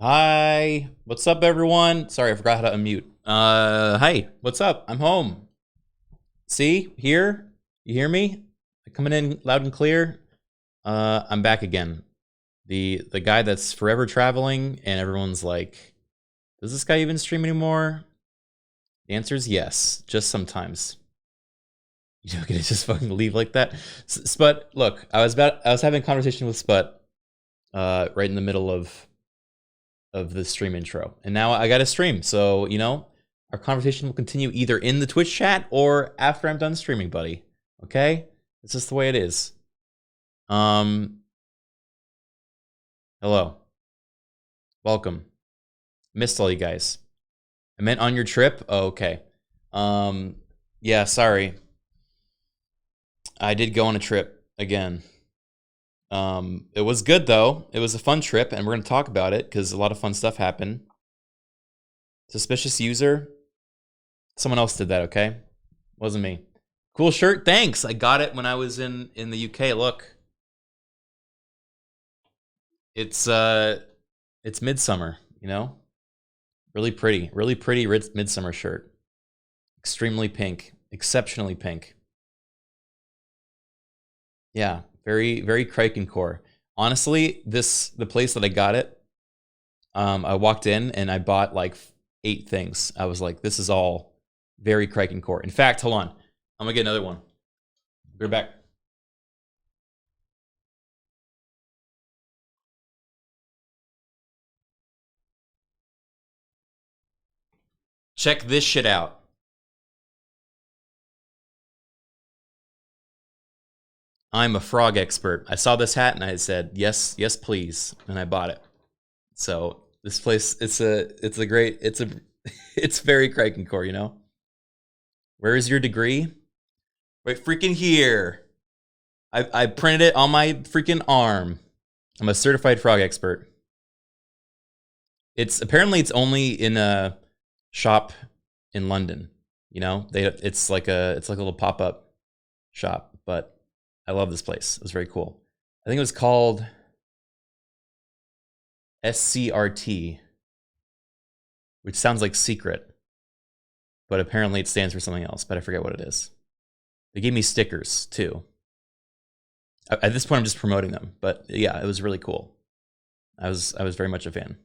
Hi, what's up, everyone? Sorry, I forgot how to unmute. Hi, what's up? I'm home. See, here, you hear me? Coming in loud and clear. I'm back again. The guy that's forever traveling, and everyone's like, does this guy even stream anymore? The answer is yes, just sometimes. You know, can just fucking leave like that? Sput, look, I was having a conversation with Sput, right in the middle of the stream intro. And now I got to stream. So, you know, our conversation will continue either in the Twitch chat or after I'm done streaming, buddy. Okay? It's just the way it is. Hello. Welcome. Missed all you guys. I meant on your trip? Oh, okay. Yeah, sorry. I did go on a trip again. It was good though. It was a fun trip, and we're gonna talk about it because a lot of fun stuff happened. Suspicious user. Someone else did that, okay? Wasn't me. Cool shirt, thanks. I got it when I was in the UK. Look, it's midsummer, you know. Really pretty midsummer shirt. Extremely pink, exceptionally pink. Yeah, very Criken core. Honestly, the place that I got it, I walked in and I bought like 8 things. I was like, this is all very Criken core. In fact, hold on, I'm gonna get another one. We're back. Check this shit out. I'm a frog expert. I saw this hat and I said, yes, yes, please. And I bought it. So this place, it's very Criken core, you know? Where is your degree? Right freaking here. I printed it on my freaking arm. I'm a certified frog expert. Apparently it's only in a shop in London. You know, it's like a little pop-up shop, but I love this place. It was very cool. I think it was called SCRT, which sounds like secret, but apparently it stands for something else, but I forget what it is. They gave me stickers too. At this point, I'm just promoting them, but yeah, it was really cool. I was very much a fan.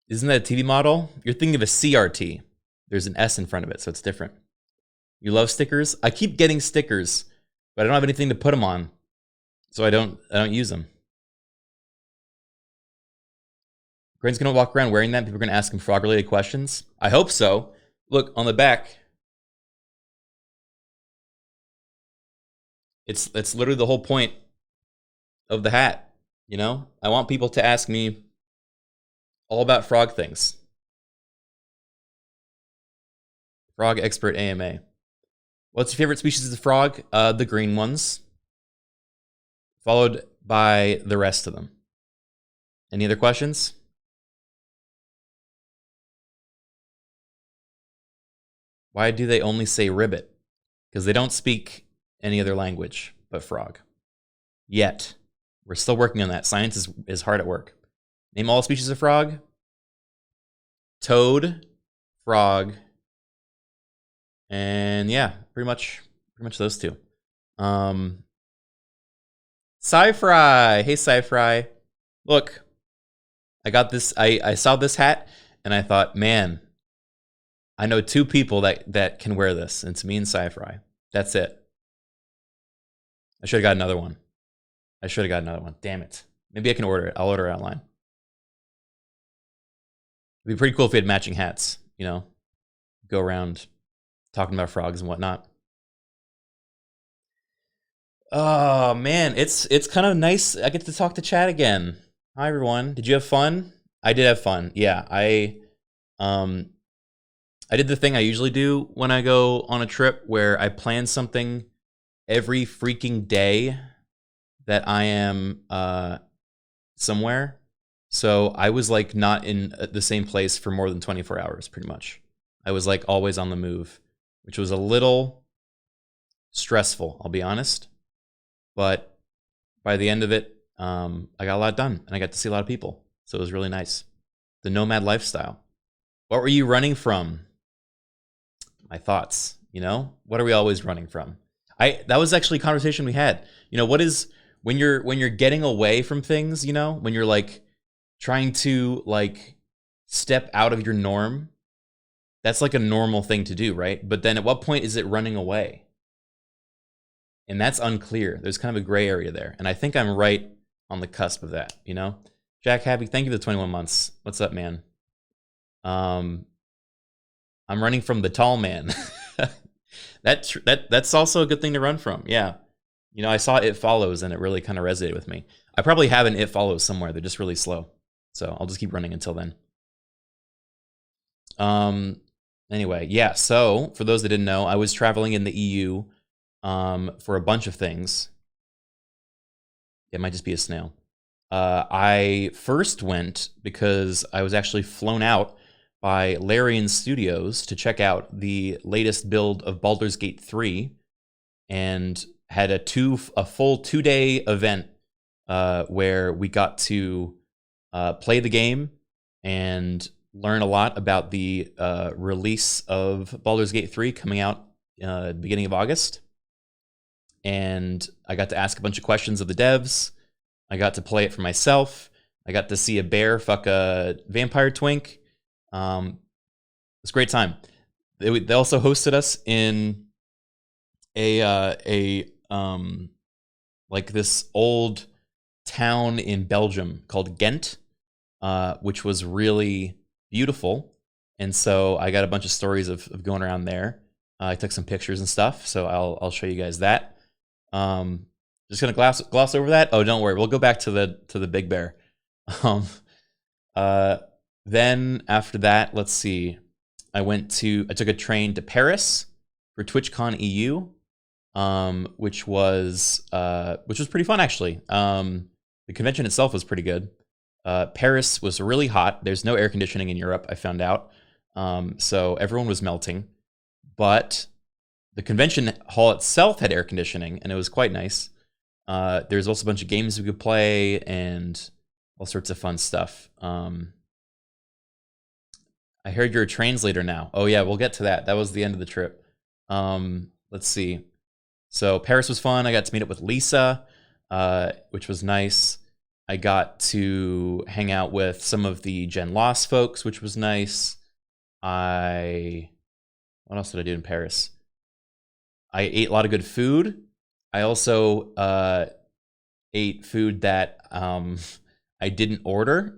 Isn't that a TV model? You're thinking of a CRT. There's an S in front of it, so it's different. You love stickers? I keep getting stickers, but I don't have anything to put them on, so I don't use them. Grant's gonna walk around wearing that. People are gonna ask him frog-related questions. I hope so. Look on the back. It's literally the whole point of the hat. You know, I want people to ask me all about frog things. Frog expert AMA. What's your favorite species of frog? The green ones, followed by the rest of them. Any other questions? Why do they only say ribbit? Because they don't speak any other language but frog. Yet. We're still working on that. Science is hard at work. Name all species of frog. Toad, frog, and yeah, pretty much those two. Sci-Fry. Hey, Sci-Fry. Look, I got this. I saw this hat, and I thought, man, I know 2 people that can wear this, and it's me and Sci-Fry. That's it. I should have got another one. Damn it. Maybe I can order it. I'll order it online. It'd be pretty cool if we had matching hats, you know? Go around talking about frogs and whatnot. Oh, man. It's kind of nice. I get to talk to chat again. Hi, everyone. Did you have fun? I did have fun. Yeah, I did the thing I usually do when I go on a trip where I plan something every freaking day that I am somewhere. So I was like not in the same place for more than 24 hours, pretty much. I was like always on the move, which was a little stressful, I'll be honest. But by the end of it, I got a lot done, and I got to see a lot of people. So it was really nice. The nomad lifestyle. What were you running from? My thoughts, you know? What are we always running from? That was actually a conversation we had. You know, what is when you're getting away from things, you know, when you're like trying to like step out of your norm, that's like a normal thing to do, right? But then at what point is it running away? And that's unclear. There's kind of a gray area there. And I think I'm right on the cusp of that, you know? Jack Happy, thank you for the 21 months. What's up, man? I'm running from the tall man. That's also a good thing to run from. Yeah. You know, I saw It Follows and it really kind of resonated with me. I probably have an It Follows somewhere. They're just really slow. So I'll just keep running until then. Anyway, yeah. So for those that didn't know, I was traveling in the EU for a bunch of things. It might just be a snail. I first went because I was actually flown out by Larian Studios to check out the latest build of Baldur's Gate 3 and had a full 2-day event where we got to play the game and learn a lot about the release of Baldur's Gate 3 coming out at the beginning of August. And I got to ask a bunch of questions of the devs. I got to play it for myself. I got to see a bear fuck a vampire twink. It's a great time. They also hosted us in like this old town in Belgium called Ghent, which was really beautiful. And so I got a bunch of stories of going around there. I took some pictures and stuff, so I'll show you guys that. Just gonna gloss over that. Oh, don't worry, we'll go back to the big bear. Then after that, let's see. I took a train to Paris for TwitchCon EU, which was pretty fun actually. The convention itself was pretty good. Paris was really hot. There's no air conditioning in Europe, I found out. So everyone was melting, but the convention hall itself had air conditioning, and it was quite nice. There's also a bunch of games we could play and all sorts of fun stuff. I heard you're a translator now. Oh yeah, we'll get to that. That was the end of the trip. Let's see. So Paris was fun. I got to meet up with Lisa, which was nice. I got to hang out with some of the Gen Lost folks, which was nice. What else did I do in Paris? I ate a lot of good food. I also ate food that I didn't order,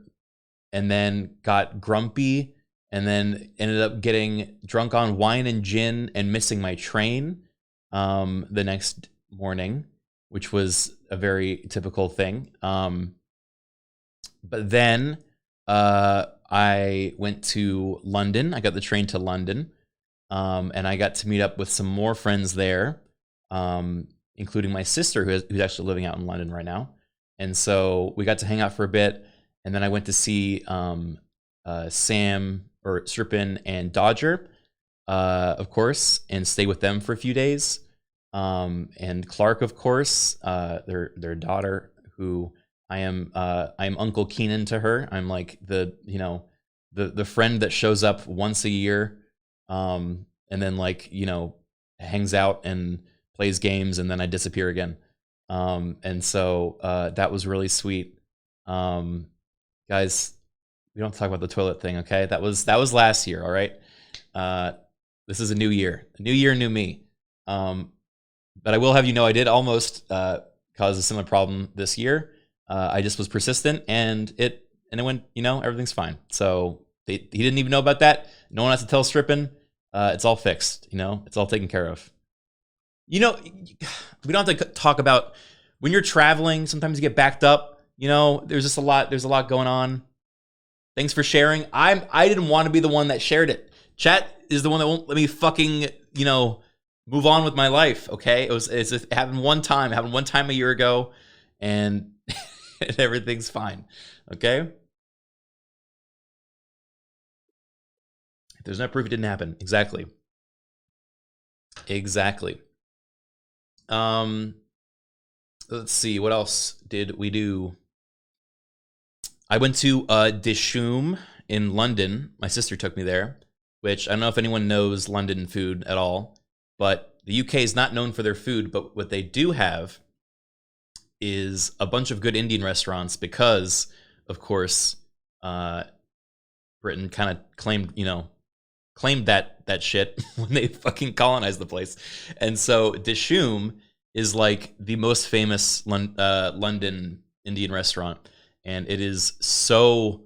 and then got grumpy, and then ended up getting drunk on wine and gin and missing my train the next morning, which was a very typical thing. But then I went to London. I got the train to London, and I got to meet up with some more friends there, including my sister, who's actually living out in London right now. And so we got to hang out for a bit, and then I went to see Sam, or Strippin, and Dodger, of course, and stay with them for a few days. And Clark, of course, their daughter, who I'm Uncle Keenan to her. I'm like the friend that shows up once a year, and then hangs out and plays games, and then I disappear again. And so that was really sweet. Guys, we don't talk about the toilet thing, okay? That was last year, all right? This is a new year. A new year, new me. But I will have you know, I did almost cause a similar problem this year. I just was persistent, and it went, everything's fine. So he didn't even know about that. No one has to tell Strippin. It's all fixed, it's all taken care of. We don't have to talk about when you're traveling, sometimes you get backed up, there's a lot going on. Thanks for sharing. I didn't want to be the one that shared it. Chat is the one that won't let me fucking, move on with my life, okay? It happened one time. It happened one time a year ago, and everything's fine, okay? If there's no proof, it didn't happen. Exactly. let's see, what else did we do? I went to Dishoom in London. My sister took me there, which I don't know if anyone knows London food at all, but the UK is not known for their food, but what they do have is a bunch of good Indian restaurants because, of course, Britain kind of claimed that shit when they fucking colonized the place. And so Dishoom is like the most famous London Indian restaurant, and it is so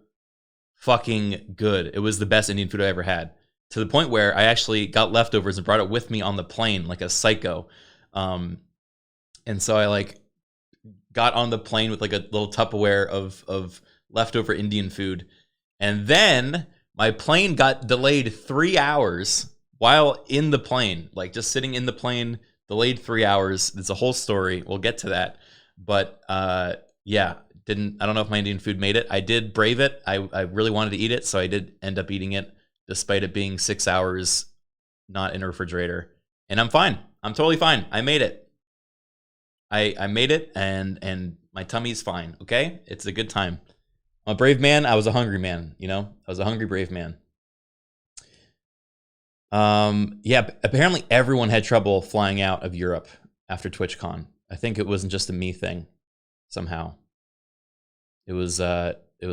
fucking good. It was the best Indian food I ever had, to the point where I actually got leftovers and brought it with me on the plane like a psycho. And so I like got on the plane with like a little Tupperware of leftover Indian food, and then my plane got delayed 3 hours while in the plane, like just sitting in the plane, delayed 3 hours. It's a whole story. We'll get to that. But yeah, I don't know if my Indian food made it. I did brave it. I really wanted to eat it, so I did end up eating it, despite it being 6 hours not in a refrigerator. And I'm fine. I'm totally fine. I made it. I made it, and my tummy's fine, okay? It's a good time. I'm a brave man. I was a hungry man, you know? I was a hungry, brave man. Yeah, apparently everyone had trouble flying out of Europe after TwitchCon. I think it wasn't just a me thing, somehow. It was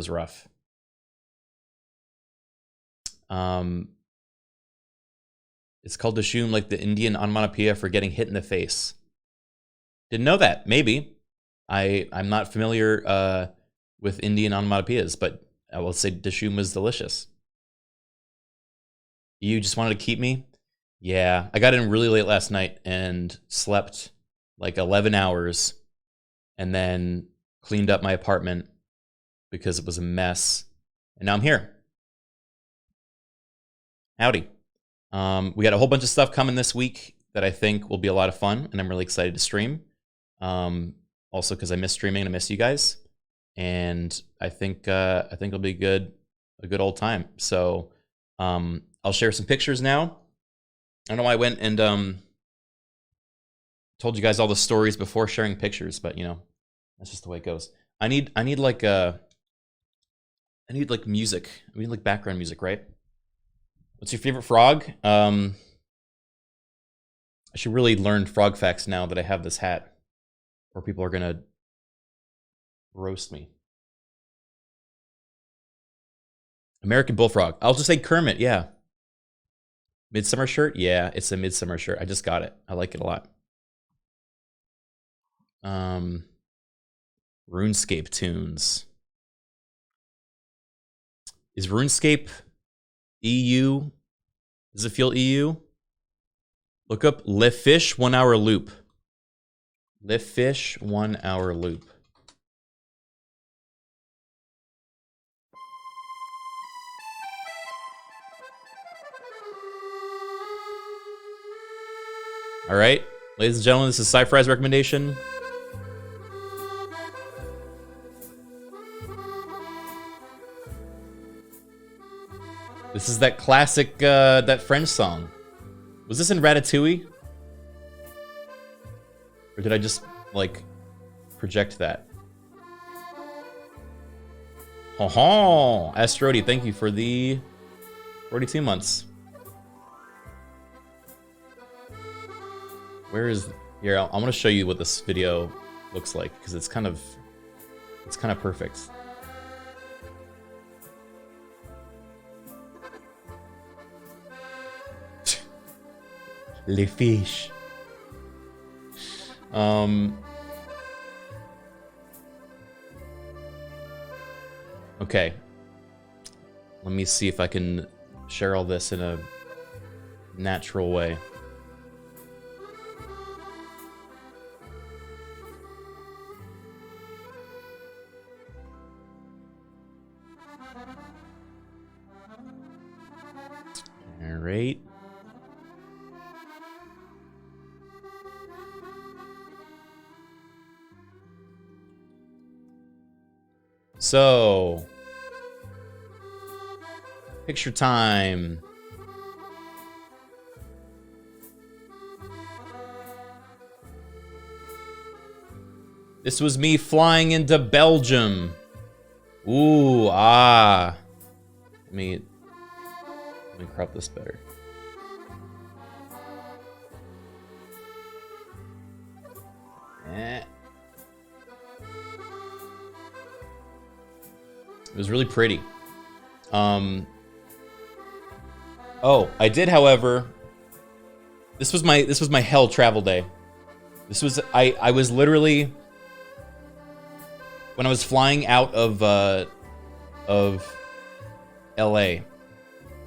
rough. It's called Dishoom, like the Indian onomatopoeia for getting hit in the face. Didn't know that. Maybe. I'm not familiar with Indian onomatopoeias, but I will say Dishoom was delicious. You just wanted to keep me? Yeah, I got in really late last night and slept like 11 hours and then cleaned up my apartment because it was a mess. And now I'm here. Howdy. We got a whole bunch of stuff coming this week that I think will be a lot of fun, and I'm really excited to stream. Also because I miss streaming and I miss you guys. And I think it'll be a good old time. So I'll share some pictures now. I know I went and told you guys all the stories before sharing pictures, but you know, that's just the way it goes. I need like music. I need like background music, right? What's your favorite frog? I should really learn frog facts now that I have this hat, or people are gonna roast me. American bullfrog. I'll just say Kermit, yeah. Midsummer shirt? Yeah, it's a midsummer shirt. I just got it. I like it a lot. RuneScape tunes. Is RuneScape EU? Does it feel EU? Look up Le Fish 1 hour loop. Le Fish 1 hour loop. All right, ladies and gentlemen, this is Sci-Fri's recommendation. This is that classic, that French song. Was this in Ratatouille? Or did I just, like, project that? Oh, Astrodi, thank you for the 42 months. Where is... Here, I want to show you what this video looks like, because it's kind of perfect. Les fish. Okay. Let me see if I can share all this in a natural way. All right. So, picture time. This was me flying into Belgium. Ooh, ah. Let me crop this better. It was really pretty. Oh, I did, however. This was my hell travel day. This was I was literally, when I was flying out of LA,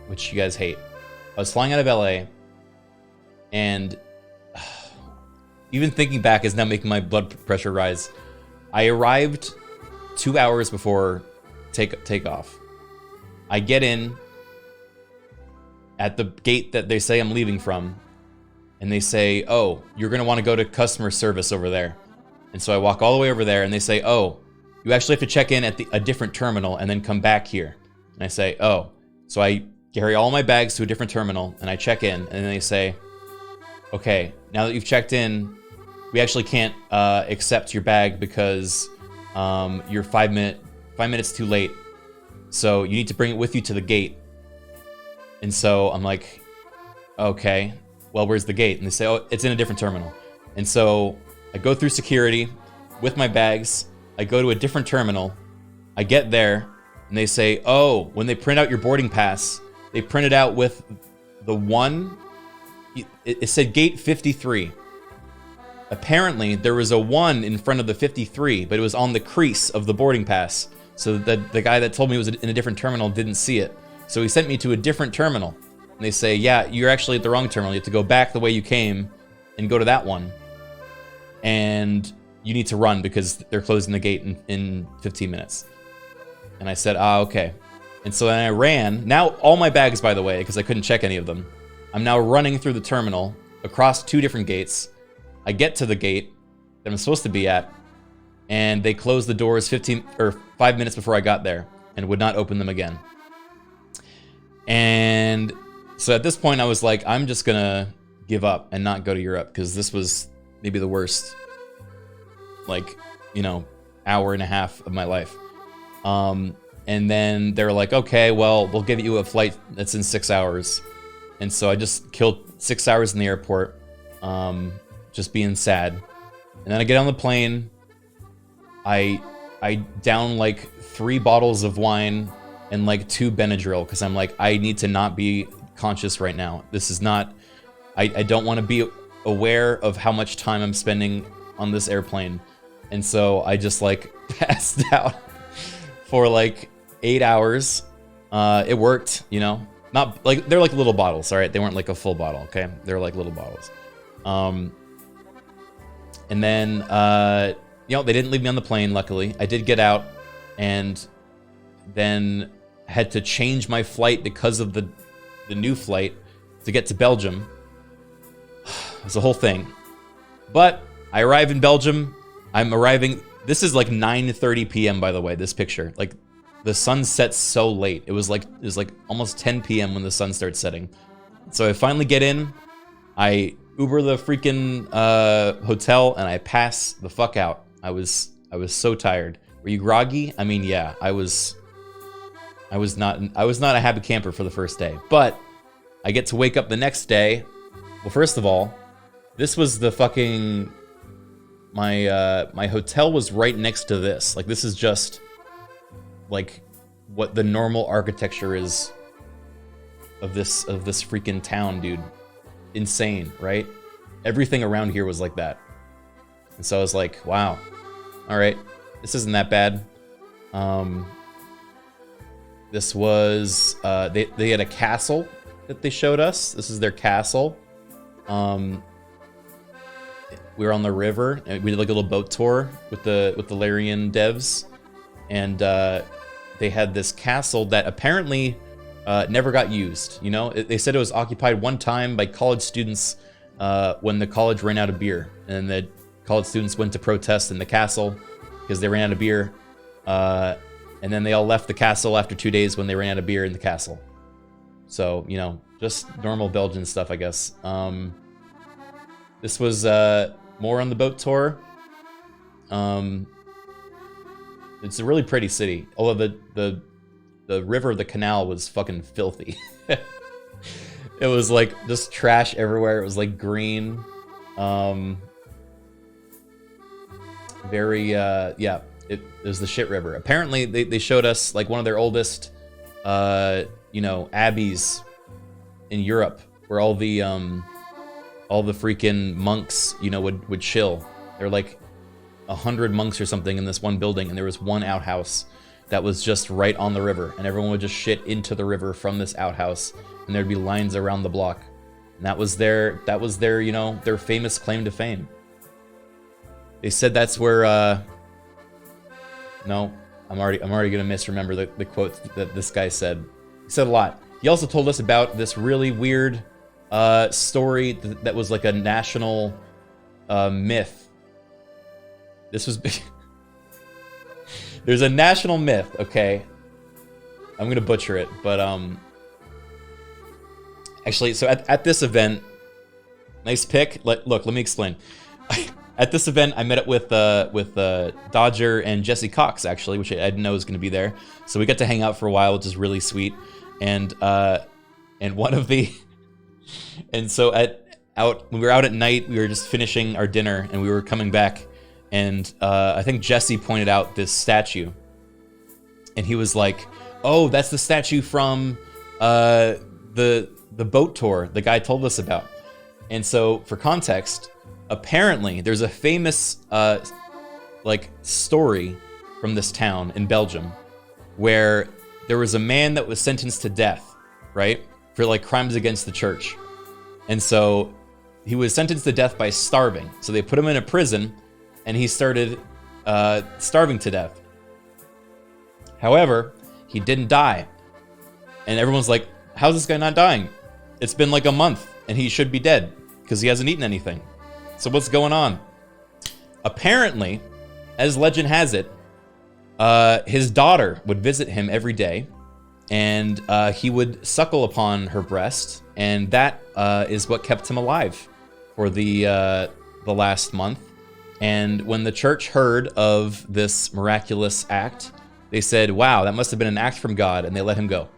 which you guys hate. I was flying out of LA, and even thinking back is now making my blood pressure rise. I arrived 2 hours before takeoff. I get in at the gate that they say I'm leaving from, and they say, "Oh, you're gonna want to go to customer service over there." And so I walk all the way over there, and they say, "Oh, you actually have to check in at a different terminal and then come back here." And I say, "Oh." So I carry all my bags to a different terminal, and I check in, and then they say, "Okay, now that you've checked in, we actually can't accept your bag because you're 5 minutes too late. So you need to bring it with you to the gate." And so I'm like, "Okay, well, where's the gate?" And they say, "Oh, it's in a different terminal." And so I go through security with my bags. I go to a different terminal. I get there, and they say, "Oh, when they print out your boarding pass, they print it out with the one." It said gate 53. Apparently, there was a 1 in front of the 53, but it was on the crease of the boarding pass. So the guy that told me it was in a different terminal didn't see it. So he sent me to a different terminal. And they say, "Yeah, you're actually at the wrong terminal. You have to go back the way you came and go to that one. And you need to run because they're closing the gate in 15 minutes. And I said, "Ah, okay." And so then I ran. Now, all my bags, by the way, because I couldn't check any of them. I'm now running through the terminal across 2 different gates. I get to the gate that I'm supposed to be at, and they closed the doors 5 minutes before I got there and would not open them again. And so at this point, I was like, I'm just gonna give up and not go to Europe, because this was maybe the worst, like, hour and a half of my life. And then they were like, "Okay, well, we'll give you a flight that's in 6 hours." And so I just killed 6 hours in the airport, just being sad. And then I get on the plane. I down like 3 bottles of wine and like 2 Benadryl, because I'm like, I need to not be conscious right now. This is not, I don't want to be aware of how much time I'm spending on this airplane. And so I just like passed out for like 8 hours. It worked, not like, they're like little bottles, all right? They weren't like a full bottle, okay? They're like little bottles. And then, they didn't leave me on the plane, luckily. I did get out, and then had to change my flight because of the new flight to get to Belgium. It's a whole thing. But I arrive in Belgium. I'm arriving. This is like 9:30 p.m. by the way, this picture. Like, the sun sets so late. It was like almost 10 p.m. when the sun starts setting. So I finally get in. I Uber the freaking hotel, and I pass the fuck out. I was so tired. Were you groggy? I mean, yeah, I was not a happy camper for the first day. But I get to wake up the next day. Well, first of all, this was the fucking my hotel was right next to this. Like, this is just like what the normal architecture is of this freaking town, dude. Insane, right? Everything around here was like that. And so I was like, wow, all right, this isn't that bad. This was they had a castle that they showed us. This is their castle. We were on the river, and we did like a little boat tour with the Larian devs, and they had this castle that apparently never got used. They said it was occupied one time by college students when the college ran out of beer, and the college students went to protest in the castle because they ran out of beer, and then they all left the castle after 2 days when they ran out of beer in the castle. So, just normal Belgian stuff, I guess. This was more on the boat tour. It's a really pretty city. Although the river, the canal was fucking filthy. It was like just trash everywhere. It was like green. Yeah, it was the shit river. Apparently they showed us like one of their oldest you know, abbeys in Europe, where all the freaking monks, you know, would chill. There were like 100 monks or something in this one building, and there was one outhouse that was just right on the river, and everyone would just shit into the river from this outhouse, and there'd be lines around the block. And that was their, you know, their famous claim to fame. They said that's where no, I'm already gonna misremember the quote that this guy said. He said a lot. He also told us about this really weird story that was like a national myth. This was there's a national myth, okay? I'm gonna butcher it, but actually, so at this event, nice pick. Look, let me explain. At this event, I met up with Dodger and Jesse Cox, actually, which I didn't know was going to be there. So we got to hang out for a while, which is really sweet. And one of the, and so when we were out at night, we were just finishing our dinner, and we were coming back, and I think Jesse pointed out this statue, and he was like, "Oh, that's the statue from the boat tour the guy told us about." And so, for context, apparently there's a famous like story from this town in Belgium where there was a man that was sentenced to death, right, for like crimes against the church. And so he was sentenced to death by starving. So they put him in a prison, and he started starving to death. However, he didn't die. And everyone's like, how's this guy not dying? It's been like a month, and he should be dead because he hasn't eaten anything. So what's going on? Apparently, as legend has it, his daughter would visit him every day, and he would suckle upon her breast, and that is what kept him alive for the last month. And when the church heard of this miraculous act, they said, wow, that must have been an act from God, and they let him go.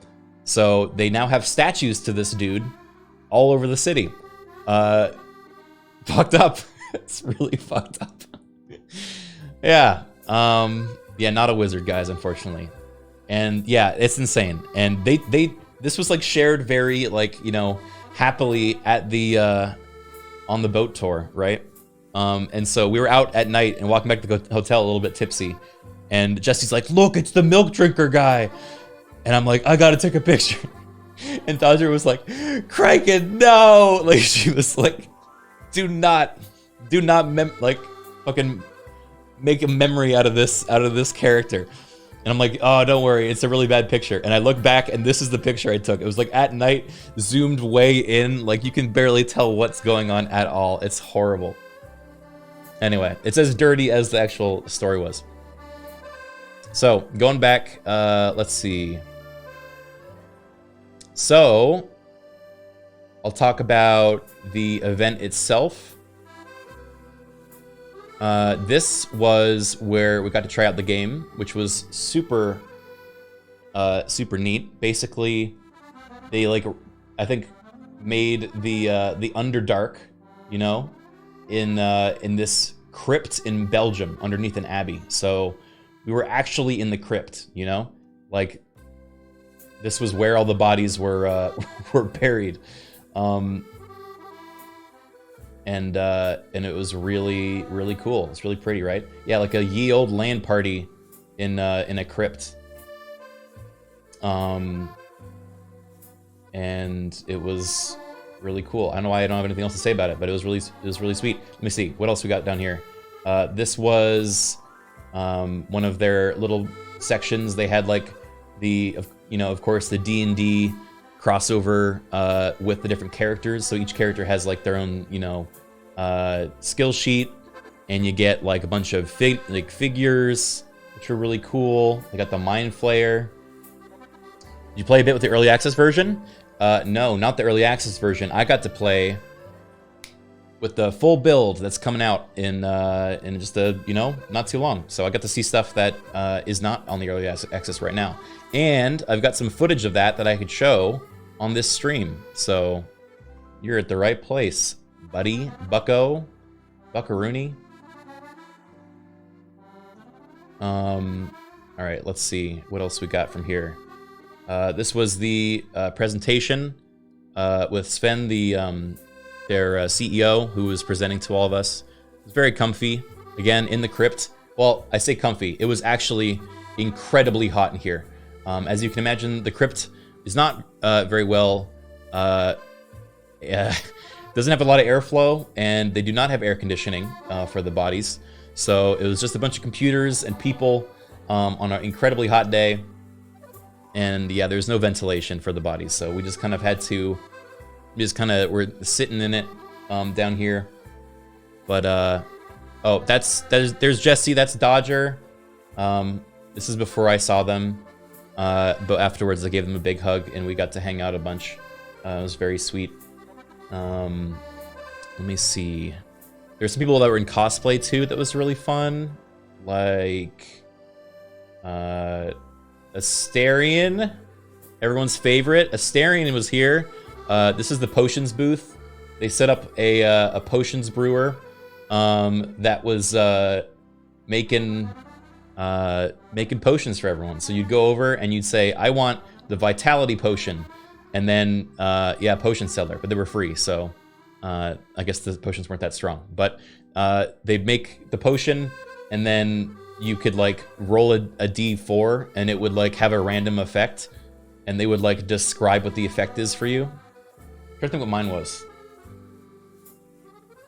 So they now have statues to this dude all over the city. Fucked up. It's really fucked up. Yeah. Yeah, not a wizard, guys, unfortunately. And yeah, it's insane. And this was like shared very, like, you know, happily at the on the boat tour, right? And so we were out at night and walking back to the hotel a little bit tipsy, and Jesse's like, look, it's the milk drinker guy. And I'm like, I gotta take a picture. And Dodger was like, Criken, no! Like, she was like, do not like fucking make a memory out of this character. And I'm like, oh, don't worry, it's a really bad picture. And I look back, and this is the picture I took. It was like at night, zoomed way in, like you can barely tell what's going on at all. It's horrible. Anyway, it's as dirty as the actual story was. So going back, let's see. So I'll talk about the event itself. This was where we got to try out the game, which was super neat. Basically, they like, I think, made the Underdark, you know, in this crypt in Belgium underneath an abbey. So we were actually in the crypt, you know, like this was where all the bodies were were buried. And it was really, really cool. It's really pretty, right? Yeah, like a ye old land party in a crypt. And it was really cool. I don't know why I don't have anything else to say about it, but it was really sweet. Let me see what else we got down here. This was one of their little sections. They had like of course the D&D crossover with the different characters. So each character has like their own, skill sheet, and you get like a bunch of figures, which are really cool. They got the Mind Flayer. Did you play a bit with the early access version? No, not the early access version. I got to play with the full build that's coming out in just a, you know, not too long. So I got to see stuff that is not on the early access right now, and I've got some footage of that I could show on this stream. So you're at the right place, buddy. Buckaroony. All right, let's see what else we got from here. This was the presentation with Sven, their CEO, who was presenting to all of us. It was very comfy. Again, in the crypt. Well, I say comfy. It was actually incredibly hot in here. As you can imagine, the crypt is not very well. Doesn't have a lot of airflow, and they do not have air conditioning for the bodies. So it was just a bunch of computers and people on an incredibly hot day. And yeah, there's no ventilation for the bodies. So we just kind of had to, we're sitting in it down here. But, oh, there's Jesse, that's Dodger. This is before I saw them. But afterwards I gave them a big hug and we got to hang out a bunch. It was very sweet. Let me see. There's some people that were in cosplay too that was really fun. Like Asterion, everyone's favorite. Asterion was here. This is the potions booth. They set up a potions brewer that was making potions for everyone. So you'd go over and you'd say, I want the vitality potion. And then, yeah, potion seller, but they were free. So I guess the potions weren't that strong. But they'd make the potion, and then you could like roll a d4 and it would like have a random effect, and they would like describe what the effect is for you. I'm trying to think what mine was.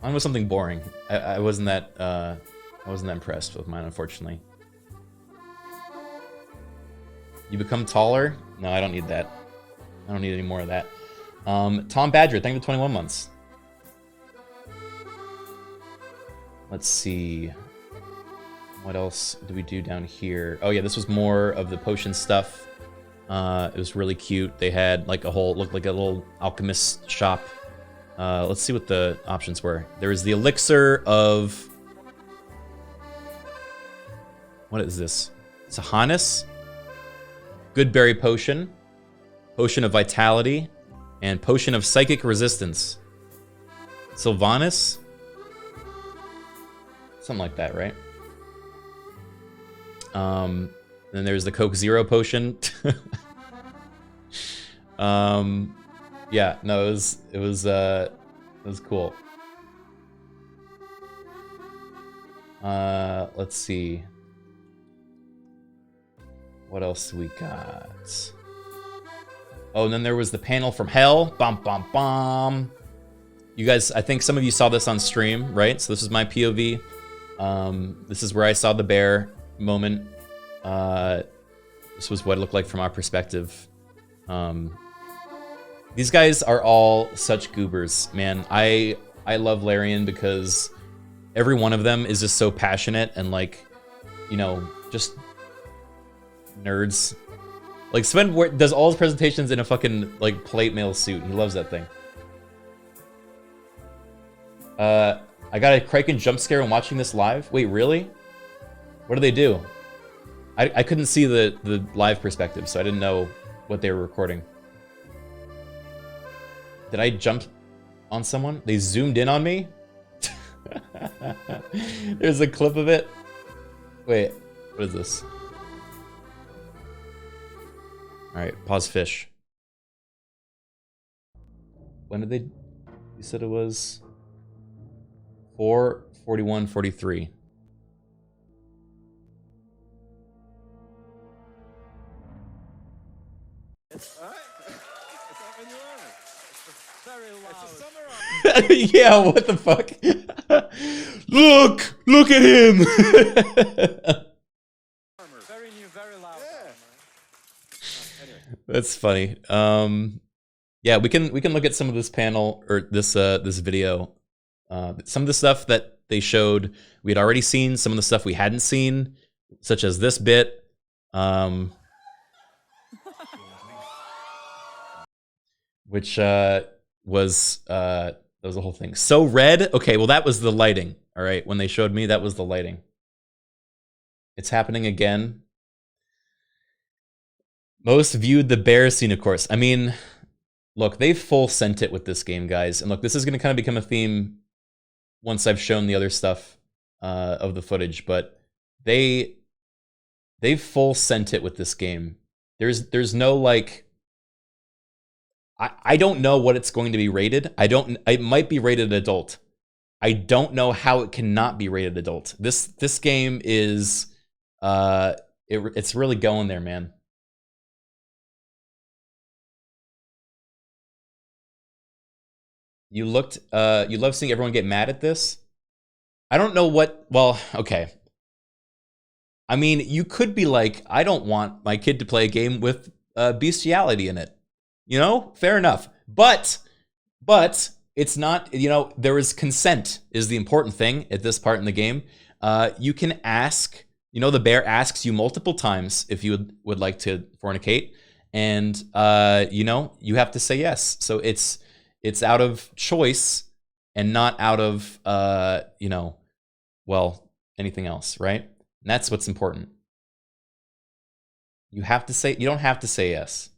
Mine was something boring. I wasn't that impressed with mine, unfortunately. You become taller? No, I don't need that. I don't need any more of that. Tom Badger, thank you for 21 months. Let's see. What else do we do down here? Oh yeah, this was more of the potion stuff. It was really cute. They had like a whole, looked like a little alchemist shop. Let's see what the options were. There was the elixir of... What is this? Sahanis? Good berry potion. Potion of vitality. And potion of psychic resistance. Sylvanas? Something like that, right? Then there's the Coke Zero potion. Yeah, no, it was cool. Let's see. What else we got? Oh, and then there was the panel from hell. Bum, bum, bum. You guys, I think some of you saw this on stream, right? So this is my POV. This is where I saw the bear moment. This was what it looked like from our perspective. These guys are all such goobers, man. I love Larian because every one of them is just so passionate and like, you know, just nerds. Like Sven does all his presentations in a fucking like plate mail suit. He loves that thing. I got a Criken jump scare when watching this live. Wait, really? What do they do? I couldn't see the live perspective, so I didn't know what they were recording. Did I jump on someone? They zoomed in on me? There's a clip of it. Wait, what is this? Alright, pause fish. When did they... You said it was... 4:41:43. Yeah, what the fuck? Look at him. Very new, very loud. Anyway. That's funny. Yeah, we can look at some of this panel or this video. Some of the stuff that they showed we had already seen. Some of the stuff we hadn't seen, such as this bit. Which was That was the whole thing. So red? Okay, well, that was the lighting. All right, when they showed me, that was the lighting. It's happening again. Most viewed the bear scene, of course. I mean, look, they've full sent it with this game, guys. And look, this is going to kind of become a theme once I've shown the other stuff of the footage. But they've full sent it with this game. There's no, like... I don't know what it's going to be rated. It might be rated adult. I don't know how it cannot be rated adult. This game is it's really going there, man. You love seeing everyone get mad at this? I don't know what, well, okay. I mean, you could be like, I don't want my kid to play a game with bestiality in it. You know, fair enough. But it's not, you know, there is consent is the important thing at this part in the game. You can ask, you know, the bear asks you multiple times if you would like to fornicate. And, you know, you have to say yes. So it's out of choice and not out of, you know, well, anything else, right? And that's what's important. You have to say, you don't have to say yes.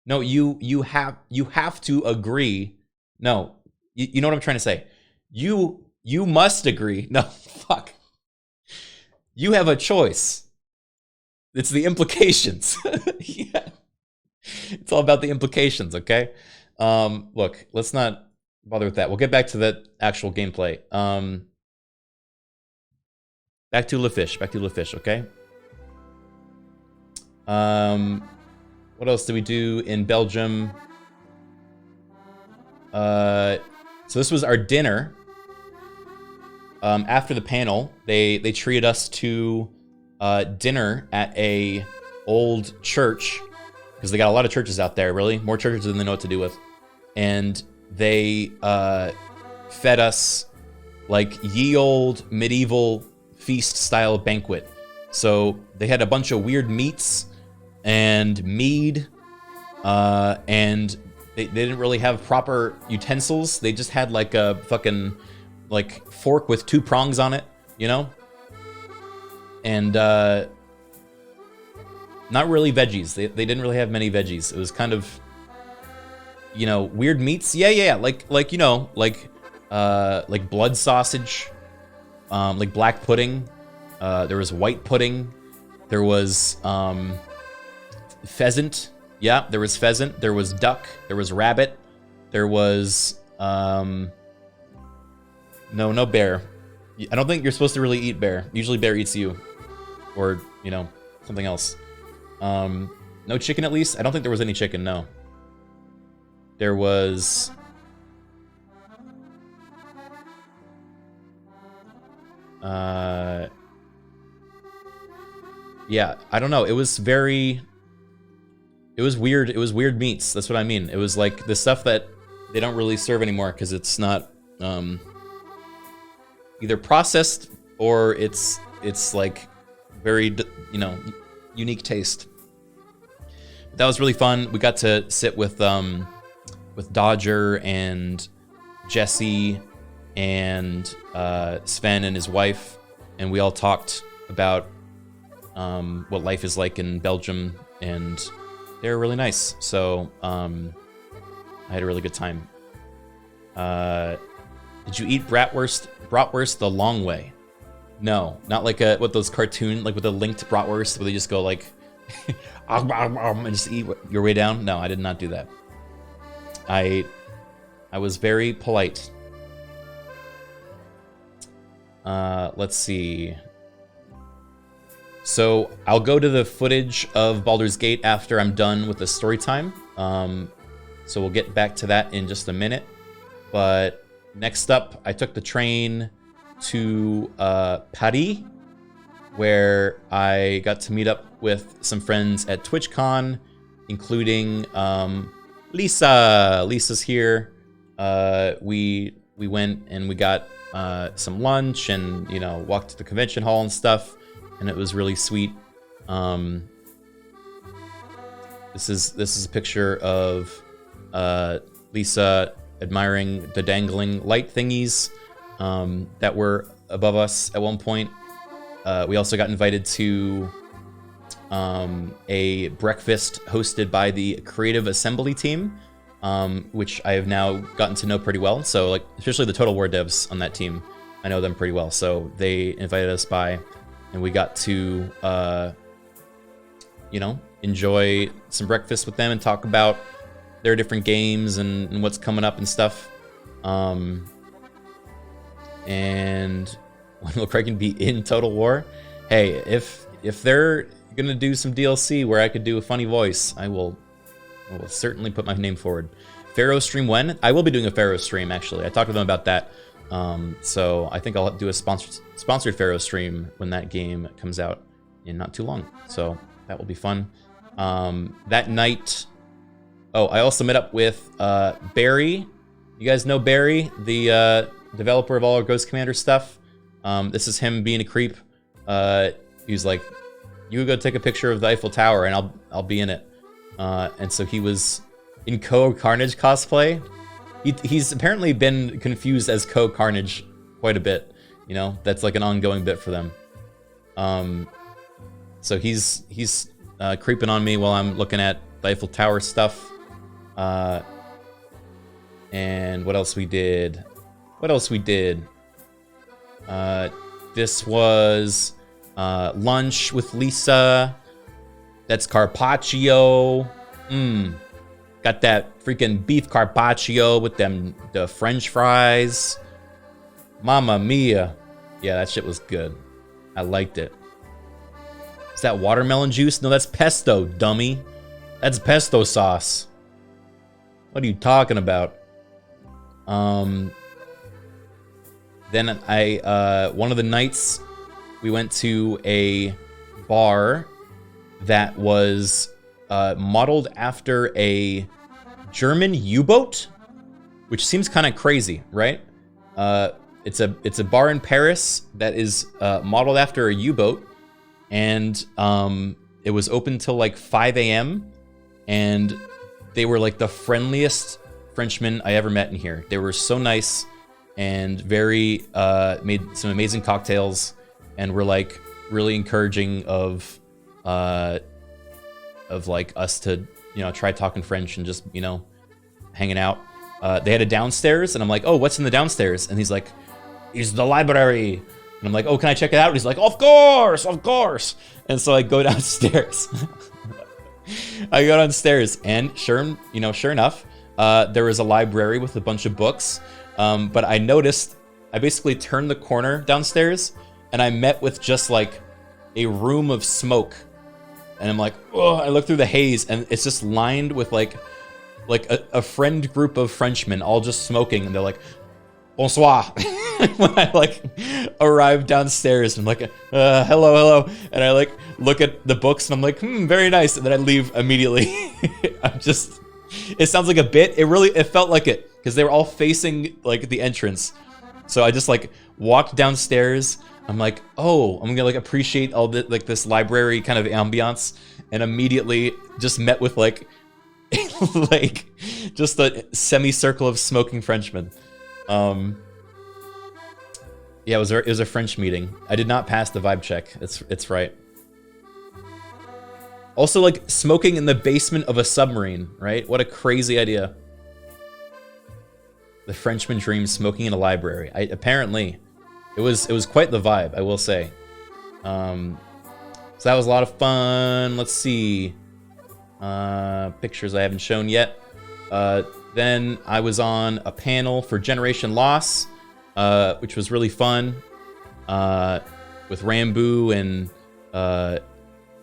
No, you have to agree. No, you know what I'm trying to say. You must agree. No, fuck. You have a choice. It's the implications. Yeah. It's all about the implications, okay? Look, let's not bother with that. We'll get back to the actual gameplay. Back to Le Fish, okay? What else did we do in Belgium? So this was our dinner. After the panel, they treated us to dinner at a old church, because they got a lot of churches out there, really. More churches than they know what to do with. And they fed us like ye old medieval feast-style banquet. So they had a bunch of weird meats and mead, and they didn't really have proper utensils. They just had like a fucking like fork with 2 prongs on it, you know? And not really veggies. They didn't really have many veggies. It was kind of, you know, weird meats. Yeah. Like you know, like blood sausage, like black pudding. There was white pudding. There was pheasant. Yeah, there was pheasant. There was duck. There was rabbit. There was no bear. I don't think you're supposed to really eat bear. Usually bear eats you, or you know, something else. No chicken, at least. I don't think there was any chicken. No. There was. Yeah, I don't know. It was very. It was weird. It was weird meats. That's what I mean. It was like the stuff that they don't really serve anymore because it's not either processed or it's like very, you know, unique taste. But that was really fun. We got to sit with Dodger and Jesse and Sven and his wife, and we all talked about what life is like in Belgium, and they were really nice. So I had a really good time. Did you eat bratwurst the long way? No, not like what those cartoon, like with the linked bratwurst where they just go like and just eat your way down. No, I did not do that. I was very polite. Let's see. So I'll go to the footage of Baldur's Gate after I'm done with the story time. So we'll get back to that in just a minute. But next up, I took the train to Paris, where I got to meet up with some friends at TwitchCon, including Lisa. Lisa's here. We went and we got some lunch and, you know, walked to the convention hall and stuff. And it was really sweet. This is a picture of Lisa admiring the dangling light thingies that were above us at one point. We also got invited to a breakfast hosted by the Creative Assembly team, which I have now gotten to know pretty well. So, like, especially the Total War devs on that team, I know them pretty well. So they invited us by, and we got to, you know, enjoy some breakfast with them and talk about their different games and what's coming up and stuff. And when will Criken be in Total War? Hey, if they're gonna do some DLC where I could do a funny voice, I will certainly put my name forward. Pharaoh stream when? I will be doing a Pharaoh stream, actually. I talked to them about that. So I think I'll do a sponsored Pharaoh stream when that game comes out in not too long. So that will be fun. That night... Oh, I also met up with Barry. You guys know Barry, the developer of all our Ghost Commander stuff. This is him being a creep. He was like, "You go take a picture of the Eiffel Tower, and I'll be in it." And so he was in Carnage cosplay. He's apparently been confused as Carnage quite a bit. You know, that's like an ongoing bit for them. So he's creeping on me while I'm looking at the Eiffel Tower stuff. And what else we did? This was lunch with Lisa. That's carpaccio. Got that freaking beef carpaccio with the French fries. Mamma mia. Yeah, that shit was good. I liked it. Is that watermelon juice? No, that's pesto, dummy. That's pesto sauce. What are you talking about? Then one of the nights we went to a bar that was modeled after a German U-boat, which seems kind of crazy, right? It's a bar in Paris that is modeled after a U-boat, and it was open till like 5 a.m. and they were like the friendliest Frenchmen I ever met in here. They were so nice and very made some amazing cocktails and were like really encouraging of like us to, you know, try talking French and just, you know, hanging out. They had a downstairs and I'm like, "Oh, what's in the downstairs?" And he's like, "It's the library." And I'm like, "Oh, can I check it out?" And he's like, Of course. And so I go downstairs. I go downstairs and sure enough, there was a library with a bunch of books. But I noticed, I basically turned the corner downstairs and I met with just like a room of smoke. And I'm like, oh, I look through the haze and it's just lined with like a friend group of Frenchmen all just smoking. And they're like, "Bonsoir." When I like arrive downstairs, I'm like, hello. And I like look at the books and I'm like, very nice. And then I leave immediately. It sounds like a bit. It felt like it because they were all facing like the entrance. So I just like walked downstairs. I'm like, oh, I'm gonna like appreciate all the like this library kind of ambiance, and immediately just met with like like just a semicircle of smoking Frenchmen. Yeah, it was a French meeting. I did not pass the vibe check. It's right. Also, like smoking in the basement of a submarine, right? What a crazy idea. The Frenchman dreams smoking in a library. Apparently, it was quite the vibe, I will say. So that was a lot of fun. Let's see. Pictures I haven't shown yet. Then I was on a panel for Generation Loss, which was really fun. With Rambu and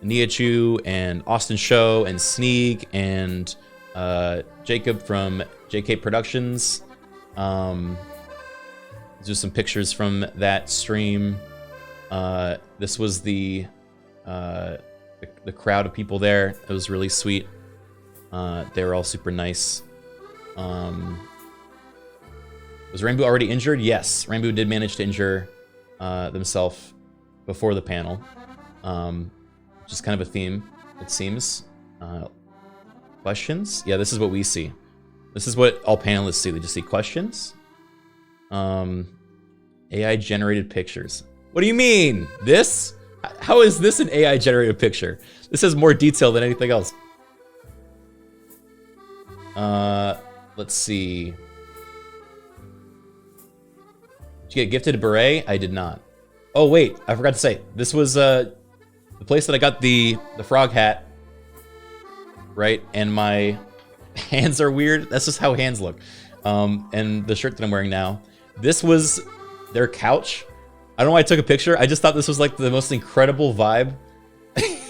Niachu and Austin Show and Sneak and Jacob from JK Productions. Just some pictures from that stream. This was the crowd of people there. It was really sweet. They were all super nice. Was Rambu already injured? Yes, Rambu did manage to injure themselves before the panel. Which is kind of a theme, it seems. Questions? Yeah, this is what we see. This is what all panelists see. They just see questions. AI generated pictures. What do you mean? This? How is this an AI generated picture? This has more detail than anything else. Let's see. Did you get gifted a beret? I did not. Oh wait, I forgot to say. This was the place that I got the frog hat. Right? And my hands are weird. That's just how hands look. And the shirt that I'm wearing now. This was their couch. I don't know why I took a picture. I just thought this was like the most incredible vibe.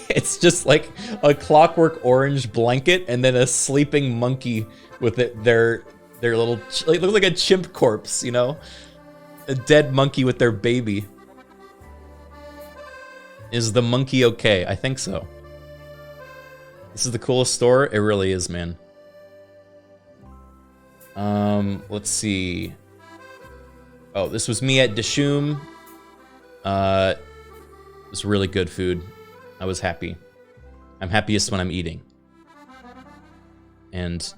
It's just like a clockwork orange blanket and then a sleeping monkey with their little, it looks like a chimp corpse, you know? A dead monkey with their baby. Is the monkey okay? I think so. This is the coolest store? It really is, man. Let's see. Oh, this was me at Dishoom. It was really good food. I was happy. I'm happiest when I'm eating. And,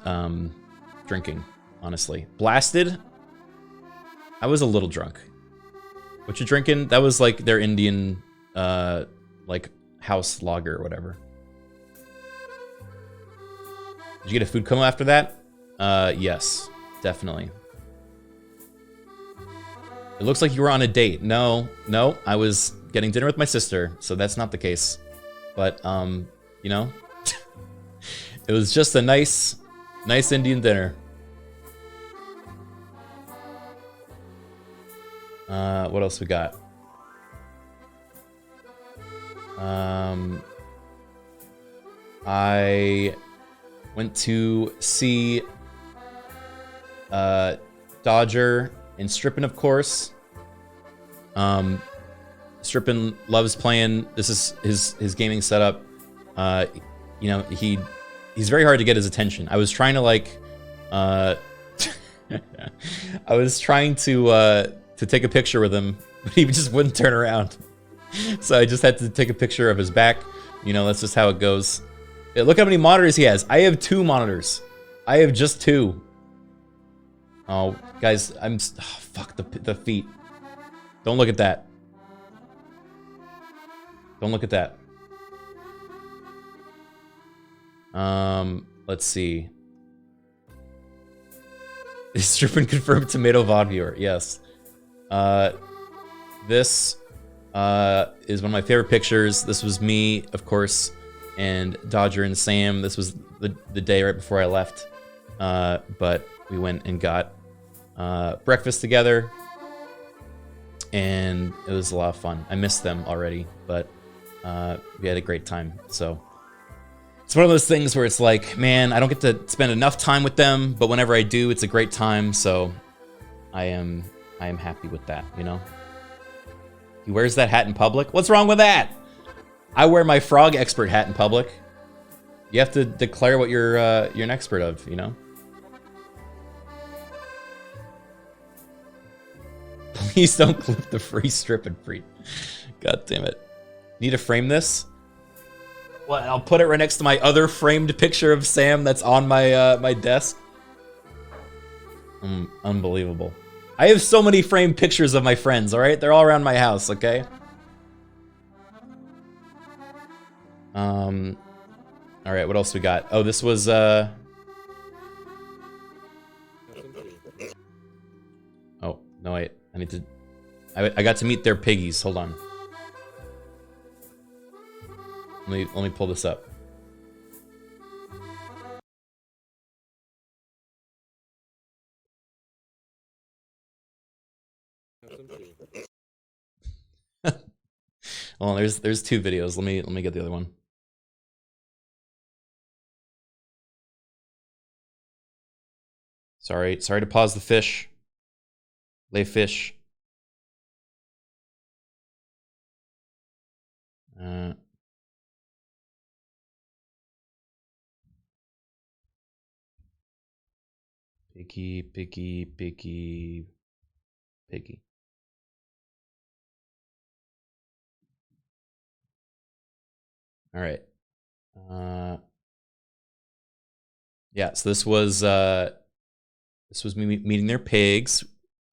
drinking, honestly. Blasted? I was a little drunk. What you drinking? That was like their Indian, like, house lager or whatever. Did you get a food coma after that? Yes, definitely. It looks like you were on a date. No, I was getting dinner with my sister, so that's not the case. But, you know, it was just a nice Indian dinner. What else we got? I went to see Dodger and Strippin, of course. Strippin loves playing. This is his gaming setup. You know, he's very hard to get his attention. I was trying to like, I was trying to take a picture with him, but he just wouldn't turn around. So I just had to take a picture of his back. You know, that's just how it goes. Hey, look how many monitors he has. I have 2 monitors. I have just 2. Oh, guys, fuck the feet. Don't look at that. Don't look at that. Let's see. Is Strippin confirmed tomato VOD viewer? Yes. This is one of my favorite pictures. This was me, of course, and Dodger and Sam. This was the day right before I left. But we went and got breakfast together, and it was a lot of fun. I missed them already, but we had a great time. So it's one of those things where it's like, man, I don't get to spend enough time with them, but whenever I do, it's a great time. So I am happy with that, you know? He wears that hat in public? What's wrong with that? I wear my frog expert hat in public. You have to declare what you're an expert of, you know? Please don't clip the free Strippin free. God damn it. Need to frame this? Well, I'll put it right next to my other framed picture of Sam that's on my my desk. Unbelievable. I have so many framed pictures of my friends, alright? They're all around my house, okay? Alright, what else we got? Oh, this was, Oh, no, wait. I need to... I got to meet their piggies. Hold on. Let me pull this up. Well, there's 2 videos. Let me get the other one. Sorry to pause the fish. Lay fish. Piggy. All right. Yeah, so this was This was me meeting their pigs.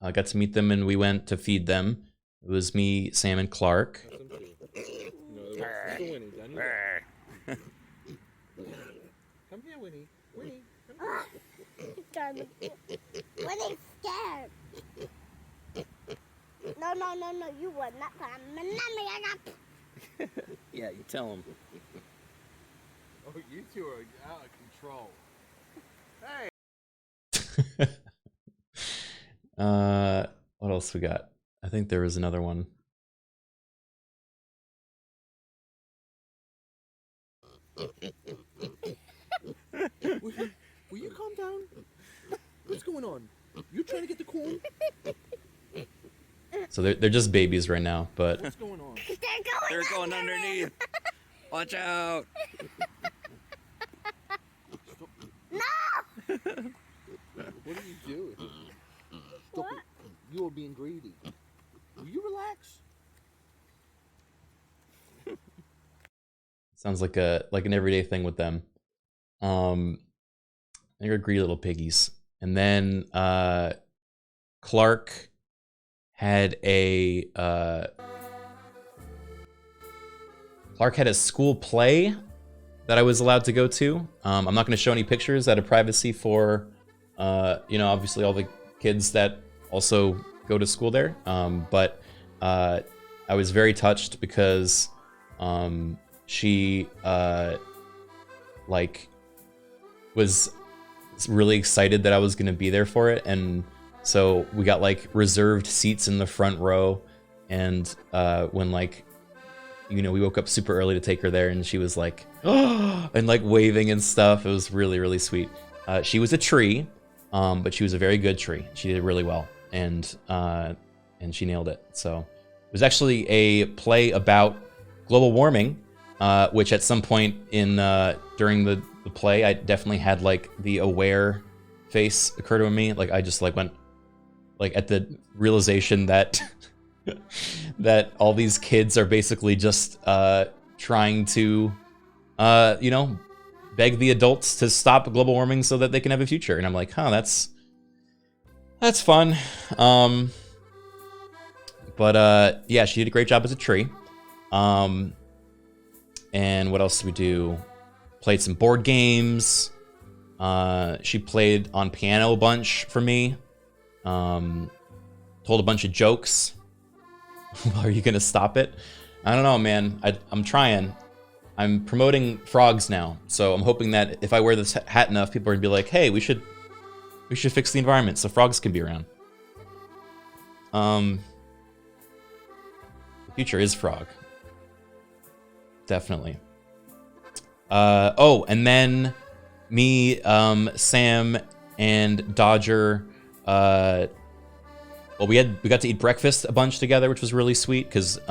I got to meet them and we went to feed them. It was me, Sam, and Clark. Come here, Winnie. Winnie, Winnie's scared. No, you would not come. Yeah, you tell him. Oh, you two are out of control. Hey. What else we got? I think there was another one. Will you calm down? What's going on? You trying to get the corn? So they're just babies right now, but What's going on? They're going underneath. Watch out. No! What are you doing? Stop What? it. You are being greedy. Will you relax? sounds like an everyday thing with them. They're greedy little piggies. And then Clark had a school play that I was allowed to go to. I'm not going to show any pictures out of privacy for obviously all the kids that also go to school there. But I was very touched because she was really excited that I was going to be there for it, and so we got like reserved seats in the front row. And when we woke up super early to take her there, and she was like, oh, and like waving and stuff. It was really, really sweet. She was a tree, but she was a very good tree. She did really well, and she nailed it. So it was actually a play about global warming, which at some point in during the play, I definitely had like the aware face occur to me. Like I just like went like at the realization that that all these kids are basically just trying to beg the adults to stop global warming so that they can have a future. And I'm like, huh, that's fun. But yeah, she did a great job as a tree. And what else did we do? Played some board games. She played on piano a bunch for me. Told a bunch of jokes. Are you gonna stop it? I don't know, man. I'm trying. I'm promoting frogs now, so I'm hoping that if I wear this hat enough, people are gonna be like, "Hey, we should fix the environment so frogs can be around." The future is frog. Definitely. And then me, Sam, and Dodger. We got to eat breakfast a bunch together, which was really sweet because we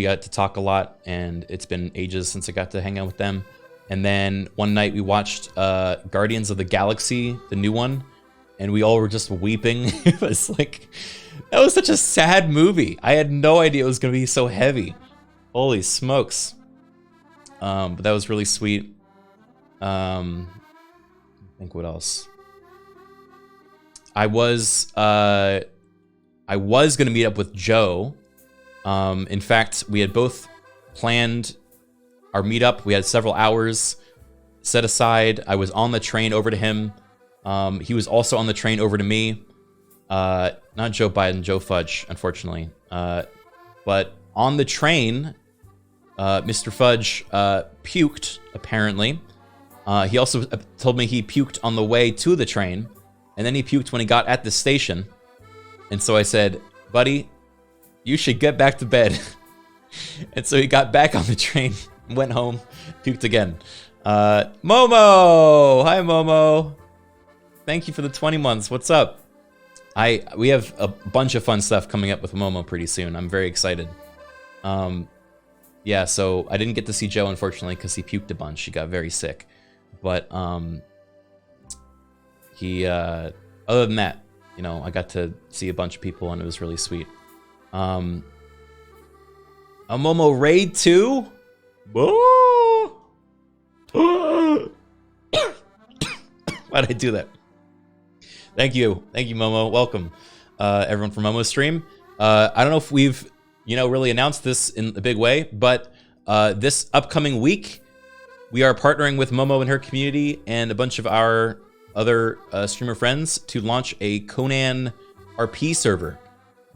got to talk a lot, and it's been ages since I got to hang out with them. And then one night we watched Guardians of the Galaxy, the new one, and we all were just weeping. It was like, that was such a sad movie. I had no idea it was gonna be so heavy. Holy smokes. But that was really sweet. I think what else? I was gonna meet up with Joe. In fact, we had both planned our meetup. We had several hours set aside. I was on the train over to him. He was also on the train over to me. Not Joe Biden, Joe Fudge, unfortunately. But on the train, Mr. Fudge puked, apparently. He also told me he puked on the way to the train, and then he puked when he got at the station. And so I said, buddy, you should get back to bed. And so he got back on the train, went home, puked again. Momo! Hi, Momo. Thank you for the 20 months. What's up? We have a bunch of fun stuff coming up with Momo pretty soon. I'm very excited. Yeah, so I didn't get to see Joe, unfortunately, because he puked a bunch. He got very sick. But other than that, I got to see a bunch of people, and it was really sweet. A Momo raid too? Why'd I do that? Thank you, Momo. Welcome, everyone from Momo's stream. I don't know if we've, really announced this in a big way, but this upcoming week, we are partnering with Momo and her community and a bunch of our other streamer friends to launch a Conan RP server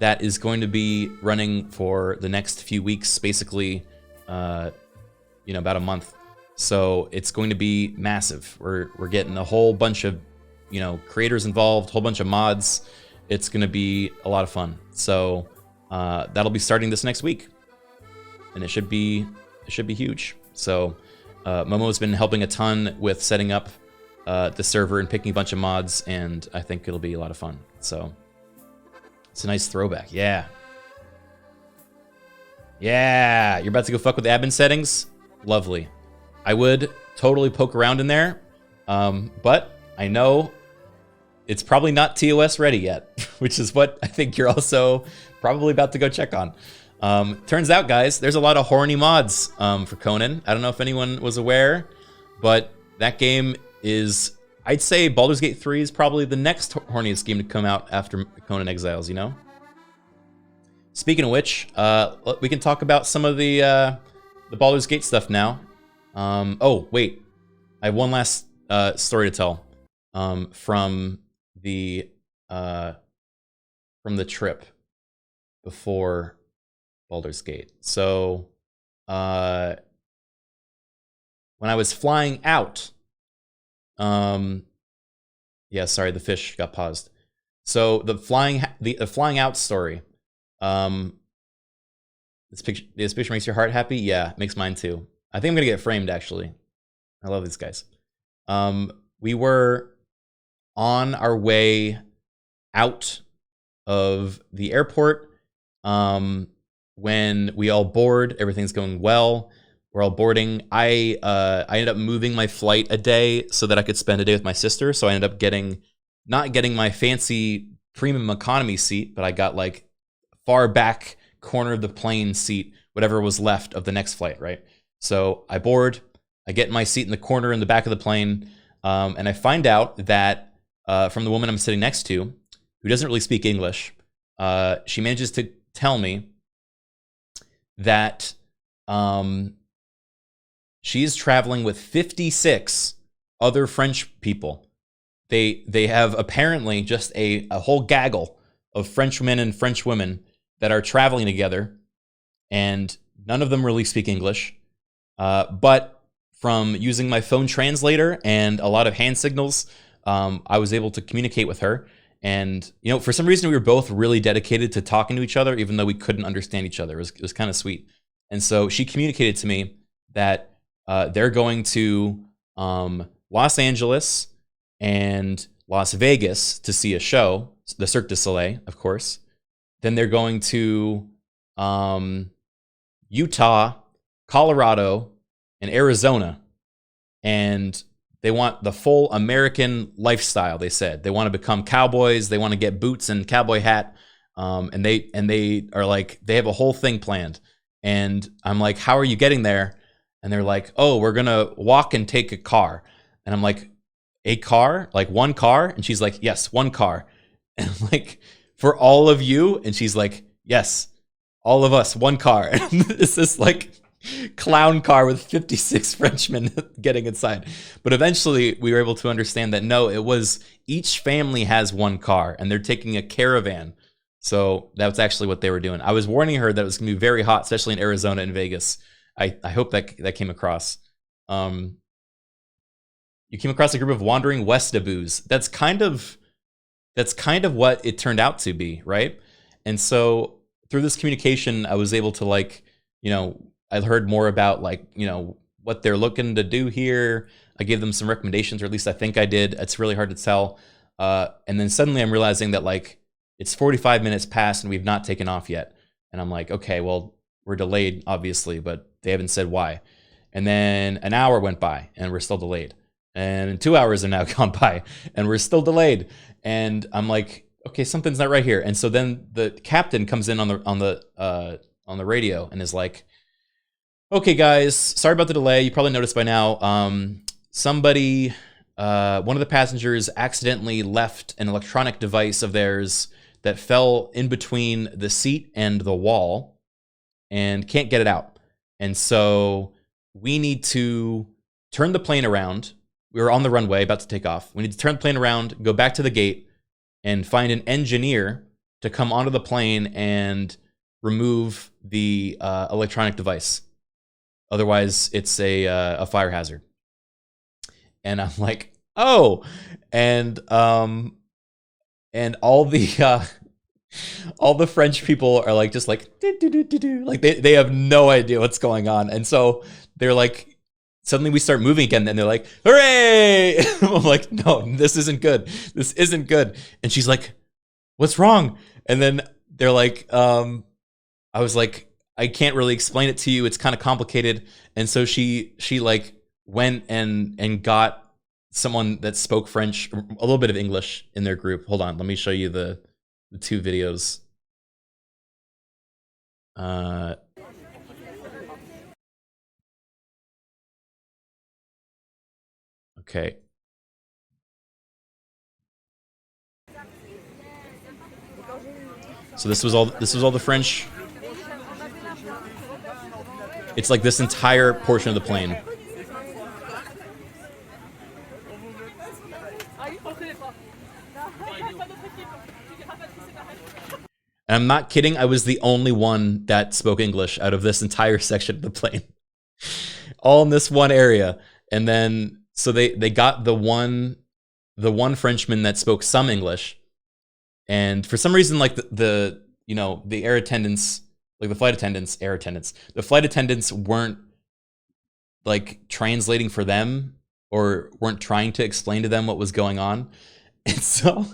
that is going to be running for the next few weeks, basically, about a month. So it's going to be massive. We're getting a whole bunch of, creators involved, a whole bunch of mods. It's going to be a lot of fun. So that'll be starting this next week, and it should be huge. So Momo's been helping a ton with setting up the server and picking a bunch of mods, and I think it'll be a lot of fun. So it's a nice throwback. Yeah. You're about to go fuck with the admin settings? Lovely. I would totally poke around in there, but I know it's probably not TOS ready yet, which is what I think you're also probably about to go check on. Turns out, guys, there's a lot of horny mods for Conan. I don't know if anyone was aware, but that game is, I'd say Baldur's Gate 3 is probably the next horniest game to come out after Conan Exiles, Speaking of which, we can talk about some of the Baldur's Gate stuff now. Oh, wait. I have one last story to tell from the trip before Baldur's Gate. So, when I was flying out, yeah, sorry, the fish got paused. So the flying out story. This picture makes your heart happy. Yeah, it makes mine too. I think I'm gonna get framed. Actually, I love these guys. We were on our way out of the airport when we all board. Everything's going well. We're all boarding. I ended up moving my flight a day so that I could spend a day with my sister. So I ended up not getting my fancy premium economy seat, but I got like far back corner of the plane seat, whatever was left of the next flight, right? So I board, I get my seat in the corner in the back of the plane, and I find out that from the woman I'm sitting next to, who doesn't really speak English, she manages to tell me that she's traveling with 56 other French people. They have apparently just a whole gaggle of Frenchmen and French women that are traveling together, and none of them really speak English. But from using my phone translator and a lot of hand signals, I was able to communicate with her. And, for some reason, we were both really dedicated to talking to each other, even though we couldn't understand each other. It was kind of sweet. And so she communicated to me that they're going to Los Angeles and Las Vegas to see a show, the Cirque du Soleil, of course. Then they're going to Utah, Colorado, and Arizona. And they want the full American lifestyle, they said. They want to become cowboys. They want to get boots and cowboy hat. And they are like, they have a whole thing planned. And I'm like, how are you getting there? And they're like, oh, we're going to walk and take a car. And I'm like, a car? Like one car? And she's like, yes, one car. And I'm like, for all of you? And she's like, yes, all of us, one car. And it's this like clown car with 56 Frenchmen getting inside. But eventually we were able to understand that no, it was each family has one car and they're taking a caravan. So that's actually what they were doing. I was warning her that it was going to be very hot, especially in Arizona and Vegas. I hope that came across. You came across a group of wandering Westaboos. That's kind of what it turned out to be, right? And so through this communication, I was able to I heard more about what they're looking to do here. I gave them some recommendations, or at least I think I did. It's really hard to tell. And then suddenly I'm realizing that it's 45 minutes past and we've not taken off yet. And I'm like, okay, well, we're delayed, obviously, but they haven't said why. And then an hour went by and we're still delayed. And 2 hours are now gone by and we're still delayed. And I'm like, okay, something's not right here. And so then the captain comes in on the radio and is like, okay, guys, sorry about the delay. You probably noticed by now. Somebody one of the passengers accidentally left an electronic device of theirs that fell in between the seat and the wall and can't get it out. And so we need to turn the plane around. We were on the runway about to take off. We need to turn the plane around, go back to the gate, and find an engineer to come onto the plane and remove the electronic device. Otherwise, it's a fire hazard. And I'm like, oh, and all the French people are like, just like, like they have no idea what's going on. And so they're like, suddenly we start moving again, and they're like, hooray! I'm like, no, this isn't good. This isn't good. And she's like, what's wrong? And then they're like, I was like, I can't really explain it to you. It's kind of complicated. And so she like went and got someone that spoke French, a little bit of English in their group. Hold on, let me show you the two videos. Okay. So this was all the French. It's like this entire portion of the plane. And I'm not kidding, I was the only one that spoke English out of this entire section of the plane. All in this one area. And then so they got the one Frenchman that spoke some English. And for some reason, like the air attendants, like the flight attendants weren't like translating for them or weren't trying to explain to them what was going on. And so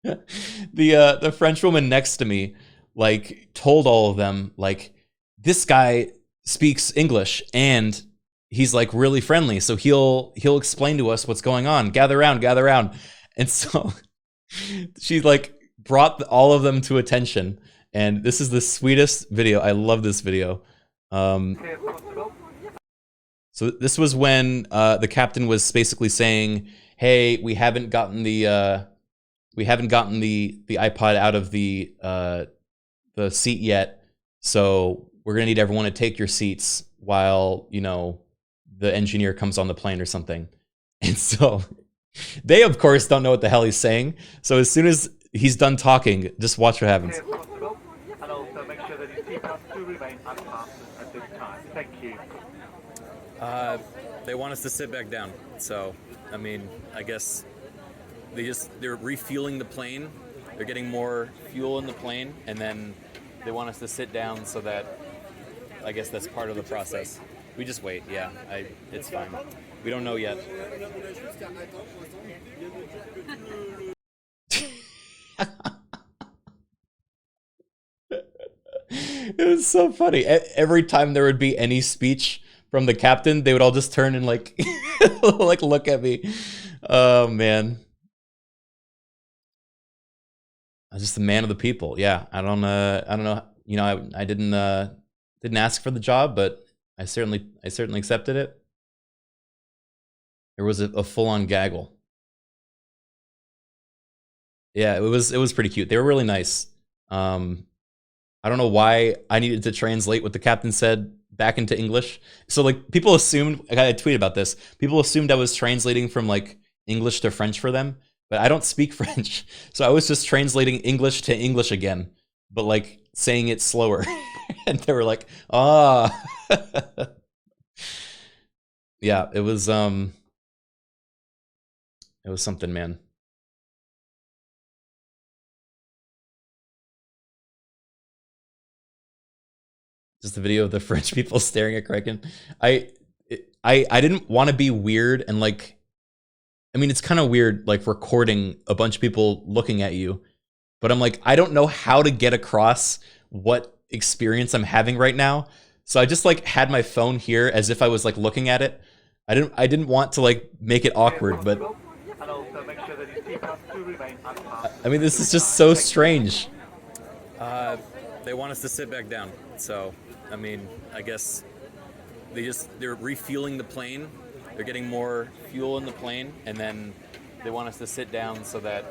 the French woman next to me like told all of them, like, this guy speaks English and he's like really friendly, so he'll explain to us what's going on. Gather around. And so she like brought all of them to attention, and this is the sweetest video. I love this video. So this was when the captain was basically saying, "Hey, we haven't gotten the iPod out of the seat yet, so we're gonna need everyone to take your seats while the engineer comes on the plane or something." And so they, of course, don't know what the hell he's saying. So as soon as he's done talking, just watch what happens. And also make sure that your seatbelts do remain unfastened at this time. Thank you. They want us to sit back down. So, I mean, I guess they're refueling the plane. They're getting more fuel in the plane, and then they want us to sit down so that, I guess that's part of the process. We just wait, yeah. It's fine. We don't know yet. It was so funny. Every time there would be any speech from the captain, they would all just turn and like, like look at me. Oh man. I'm just the man of the people. Yeah, I don't know. I didn't ask for the job, but I certainly accepted it. There was a full-on gaggle. Yeah, it was pretty cute. They were really nice. I don't know why I needed to translate what the captain said back into English. So like people assumed, I got a tweet about this. People assumed I was translating from like English to French for them, but I don't speak French. So I was just translating English to English again, but like saying it slower. And they were like, ah. Yeah, it was something, man. Just the video of the French people staring at Criken. I didn't want to be weird and like, I mean, it's kind of weird like recording a bunch of people looking at you, but I'm like, I don't know how to get across what experience I'm having right now. So I just like had my phone here as if I was like looking at it. I didn't want to like make it awkward, but I mean, this is just so strange. They want us to sit back down. So, I mean, I guess they're refueling the plane. They're getting more fuel in the plane, and then they want us to sit down so that,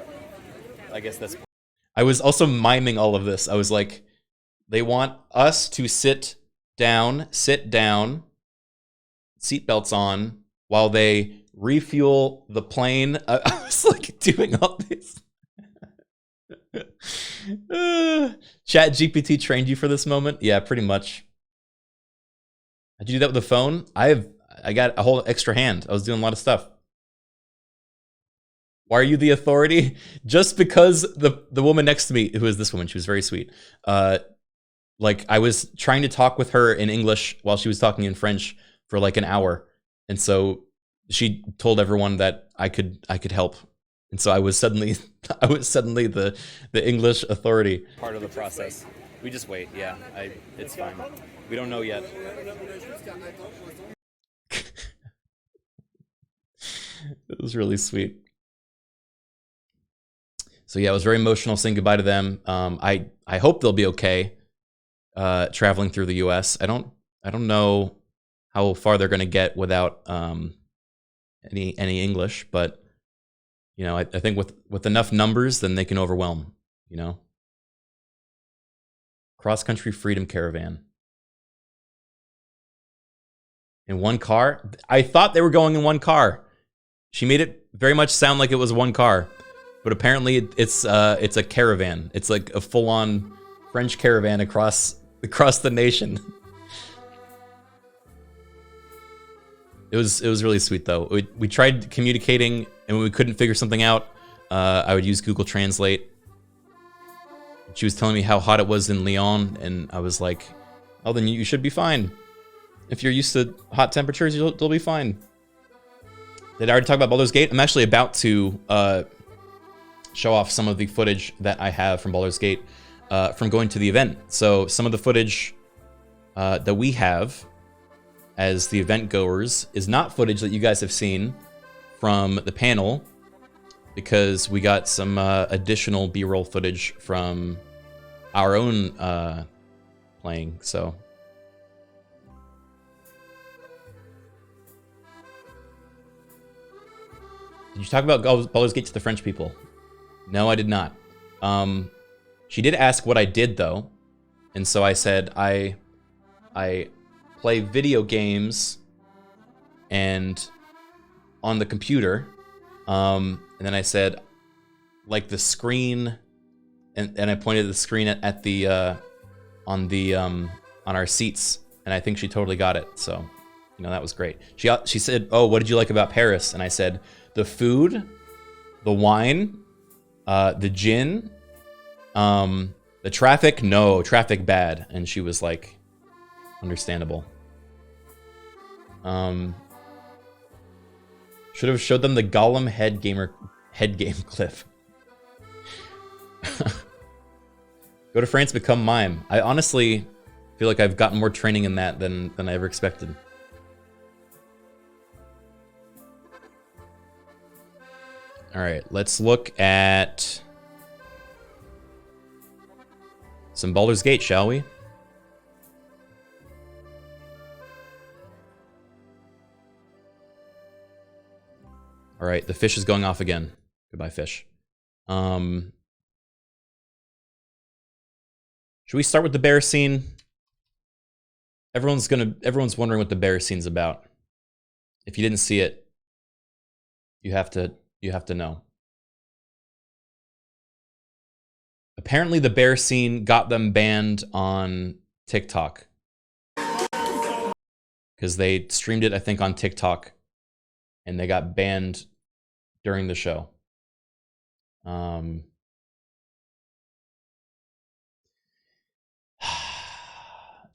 I guess that's... I was also miming all of this. I was like, they want us to sit down, seatbelts on, while they refuel the plane. I was like doing all these. Chat GPT trained you for this moment? Yeah, pretty much. Did you do that with the phone? I got a whole extra hand. I was doing a lot of stuff. Why are you the authority? Just because the woman next to me, who is this woman, she was very sweet. Like I was trying to talk with her in English while she was talking in French for like an hour. And so she told everyone that I could help. And so I was suddenly the English authority. Part of the process. We just wait. Yeah, it's fine. We don't know yet. It was really sweet. So yeah, it was very emotional saying goodbye to them. I hope they'll be okay traveling through the U.S. I don't know how far they're going to get without any English, but you know, I think with enough numbers, then they can overwhelm. You know, cross-country freedom caravan in one car. I thought they were going in one car. She made it very much sound like it was one car. But apparently it's a caravan. It's like a full-on French caravan across the nation. It was really sweet though. We tried communicating, and when we couldn't figure something out, I would use Google Translate. She was telling me how hot it was in Lyon, and I was like, "Oh, then you should be fine. If you're used to hot temperatures, you'll be fine." Did I already talk about Baldur's Gate? I'm actually about to show off some of the footage that I have from Baldur's Gate from going to the event. So some of the footage that we have as the event goers is not footage that you guys have seen from the panel, because we got some additional B-roll footage from our own playing. So did you talk about Baldur's Gate to the French people? No, I did not. She did ask what I did though, and so I said I play video games and on the computer, and then I said like the screen, and I pointed the screen at the on our seats, and I think she totally got it. So you know, that was great. She said, "Oh, what did you like about Paris?" And I said the food, the wine, the gin, the traffic. No, traffic bad. And she was like, understandable. Should have showed them the Gollum head game clip. Go to France, become mime. I honestly feel like I've gotten more training in that than I ever expected. All right, let's look at some Baldur's Gate, shall we? All right, the fish is going off again. Goodbye, fish. Should we start with the bear scene? Everyone's wondering what the bear scene's about. If you didn't see it, you have to know. Apparently the bear scene got them banned on TikTok, because they streamed it, I think, on TikTok, and they got banned during the show.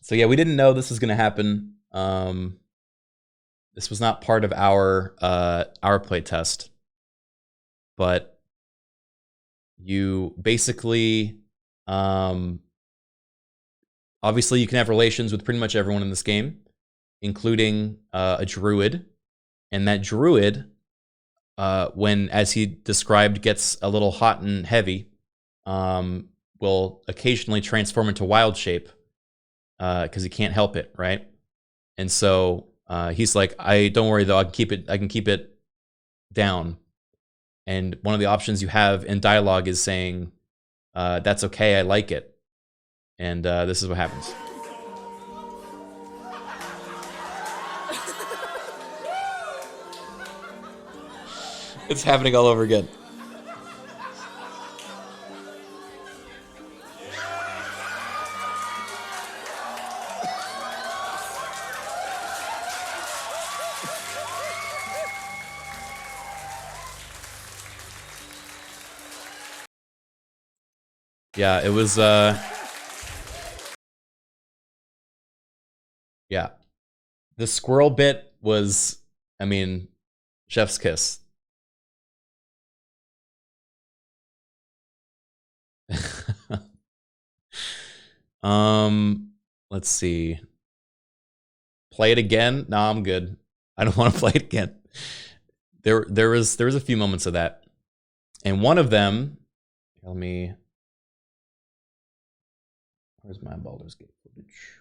So yeah, we didn't know this was going to happen. This was not part of our play test, but you basically, obviously you can have relations with pretty much everyone in this game, including a druid, and that druid, when, as he described, gets a little hot and heavy, will occasionally transform into wild shape, because he can't help it, right? And so He's like, I don't worry though, I can keep it down. And one of the options you have in dialogue is saying, that's okay, I like it. And this is what happens. It's happening all over again. Yeah, it was yeah. The squirrel bit was, I mean, chef's kiss. Let's see. Play it again? No, I'm good. I don't want to play it again. There was a few moments of that. And one of them, tell me, where's my Baldur's Gate footage?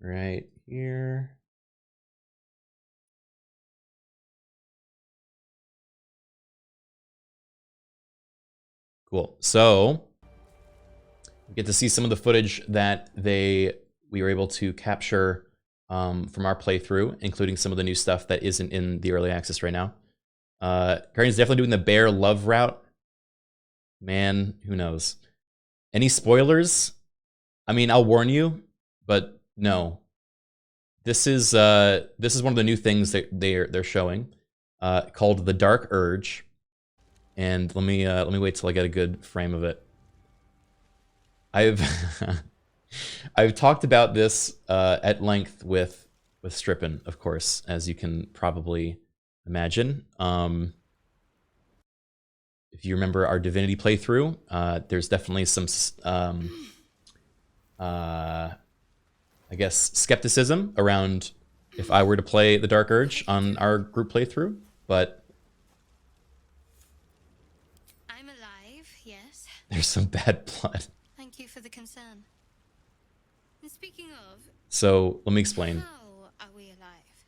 Right here. Cool. So we get to see some of the footage that we were able to capture from our playthrough, including some of the new stuff that isn't in the early access right now. Guardian's definitely doing the bear love route. Man, who knows? Any spoilers? I mean, I'll warn you, but no. This is one of the new things that they're showing, called the Dark Urge. And let me wait till I get a good frame of it. I've talked about this at length with Strippin, of course, as you can probably imagine. If you remember our Divinity playthrough, there's definitely some I guess skepticism around if I were to play the Dark Urge on our group playthrough, but there's some bad blood. Thank you for the concern. And speaking of, so let me explain. How are we alive?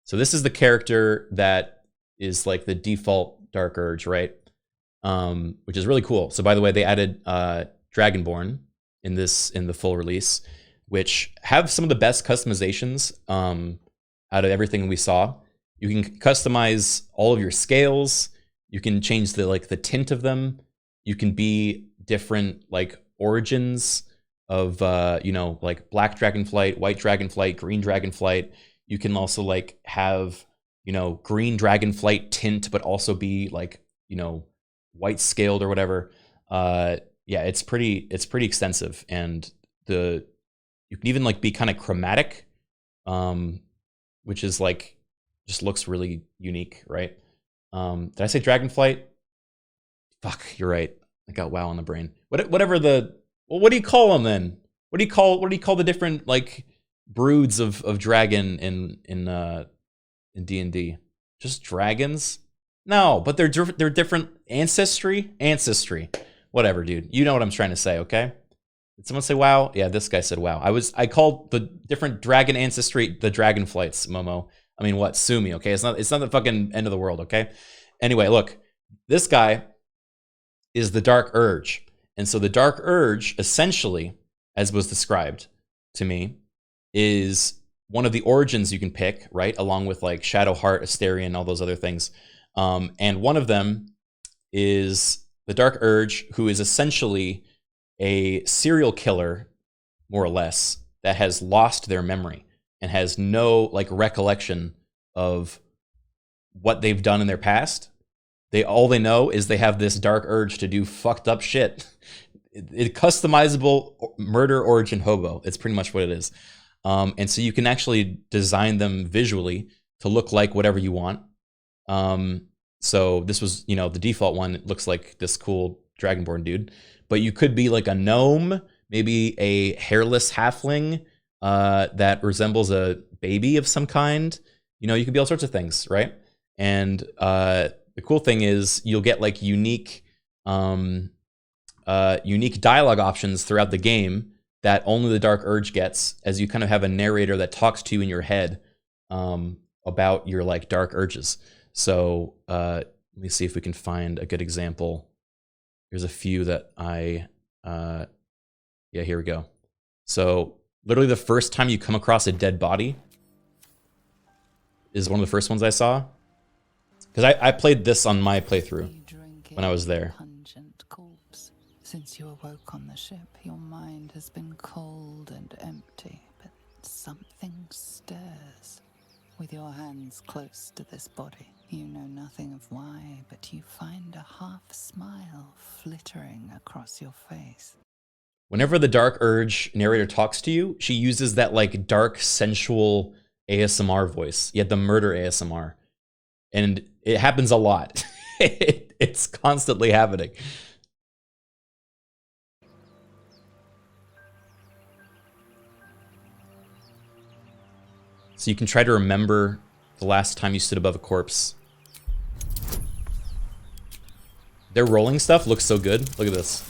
So this is the character that is like the default Dark Urge, right? Which is really cool. So by the way, they added Dragonborn in the full release, which have some of the best customizations out of everything we saw. You can customize all of your scales. You can change the tint of them. You can be different like origins of like black dragonflight, white dragonflight, green dragonflight. You can also like have green dragonflight tint, but also be like white scaled or whatever. Yeah, it's pretty extensive, and you can even like be kind of chromatic, which is like just looks really unique, right? Did I say Dragonflight? Fuck, you're right. I got WoW on the brain. What do you call them then? What do you call the different like broods of dragon in D&D? Just dragons? No, but they're different ancestry. Whatever, dude. You know what I'm trying to say, okay? Did someone say WoW? Yeah, this guy said WoW. I called the different dragon ancestry the Dragonflights, Momo. I mean, what? Sue me, okay? It's not the fucking end of the world, okay? Anyway, look. This guy is the Dark Urge. And so the Dark Urge, essentially, as was described to me, is one of the origins you can pick, right? Along with like Shadowheart, Asterion, all those other things. And one of them is the Dark Urge, who is essentially a serial killer, more or less, that has lost their memory and has no like recollection of what they've done in their past. All they know is they have this dark urge to do fucked up shit. Customizable murder origin hobo. It's pretty much what it is. And so you can actually design them visually to look like whatever you want. So this was, the default one. It looks like this cool Dragonborn dude. But you could be like a gnome, maybe a hairless halfling that resembles a baby of some kind. You could be all sorts of things, right? And the cool thing is you'll get like unique dialogue options throughout the game that only the Dark Urge gets, as you kind of have a narrator that talks to you in your head about your like dark urges. So let me see if we can find a good example. Here's a few that yeah, here we go. So literally the first time you come across a dead body is one of the first ones I saw. Because I played this on my playthrough when I was there. Since you awoke on the ship, your mind has been cold and empty, but something stirs. With your hands close to this body, you know nothing of why, but you find a half smile flittering across your face. Whenever the Dark Urge narrator talks to you, she uses that like dark, sensual ASMR voice. Yeah, the murder ASMR. And it happens a lot. It's constantly happening. So you can try to remember the last time you stood above a corpse. Their rolling stuff looks so good. Look at this.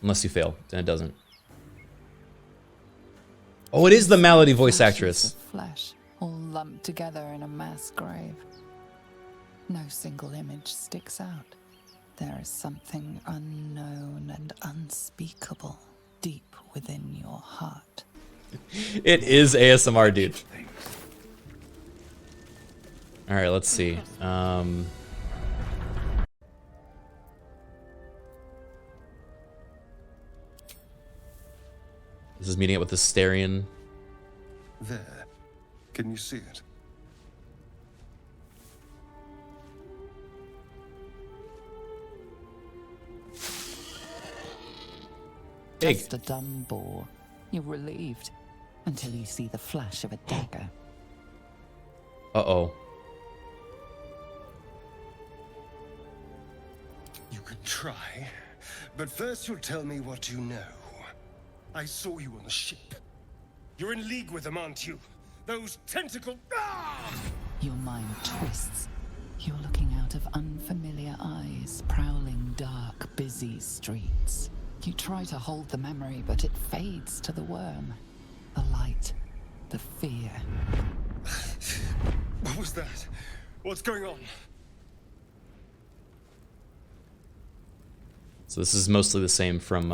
Unless you fail, then it doesn't. Oh, it is the Malady voice actress. Flesh, all lumped together in a mass grave. No single image sticks out. There is something unknown and unspeakable deep within your heart. It is ASMR, dude. All right, let's see. This is meeting up with the Starian. There. Can you see it? Big. Just a dumb bore. You're relieved until you see the flash of a dagger. Uh-oh. You could try, but first you'll tell me what you know. I saw you on the ship. You're in league with them, aren't you? Those tentacle... Ah! Your mind twists. You're looking out of unfamiliar eyes, prowling dark, busy streets. You try to hold the memory, but it fades to the worm. The light, the fear. What was that? What's going on? So this is mostly the same from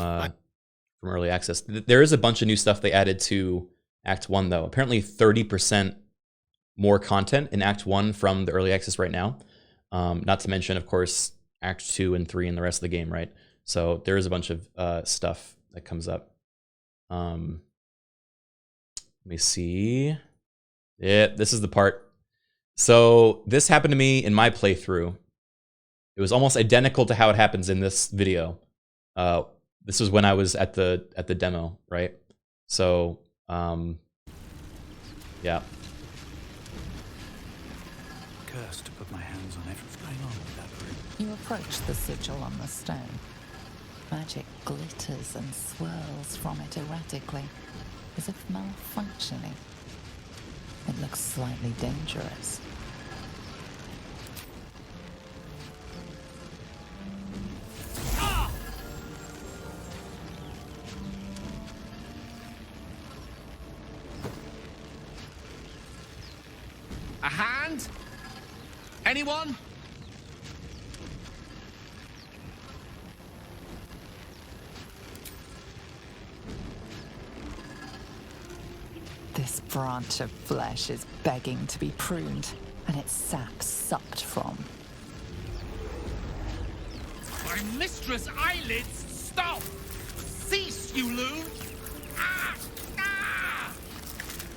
early access. There is a bunch of new stuff they added to Act 1, though. Apparently 30% more content in Act 1 from the early access right now. Not to mention, of course, Act 2 and 3 and the rest of the game, right? So there is a bunch of stuff that comes up. Let me see. Yeah, this is the part. So this happened to me in my playthrough. It was almost identical to how it happens in this video. This was when I was at the demo, right? So, yeah. Cursed to put my hands on everything going on with that room. You approach the sigil on the stone. Magic glitters and swirls from it erratically, as if malfunctioning. It looks slightly dangerous. A hand? Anyone? This branch of flesh is begging to be pruned, and its sap sucked from. My mistress' eyelids! Stop! Cease, you loon! Ah! Ah!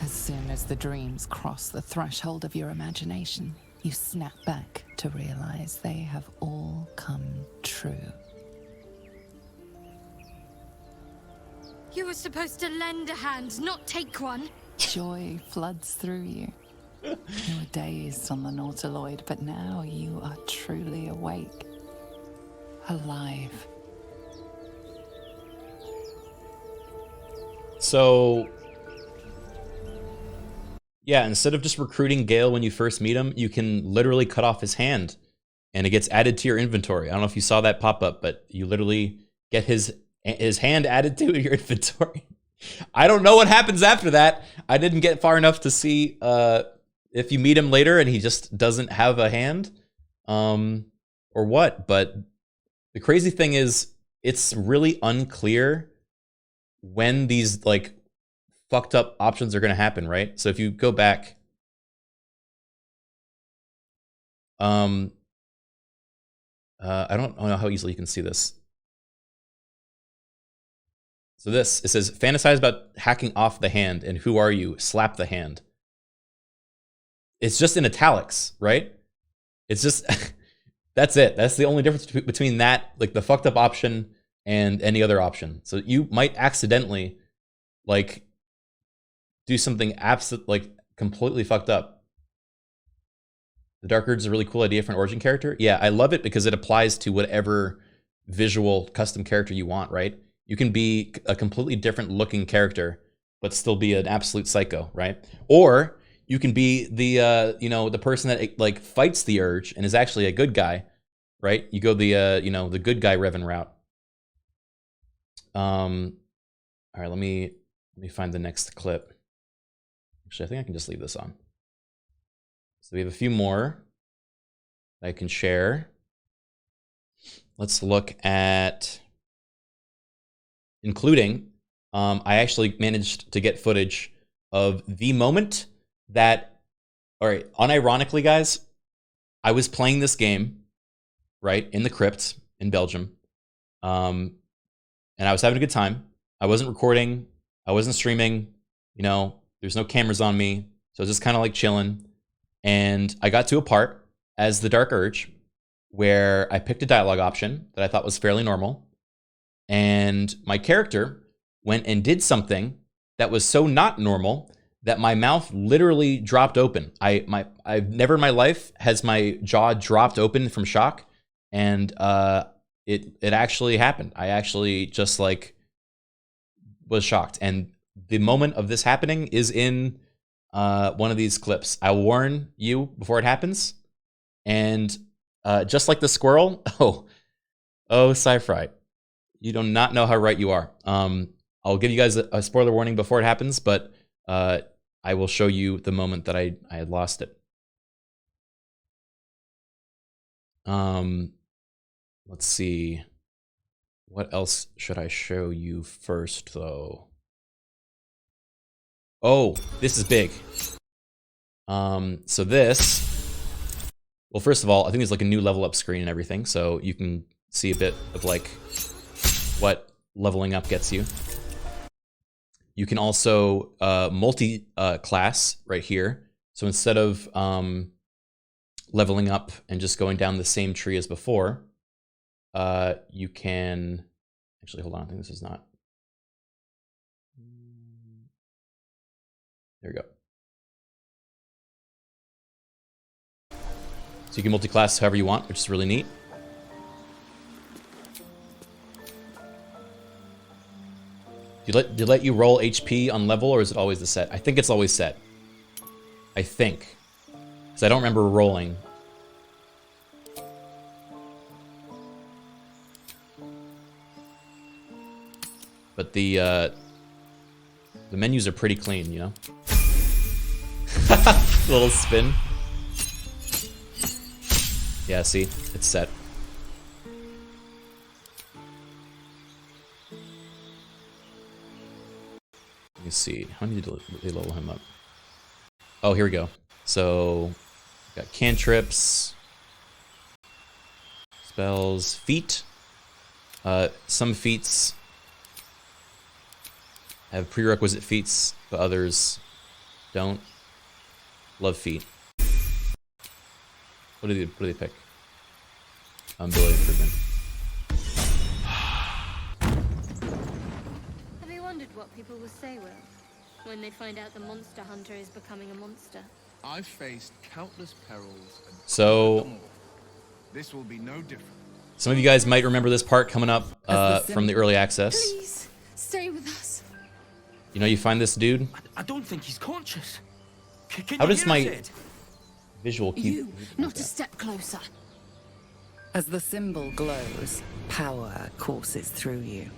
As soon as the dreams cross the threshold of your imagination, you snap back to realize they have all come true. You were supposed to lend a hand, not take one. Joy floods through you. You were dazed on the Nautiloid, but now you are truly awake. Alive. So Yeah, instead of just recruiting Gale when you first meet him, you can literally cut off his hand, and it gets added to your inventory. I don't know if you saw that pop up, but you literally get his hand added to your inventory. I don't know what happens after that. I didn't get far enough to see if you meet him later and he just doesn't have a hand, or what. But the crazy thing is, it's really unclear when these like fucked up options are going to happen, right? So if you go back, I don't know how easily you can see this. So it says, fantasize about hacking off the hand, and who are you? Slap the hand. It's just in italics, right? It's just, that's it. That's the only difference between that, like the fucked up option and any other option. So you might accidentally, like, do something like completely fucked up. The Dark Urge is a really cool idea for an origin character. Yeah, I love it because it applies to whatever visual custom character you want, right? You can be a completely different looking character, but still be an absolute psycho, right? Or you can be the the person that like fights the urge and is actually a good guy, right? You go the the good guy Revan route. All right, let me find the next clip. Actually, I think I can just leave this on. So we have a few more that I can share. Let's look at, including, I actually managed to get footage of the moment that, all right, unironically, guys, I was playing this game, right, in the crypt in Belgium, and I was having a good time. I wasn't recording. I wasn't streaming. There's no cameras on me, so I was just kind of like chilling. And I got to a part as the Dark Urge where I picked a dialogue option that I thought was fairly normal. And my character went and did something that was so not normal that my mouth literally dropped open. I've never in my life has my jaw dropped open from shock, and it actually happened. I actually just like was shocked. And the moment of this happening is in one of these clips. I warn you before it happens. And just like the squirrel, Sci-Fri, you do not know how right you are. I'll give you guys a spoiler warning before it happens, but I will show you the moment that I had lost it. Let's see. What else should I show you first, though? Oh, this is big. So this, well, first of all, I think there's like a new level up screen and everything, so you can see a bit of like what leveling up gets you. You can also multi-class right here. So instead of leveling up and just going down the same tree as before, you can, actually, hold on, I think this is not. There we go. So you can multi-class however you want, which is really neat. Do you let you roll HP on level, or is it always the set? I think it's always set. I think. Because I don't remember rolling. But the menus are pretty clean, you know? Little spin. Yeah, see? It's set. Let me see. How many did they level him up? Oh, here we go. So, got cantrips, spells, feat. Some feats have prerequisite feats, but others don't. Love feat. What do they pick? Ability improvement. Have you wondered what people will say, Will, when they find out the monster hunter is becoming a monster? I've faced countless perils. And So, this will be no different. some of you guys might remember this part coming up from the early access. Please, stay with us. You know, you find this dude. I don't think he's conscious. How does my visual keep... You, not a step closer. As the symbol glows, power courses through you.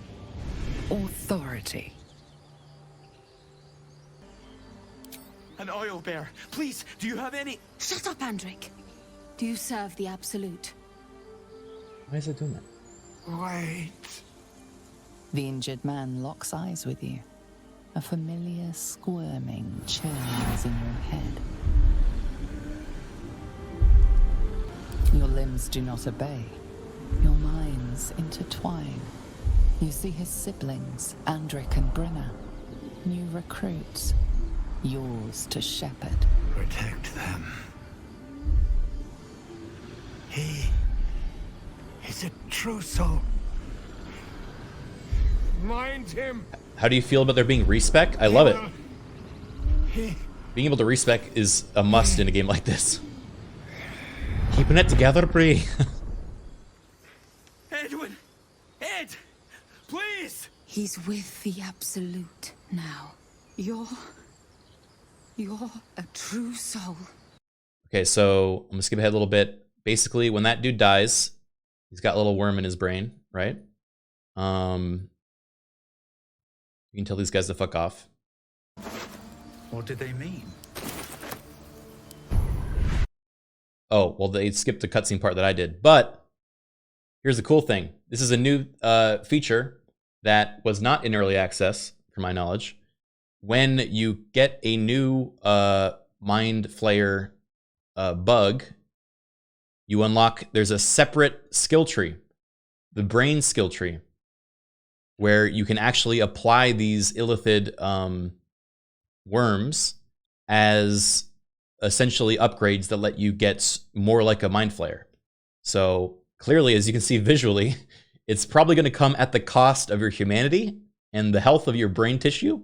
Authority. An oil bear. Please, do you have any? Shut up, Andric. Do you serve the Absolute? Why is it doing that? Wait. The injured man locks eyes with you. A familiar squirming churns in your head. Your limbs do not obey. Your minds intertwine. You see his siblings, Andric and Brenna. New recruits. Yours to shepherd. Protect them. He is a true soul. Mind him! How do you feel about there being respec? I love it. Being able to respec is a must in a game like this. Keeping it together, Bree. Edwin! Ed! Please! He's with the Absolute now. You're a true soul. Okay, so I'm gonna skip ahead a little bit. Basically, when that dude dies, he's got a little worm in his brain, right? You can tell these guys to fuck off. What did they mean? Oh, well, they skipped the cutscene part that I did. But here's the cool thing. This is a new feature that was not in early access, from my knowledge. When you get a new Mind Flayer bug, you unlock, there's a separate skill tree, the brain skill tree, where you can actually apply these illithid worms as essentially upgrades that let you get more like a Mind Flayer. So clearly, as you can see visually, it's probably going to come at the cost of your humanity and the health of your brain tissue.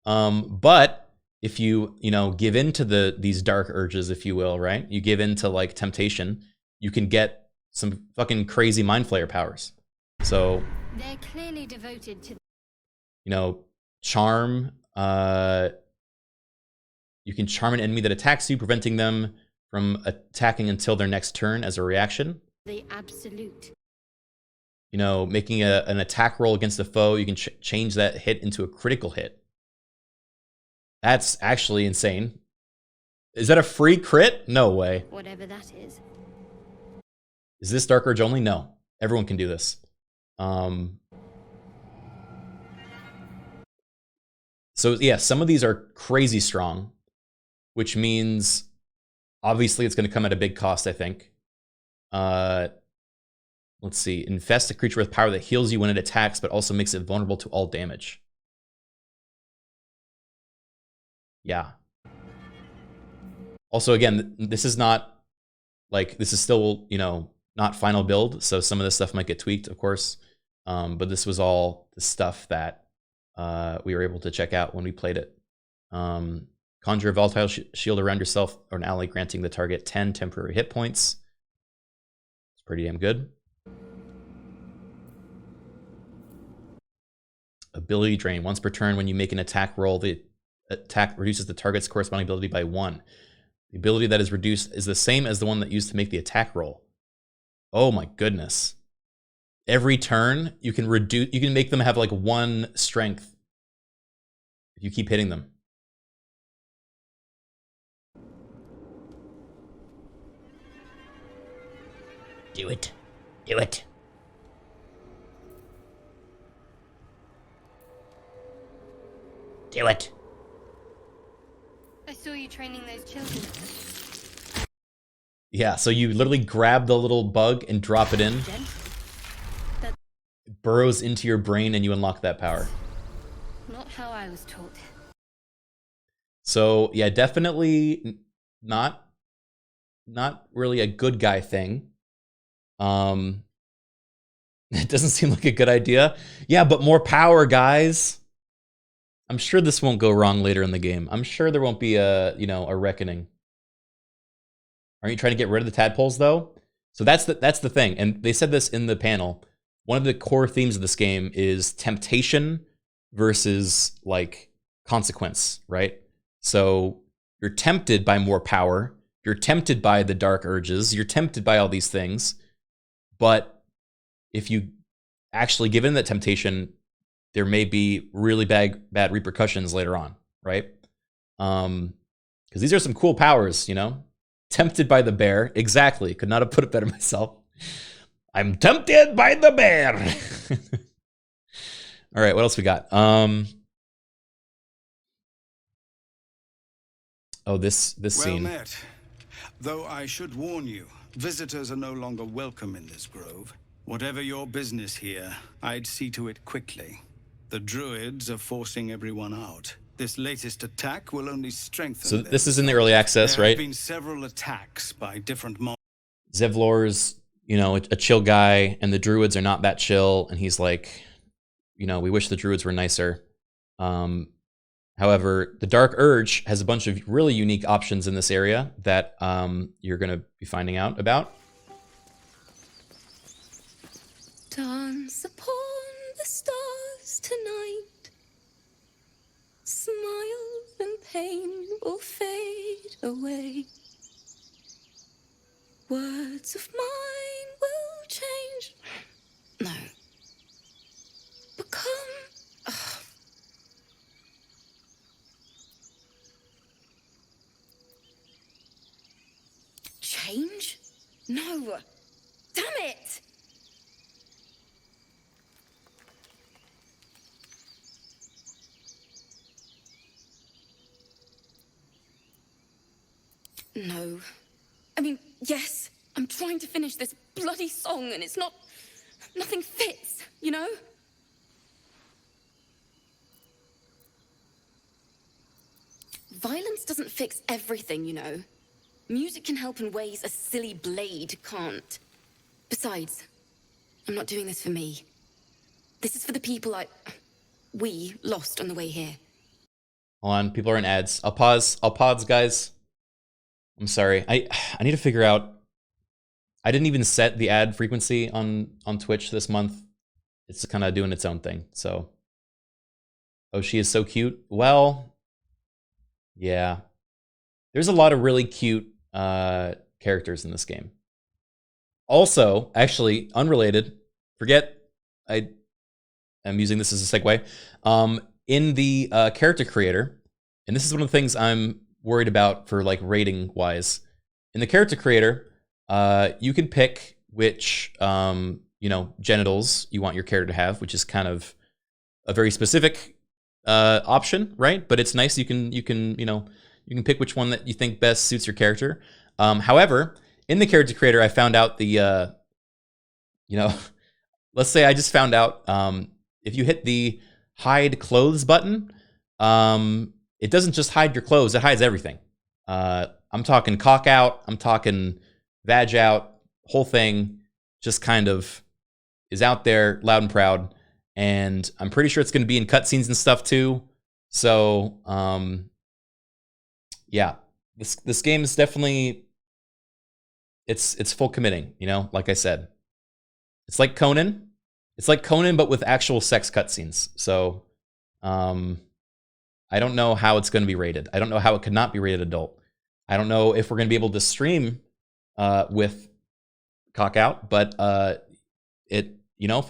But if you give in to these dark urges, if you will, right? You give in to like temptation, you can get some fucking crazy Mind Flayer powers. So They're clearly devoted to, charm. You can charm an enemy that attacks you, preventing them from attacking until their next turn as a reaction. the Absolute. Making an attack roll against a foe, you can change that hit into a critical hit. That's actually insane. Is that a free crit? No way. Whatever that is. Is this Dark Urge only? No. Everyone can do this. So yeah, some of these are crazy strong, which means obviously it's going to come at a big cost, I think. Let's see. Infest a creature with power that heals you when it attacks, but also makes it vulnerable to all damage. Yeah. Also, again, this is not like, this is still, not final build. So some of this stuff might get tweaked, of course. But this was all the stuff that we were able to check out when we played it. Conjure a volatile shield around yourself or an ally, granting the target 10 temporary hit points. It's pretty damn good. Ability drain. Once per turn, when you make an attack roll, the attack reduces the target's corresponding ability by 1. The ability that is reduced is the same as the one that used to make the attack roll. Oh my goodness. Every turn, you can make them have like 1 strength if you keep hitting them. Do it. Do it. Do it. I saw you training those children. Yeah, so you literally grab the little bug and drop it in. It burrows into your brain and you unlock that power. Not how I was taught. So yeah, definitely not really a good guy thing. It doesn't seem like a good idea. Yeah, but more power, guys. I'm sure this won't go wrong later in the game. I'm sure there won't be a reckoning. Aren't you trying to get rid of the tadpoles though? So that's the thing. And they said this in the panel. One of the core themes of this game is temptation versus like consequence, right? So You're tempted by more power. You're tempted by the dark urges. You're tempted by all these things. But if you actually give in that temptation, there may be really bad repercussions later on, right? Because these are some cool powers, you know? Tempted by the bear. Exactly. Could not have put it better myself. I'm tempted by the bear. All right, what else we got? Oh, this scene. Well met. Though I should warn you, visitors are no longer welcome in this grove. Whatever your business here, I'd see to it quickly. The druids are forcing everyone out. This latest attack will only strengthen So them. this is in the early access, There right? have been several attacks by different Zevlor's, you know, a chill guy, and the druids are not that chill, and he's like, you know, we wish the druids were nicer. However, the Dark Urge has a bunch of really unique options in this area that you're going to be finding out about. Dance upon the stars tonight. Smile and pain will fade away. Words of mine will change. No. Become. Change? No. Damn it! No. I mean, yes, I'm trying to finish this bloody song and it's not... Nothing fits, you know? Violence doesn't fix everything, you know. Music can help in ways a silly blade can't. Besides, I'm not doing this for me. This is for the people we lost on the way here. Hold on, people are in ads. I'll pause, guys. I'm sorry. I need to figure out. I didn't even set the ad frequency on Twitch this month. It's kind of doing its own thing. So, oh, she is so cute. Well, yeah. There's a lot of really cute characters in this game. Also, actually, unrelated. Forget I'm using this as a segue. In the character creator, and this is one of the things I'm worried about for like rating wise. In the character creator, you can pick which genitals you want your character to have, which is kind of a very specific option, right? But it's nice you can pick which one that you think best suits your character. However, in the character creator, I found out the let's say I just found out if you hit the hide clothes button, it doesn't just hide your clothes, it hides everything. I'm talking cock out, I'm talking vag out, whole thing just kind of is out there loud and proud. And I'm pretty sure it's going to be in cutscenes and stuff too. So, yeah, this game is definitely, it's full committing, you know, like I said. It's like Conan. It's like Conan, but with actual sex cutscenes. So, I don't know how it's going to be rated. I don't know how it could not be rated adult. I don't know if we're going to be able to stream with cock out, but for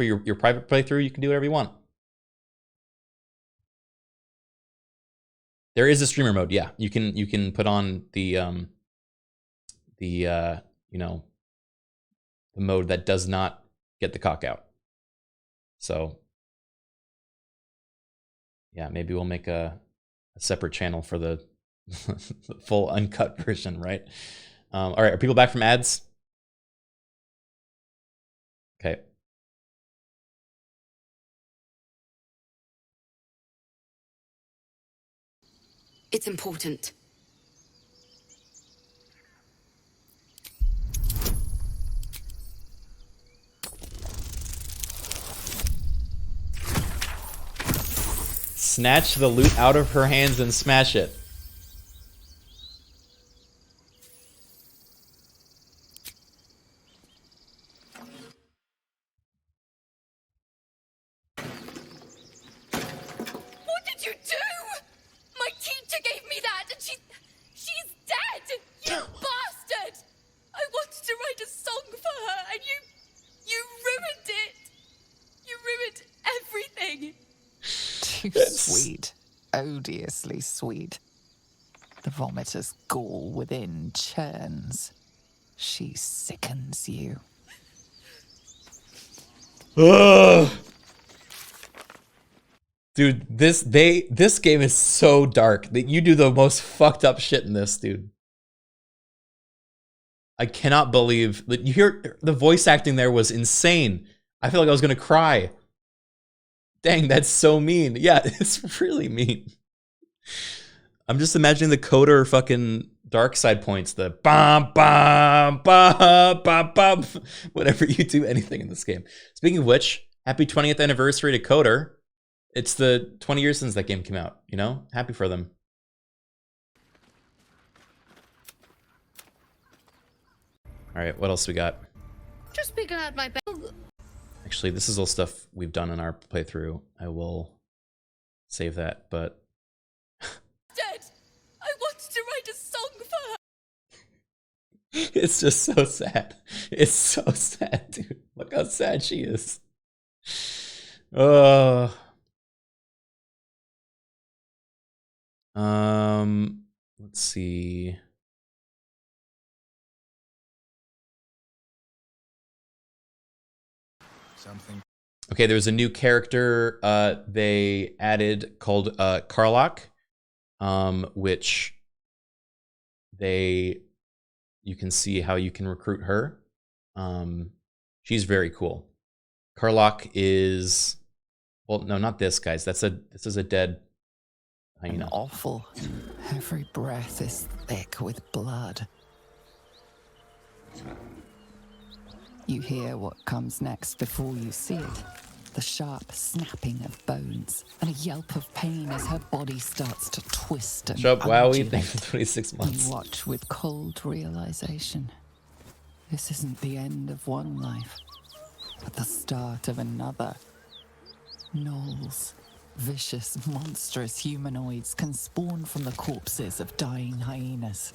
your private playthrough, you can do whatever you want. There is a streamer mode, yeah. You can put on the mode that does not get the cock out. So yeah, maybe we'll make a separate channel for the full uncut version, right? All right, are people back from ads? Okay. It's important. Snatch the loot out of her hands and smash it. What did you do? My teacher gave me that, and she Too sweet. Odiously sweet. The vomitor's gall within churns. She sickens you. Ugh. Dude, this game is so dark that you do the most fucked up shit in this, dude. I cannot believe that you hear the voice acting there was insane. I feel like I was gonna cry. Dang, that's so mean. Yeah, it's really mean. I'm just imagining the coder fucking dark side points, the bam bam bam bam bam, whenever you do anything in this game. Speaking of which, happy 20th anniversary to Coder. It's the 20 years since that game came out, you know? Happy for them. All right, what else we got? Just picking out my bag. Actually, this is all stuff we've done in our playthrough. I will save that, but... Dead! I wanted to write a song for her! It's just so sad. It's so sad, dude. Look how sad she is. Let's see. Something. Okay, there's a new character they added called Karlach, which you can see how you can recruit her. She's very cool. Karlach is, well, no, not this, guys. This is a dead hyena. Awful. Every breath is thick with blood. You hear what comes next before you see it. The sharp snapping of bones and a yelp of pain as her body starts to twist and Shut up, Wowie. undulate. Thanks for 26 months. You watch with cold realization. This isn't the end of one life, but the start of another. Gnolls, vicious, monstrous humanoids can spawn from the corpses of dying hyenas.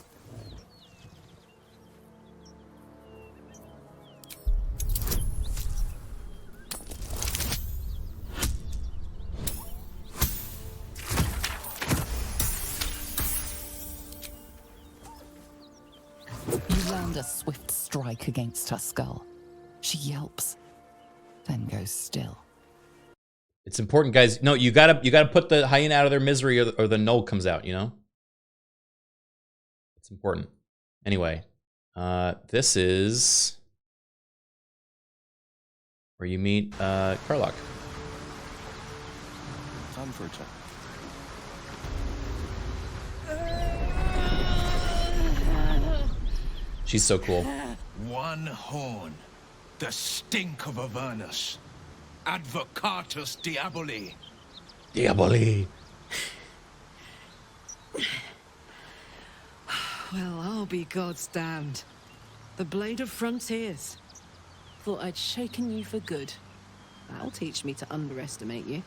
You land a swift strike against her skull. She yelps, then goes still. It's important, guys. No, you gotta put the hyena out of their misery, or the gnoll comes out. You know, it's important. Anyway, this is where you meet Karlach. Time for a chat. She's so cool. One horn, the stink of Avernus. Advocatus Diaboli. Diaboli. Well, I'll be God's damned. The Blade of Frontiers. Thought I'd shaken you for good. That'll teach me to underestimate you.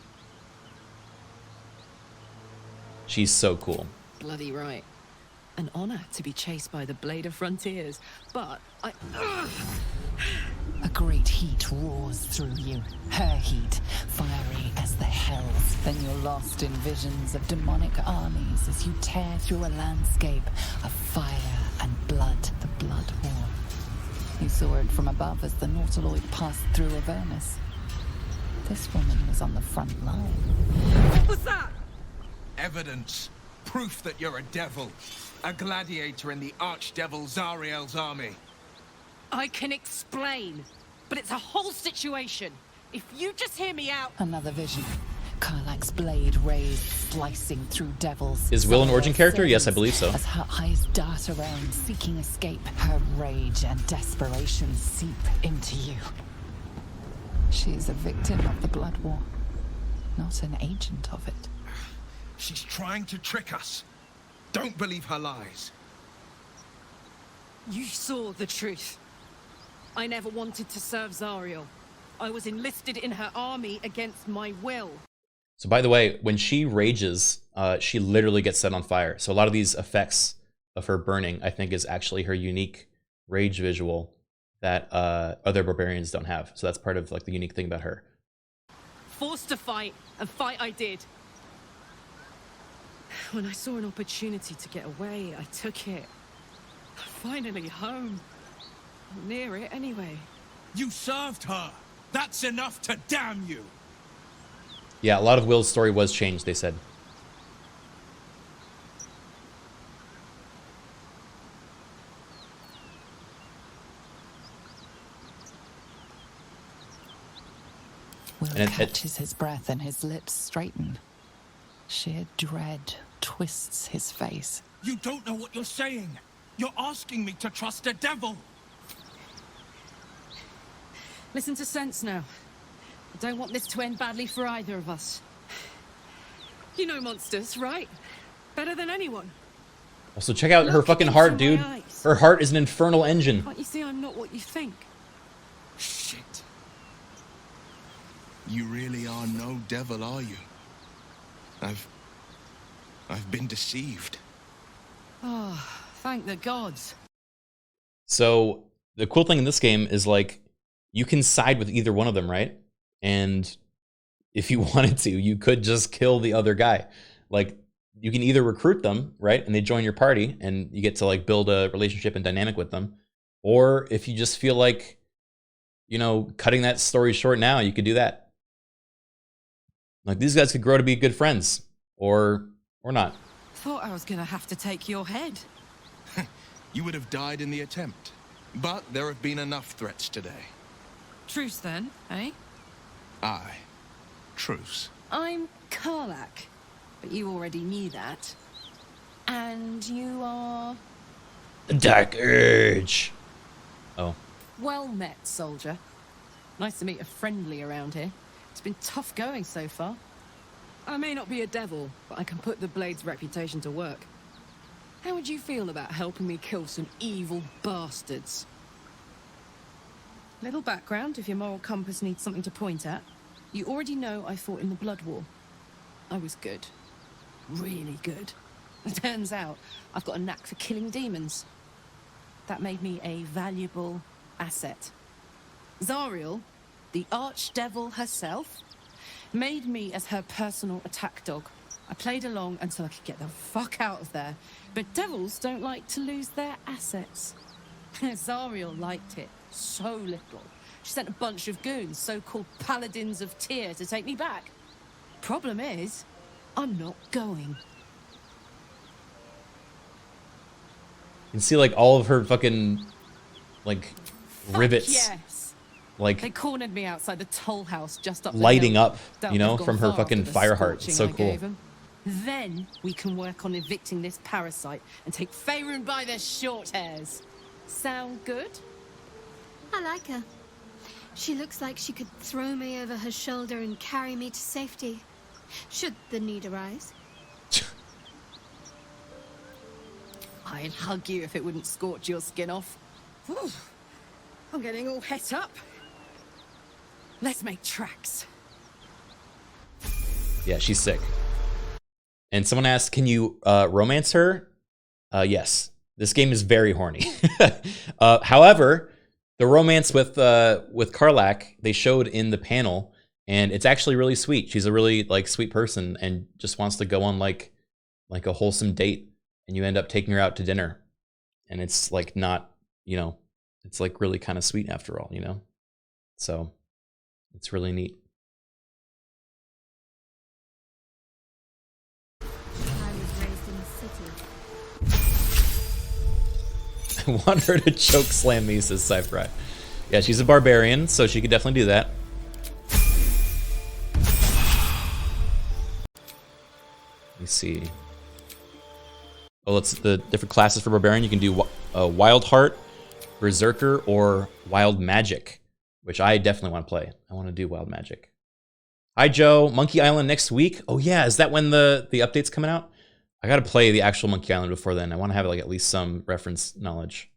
She's so cool. Bloody right. An honor to be chased by the Blade of Frontiers, but I... A great heat roars through you, her heat, fiery as the hells. Then you're lost in visions of demonic armies as you tear through a landscape of fire and blood, the Blood War. You saw it from above as the Nautiloid passed through Avernus. This woman was on the front line. What was that? Evidence. Proof that you're a devil. A gladiator in the archdevil Zariel's army. I can explain, but it's a whole situation. If you just hear me out... Another vision. Karlach's blade raised, slicing through devils. Is Will an origin character? Yes, I believe so. As her eyes dart around, seeking escape, her rage and desperation seep into you. She is a victim of the Blood War, not an agent of it. She's trying to trick us. Don't believe her lies. You saw the truth. I never wanted to serve Zariel. I was enlisted in her army against my will. So by the way, when she rages, she literally gets set on fire. So a lot of these effects of her burning, I think, is actually her unique rage visual that other barbarians don't have. So that's part of like the unique thing about her. Forced to fight, and fight I did. When I saw an opportunity to get away, I took it. Finally home. Near it, anyway. You served her. That's enough to damn you. Yeah, a lot of Will's story was changed, they said. Will catches his breath and his lips straighten. Sheer dread twists his face. You don't know what you're saying. You're asking me to trust a devil. Listen to sense now. I don't want this to end badly for either of us. You know monsters, right? Better than anyone. Also, check out her fucking heart, dude. Her heart is an infernal engine. Can't you see I'm not what you think? Shit. You really are no devil, are you? I've been deceived. Oh, thank the gods. So the cool thing in this game is like you can side with either one of them, right? And if you wanted to, you could just kill the other guy. Like you can either recruit them, right? And they join your party and you get to like build a relationship and dynamic with them. Or if you just feel like, you know, cutting that story short now, you could do that. Like these guys could grow to be good friends or not. Thought I was gonna have to take your head. You would have died in the attempt. But there have been enough threats today. Truce then, eh? Aye. Truce. I'm Karlach, but you already knew that. And you are... The Dark Urge. Oh. Well met, soldier. Nice to meet a friendly around here. It's been tough going so far. I may not be a devil, but I can put the Blade's reputation to work. How would you feel about helping me kill some evil bastards? Little background if your moral compass needs something to point at. You already know I fought in the Blood War. I was good. Really good. Turns out I've got a knack for killing demons. That made me a valuable asset. Zariel, the archdevil herself, made me as her personal attack dog. I played along until I could get the fuck out of there. But devils don't like to lose their assets. Zariel liked it so little. She sent a bunch of goons, so-called paladins of Tyr, to take me back. Problem is, I'm not going. You can see like all of her fucking like rivets. Yes. Like they cornered me outside the toll house just up the lighting hill. up, you know, from her fucking fire heart. It's so cool. Then we can work on evicting this parasite and take Faerun by the short hairs. Sound good? I like her. She looks like she could throw me over her shoulder and carry me to safety, should the need arise. I'd hug you if it wouldn't scorch your skin off. Whew. I'm getting all het up. Let's make tracks. Yeah, she's sick. And someone asked, can you romance her? Yes. This game is very horny. However, the romance with Karlach, they showed in the panel, and it's actually really sweet. She's a really like sweet person and just wants to go on like a wholesome date. And you end up taking her out to dinner. And it's like not, you know, it's like really kind of sweet after all, you know? So it's really neat. I was raised in the city. I want her to choke slam me, says Cypher. Yeah, she's a barbarian, so she could definitely do that. Let me see. Oh, it's the different classes for barbarian. You can do Wild Heart, Berserker, or Wild Magic, which I definitely want to play. I want to do Wild Magic. Hi, Joe. Monkey Island next week. Oh yeah, is that when the update's coming out? I got to play the actual Monkey Island before then. I want to have like at least some reference knowledge.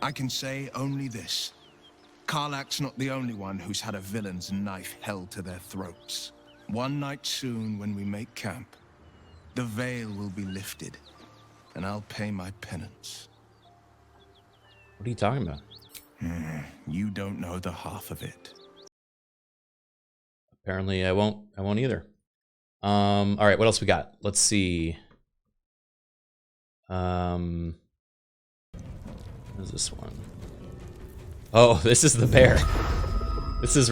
I can say only this. Karlach's not the only one who's had a villain's knife held to their throats. One night soon when we make camp, the veil will be lifted, and I'll pay my penance. What are you talking about? You don't know the half of it. Apparently I won't either. All right, what else we got? Let's see. What is this one? Oh, this is the bear. This is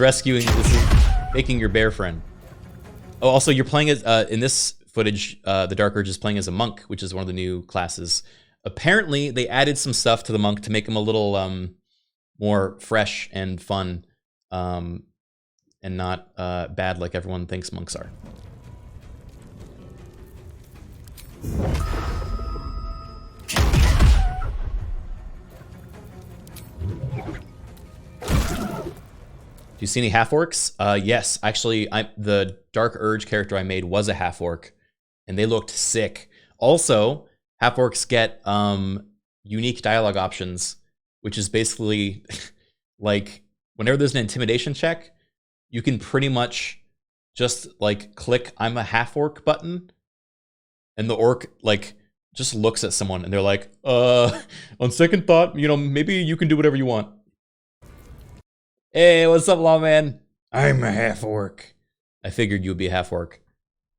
making your bear friend. Oh, also you're playing as, in this footage, the Dark Urge is playing as a monk, which is one of the new classes. Apparently they added some stuff to the monk to make him a little more fresh and fun, and not bad like everyone thinks monks are. Do you see any half-orcs? Yes, actually, the Dark Urge character I made was a half-orc, and they looked sick. Also, half-orcs get unique dialogue options, which is basically like whenever there's an intimidation check, you can pretty much just like click "I'm a half-orc" button, and the orc like just looks at someone and they're like, on second thought, you know, maybe you can do whatever you want. Hey, what's up, lawman? I'm a half-orc. I figured you would be a half-orc.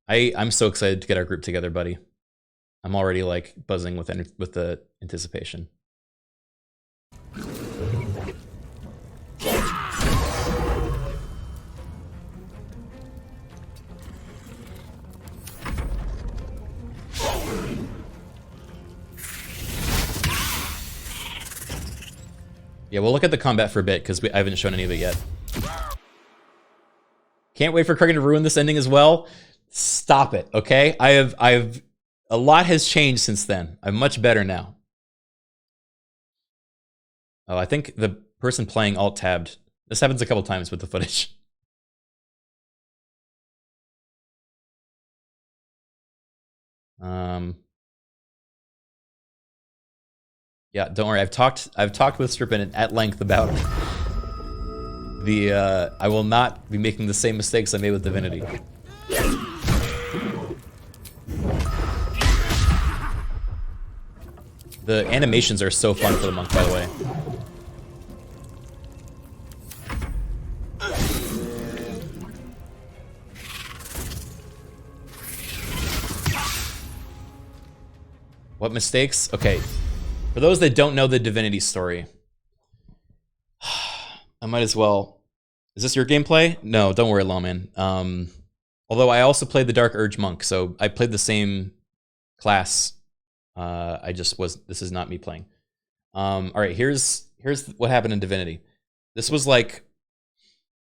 I'm so excited to get our group together, buddy. I'm already like buzzing with the anticipation. Yeah, we'll look at the combat for a bit because I haven't shown any of it yet. Can't wait for Criken to ruin this ending as well. Stop it, okay? a lot has changed since then. I'm much better now. Oh, I think the person playing alt-tabbed. This happens a couple times with the footage. Yeah, don't worry. I've talked with Strippin at length about the. I will not be making the same mistakes I made with Divinity. The animations are so fun for the monk, by the way. What mistakes? Okay. For those that don't know the Divinity story, I might as well. Is this your gameplay? No, don't worry, Lawman. Although I also played the Dark Urge Monk, so I played the same class. This is not me playing. All right, here's what happened in Divinity. This was like,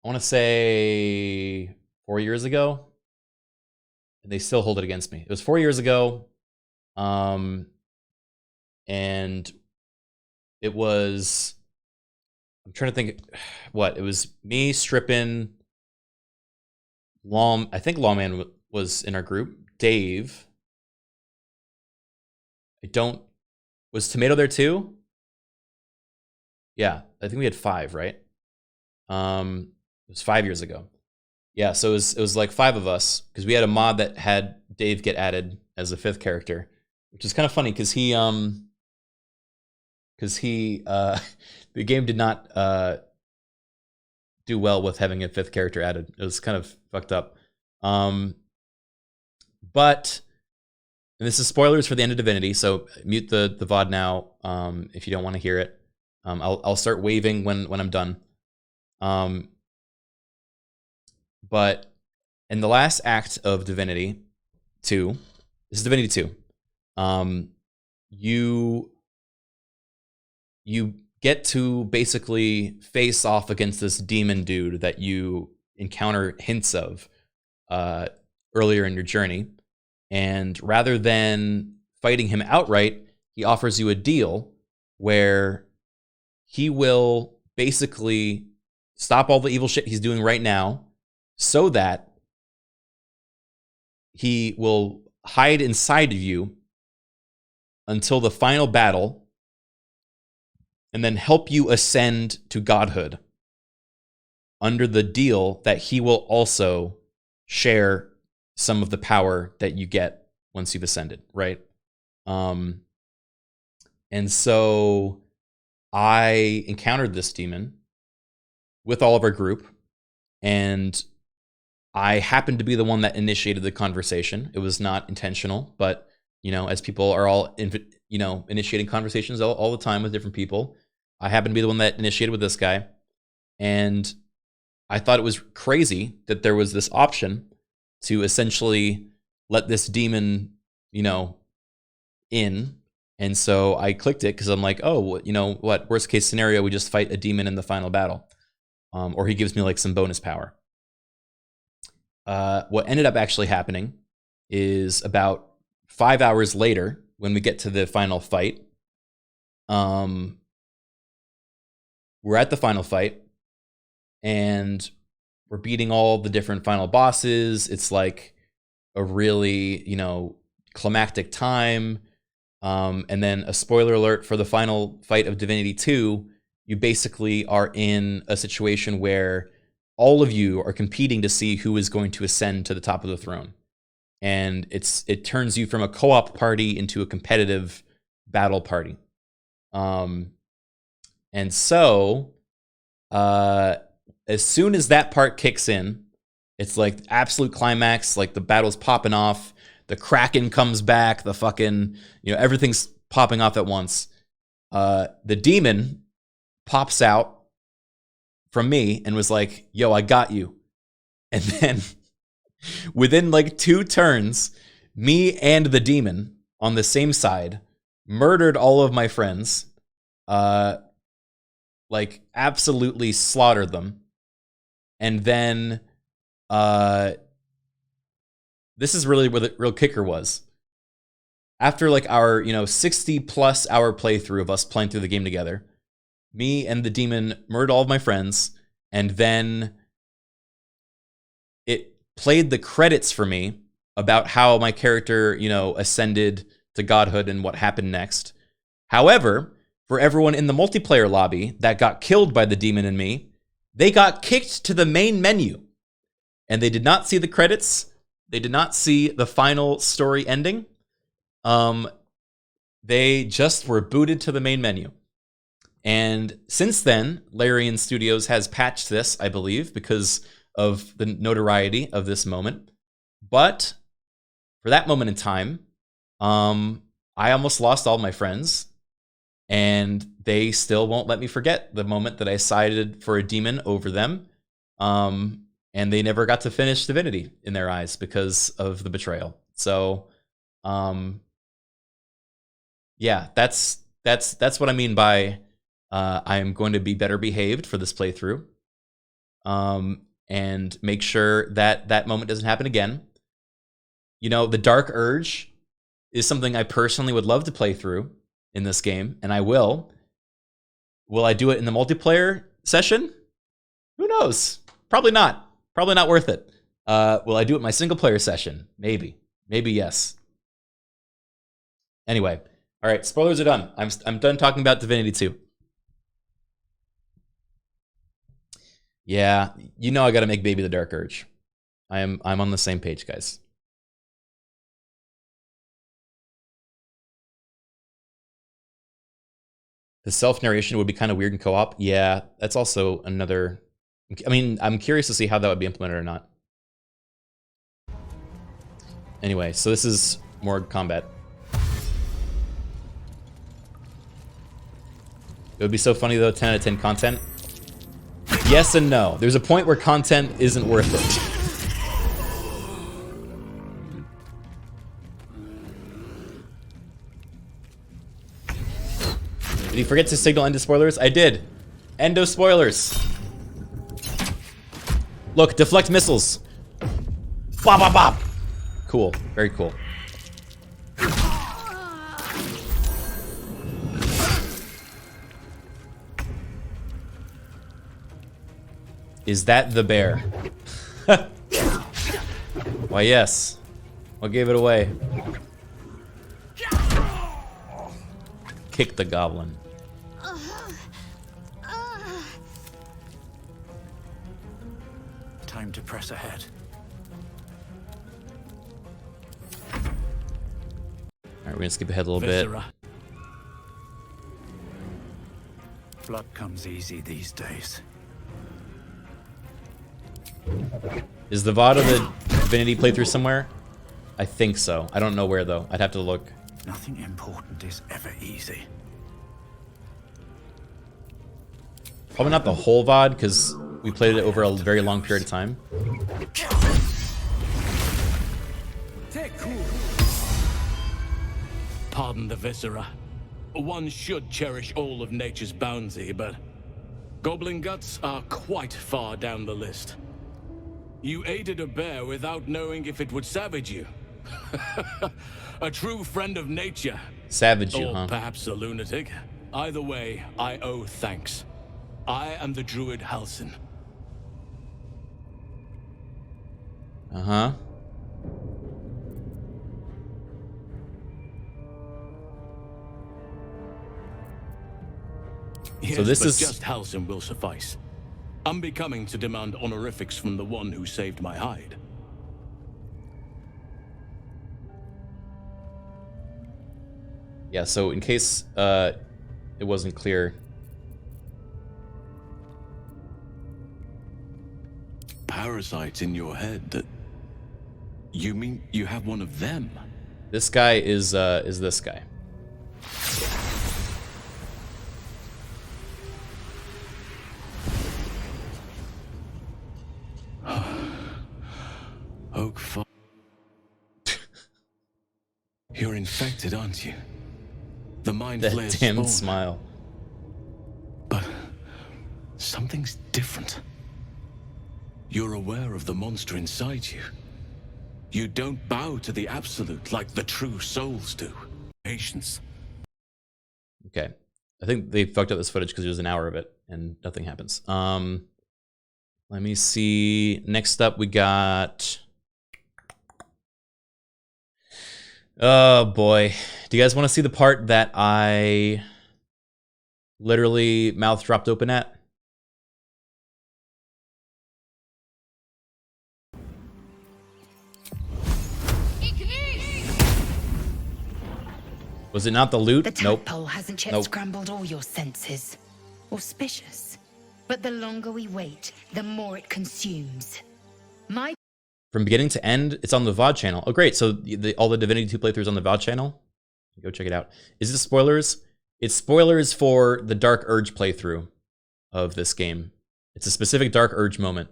I want to say 4 years ago. And they still hold it against me. It was 4 years ago. And it was, I'm trying to think what, it was me, Strippin, I think Lawman was in our group, Dave. Was Tomato there too? Yeah, I think we had 5, right? It was 5 years ago. Yeah, so it was like 5 of us, because we had a mod that had Dave get added as a 5th character, which is kind of funny because the game did not do well with having a 5th character added. It was kind of fucked up. But, and this is spoilers for the end of Divinity, so mute the VOD now if you don't want to hear it. I'll start waving when I'm done. But in the last act of Divinity 2, this is Divinity 2, you get to basically face off against this demon dude that you encounter hints of earlier in your journey. And rather than fighting him outright, he offers you a deal where he will basically stop all the evil shit he's doing right now so that he will hide inside of you until the final battle and then help you ascend to godhood under the deal that he will also share some of the power that you get once you've ascended, right? And so I encountered this demon with all of our group, and I happened to be the one that initiated the conversation. It was not intentional, but, you know, as people are all, initiating conversations all the time with different people, I happened to be the one that initiated with this guy. And I thought it was crazy that there was this option to essentially let this demon, in. And so I clicked it because I'm like, oh, what, worst case scenario, we just fight a demon in the final battle. Or he gives me like some bonus power. What ended up actually happening is about 5 hours later, when we get to the final fight, we're at the final fight, and we're beating all the different final bosses. It's like a really, climactic time. And then a spoiler alert for the final fight of Divinity 2, you basically are in a situation where all of you are competing to see who is going to ascend to the top of the throne. And it turns you from a co-op party into a competitive battle party. And so as soon as that part kicks in, it's like absolute climax, like the battle's popping off, the Kraken comes back, the fucking, everything's popping off at once. The demon pops out from me and was like, yo, I got you. And then within like 2 turns, me and the demon on the same side murdered all of my friends, like absolutely slaughtered them. And then this is really where the real kicker was. After like our 60 plus hour playthrough of us playing through the game together, me and the demon murdered all of my friends, and then it played the credits for me about how my character, ascended to godhood and what happened next. However, for everyone in the multiplayer lobby that got killed by the demon and me, they got kicked to the main menu, and they did not see the credits. They did not see the final story ending. They just were booted to the main menu. And since then, Larian Studios has patched this, I believe, because of the notoriety of this moment. But for that moment in time, I almost lost all my friends, and they still won't let me forget the moment that I sided for a demon over them. And they never got to finish Divinity in their eyes because of the betrayal. So, yeah, that's what I mean by I am going to be better behaved for this playthrough, and make sure that that moment doesn't happen again. The Dark Urge is something I personally would love to play through in this game, and I will. Will I do it in the multiplayer session? Who knows? Probably not. Probably not worth it. Will I do it in my single player session? Maybe. Maybe yes. Anyway, all right, spoilers are done. I'm done talking about Divinity 2. Yeah, I got to make Baby the Dark Urge. I'm on the same page, guys. The self-narration would be kind of weird in co-op. Yeah, that's also another... I mean, I'm curious to see how that would be implemented or not. Anyway, so this is more combat. It would be so funny, though, 10 out of 10 content. Yes and no. There's a point where content isn't worth it. Did he forget to signal end of spoilers? I did. End of spoilers. Look, deflect missiles. Bop, bop, bop. Cool. Very cool. Is that the bear? Why, yes. What gave it away? Kick the goblin. Time to press ahead. gonna skip ahead a little bit. Blood comes easy these days. Is the VOD of the Divinity playthrough somewhere? I think so. I don't know where though. I'd have to look. Nothing important is ever easy. Probably not the whole VOD, because we played it over a very long period of time. Pardon the viscera. One should cherish all of nature's bounty, but goblin guts are quite far down the list. You aided a bear without knowing if it would savage you. A true friend of nature. Savage you, or huh? Perhaps a lunatic. Either way, I owe thanks. I am the druid Halsin. Uh-huh. Yes, so this but is just Halsin will suffice. Unbecoming to demand honorifics from the one who saved my hide. Yeah, so in case it wasn't clear. Parasites in your head that... You mean you have one of them? This guy is this guy. Oak Farm. You're infected, aren't you? The mind That flares damn spawn. smile. But something's different. You're aware of the monster inside you. You don't bow to the absolute like the true souls do. Patience. Okay. I think they fucked up this footage because there's an hour of it and nothing happens. Let me see. Next up we got... Oh boy. Do you guys want to see the part that I literally mouth dropped open at? Was it not the loot? The Nope. tadpole hasn't yet Nope. scrambled all your senses. Auspicious. But the longer we wait, the more it consumes. My From beginning to end, it's on the VOD channel. Oh, great. So all the Divinity 2 playthroughs on the VOD channel? Go check it out. Is this spoilers? It's spoilers for the Dark Urge playthrough of this game. It's a specific Dark Urge moment.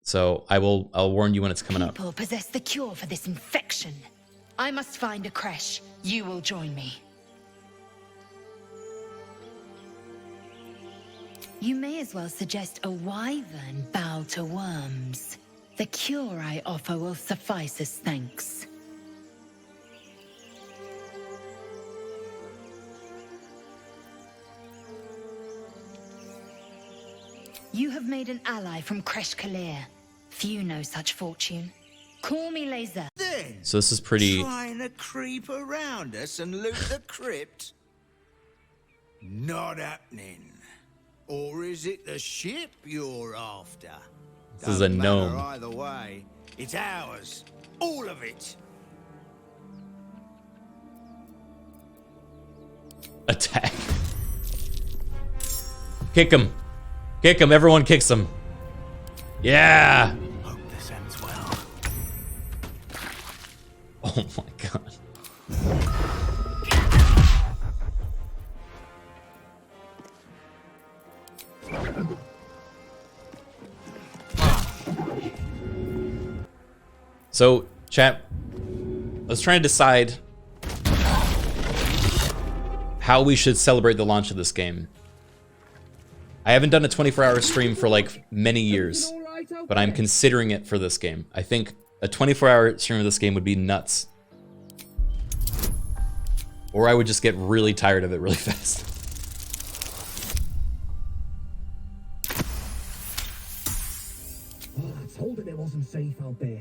So I'll warn you when it's coming up. people possess the cure for this infection. I must find a creche. You will join me. You may as well suggest a wyvern bow to worms. The cure I offer will suffice as thanks. You have made an ally from Kresh Kalir. Few know such fortune. Call me Laser. Then, So this is pretty... trying to creep around us and loot the crypt? Not happening. Or is it the ship you're after? This is a Don't matter gnome. either way, it's ours. All of it. Attack. Kick him. Kick him. Everyone kicks him. Yeah. Hope this ends well. Oh my god. So, chat, I was trying to decide how we should celebrate the launch of this game. I haven't done a 24-hour stream for like many years, but I'm considering it for this game. I think a 24-hour stream of this game would be nuts. Or I would just get really tired of it really fast. Oh, I told him it wasn't safe out there.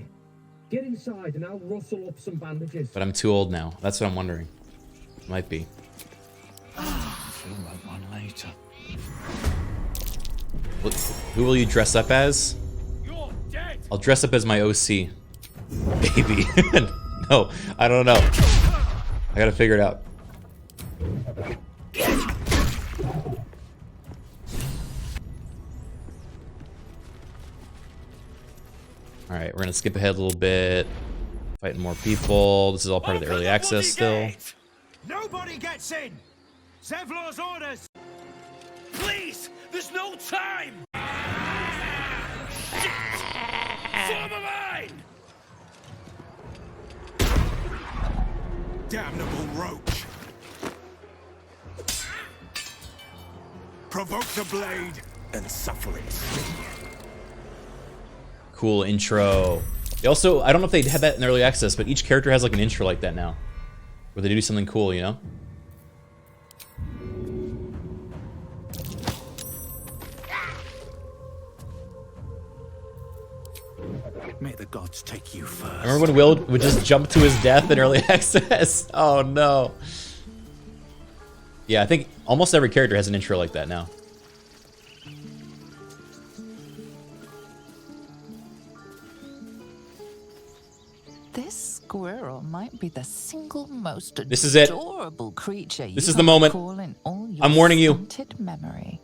Get inside and I'll rustle up some bandages. But I'm too old now. That's what I'm wondering. Might be. I feel like one later. Who will you dress up as? I'll dress up as my OC. Baby. No, I don't know. I gotta figure it out. Alright, we're gonna skip ahead a little bit. Fighting more people. This is all part of the early access still. Nobody gets in! Zevlor's orders! Please! There's no time! Shit! Form a line! Damnable roach! Provoke the blade and suffer it. Cool intro. They also, I don't know if they had that in early access, but each character has like an intro like that now. Where they do something cool, you know? May the gods take you first. I remember when Will would just jump to his death in early access. Oh no. Yeah, I think almost every character has an intro like that now. This squirrel might be the single most This is it. adorable creature This you is the moment. recall in all your I'm warning you. stunted memory.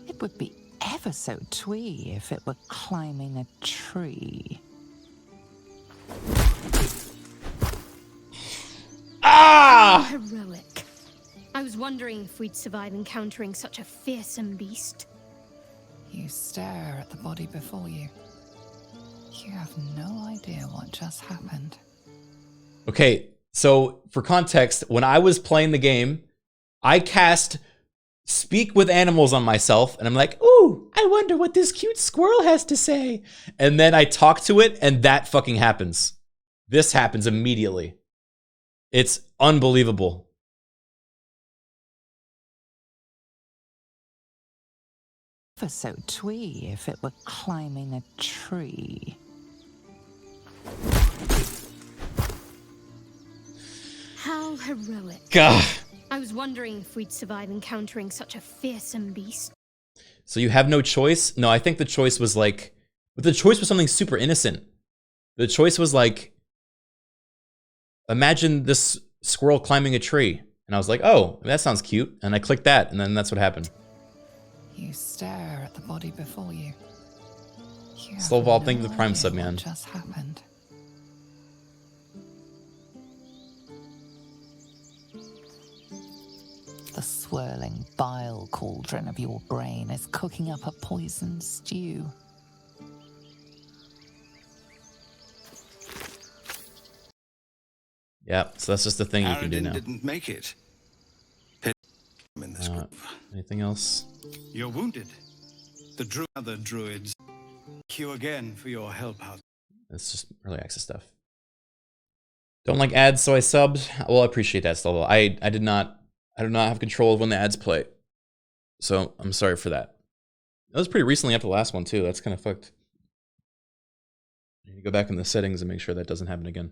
It would be ever so twee if it were climbing a tree. Ah! Heroic. I was wondering if we'd survive encountering such a fearsome beast. You stare at the body before you. You have no idea what just happened. Okay, so for context, when I was playing the game, I cast Speak with Animals on myself, and I'm like, ooh, I wonder what this cute squirrel has to say. And then I talk to it, and that fucking happens. This happens immediately. It's unbelievable. Ever so twee if it were climbing a tree. How heroic. God. I was wondering if we'd survive encountering such a fearsome beast. So you have no choice? No, I think the choice was like, but the choice was something super innocent. The choice was like, imagine this squirrel climbing a tree. And I was like, oh, that sounds cute. And I clicked that, and then that's what happened. You stare at the body before you. Slow Evolve, thank you for the Prime sub, man. What just happened? The swirling bile cauldron of your brain is cooking up a poison stew. Yeah, so that's just the thing you can do now. Didn't make it. In this group. Anything else? You're wounded. The other druids. Thank you again for your help out. It's just early access stuff. Don't like ads, so I subbed. Well, I appreciate that, Slovo. I do not have control of when the ads play. So I'm sorry for that. That was pretty recently after the last one too. That's kind of fucked. I need to go back in the settings and make sure that doesn't happen again.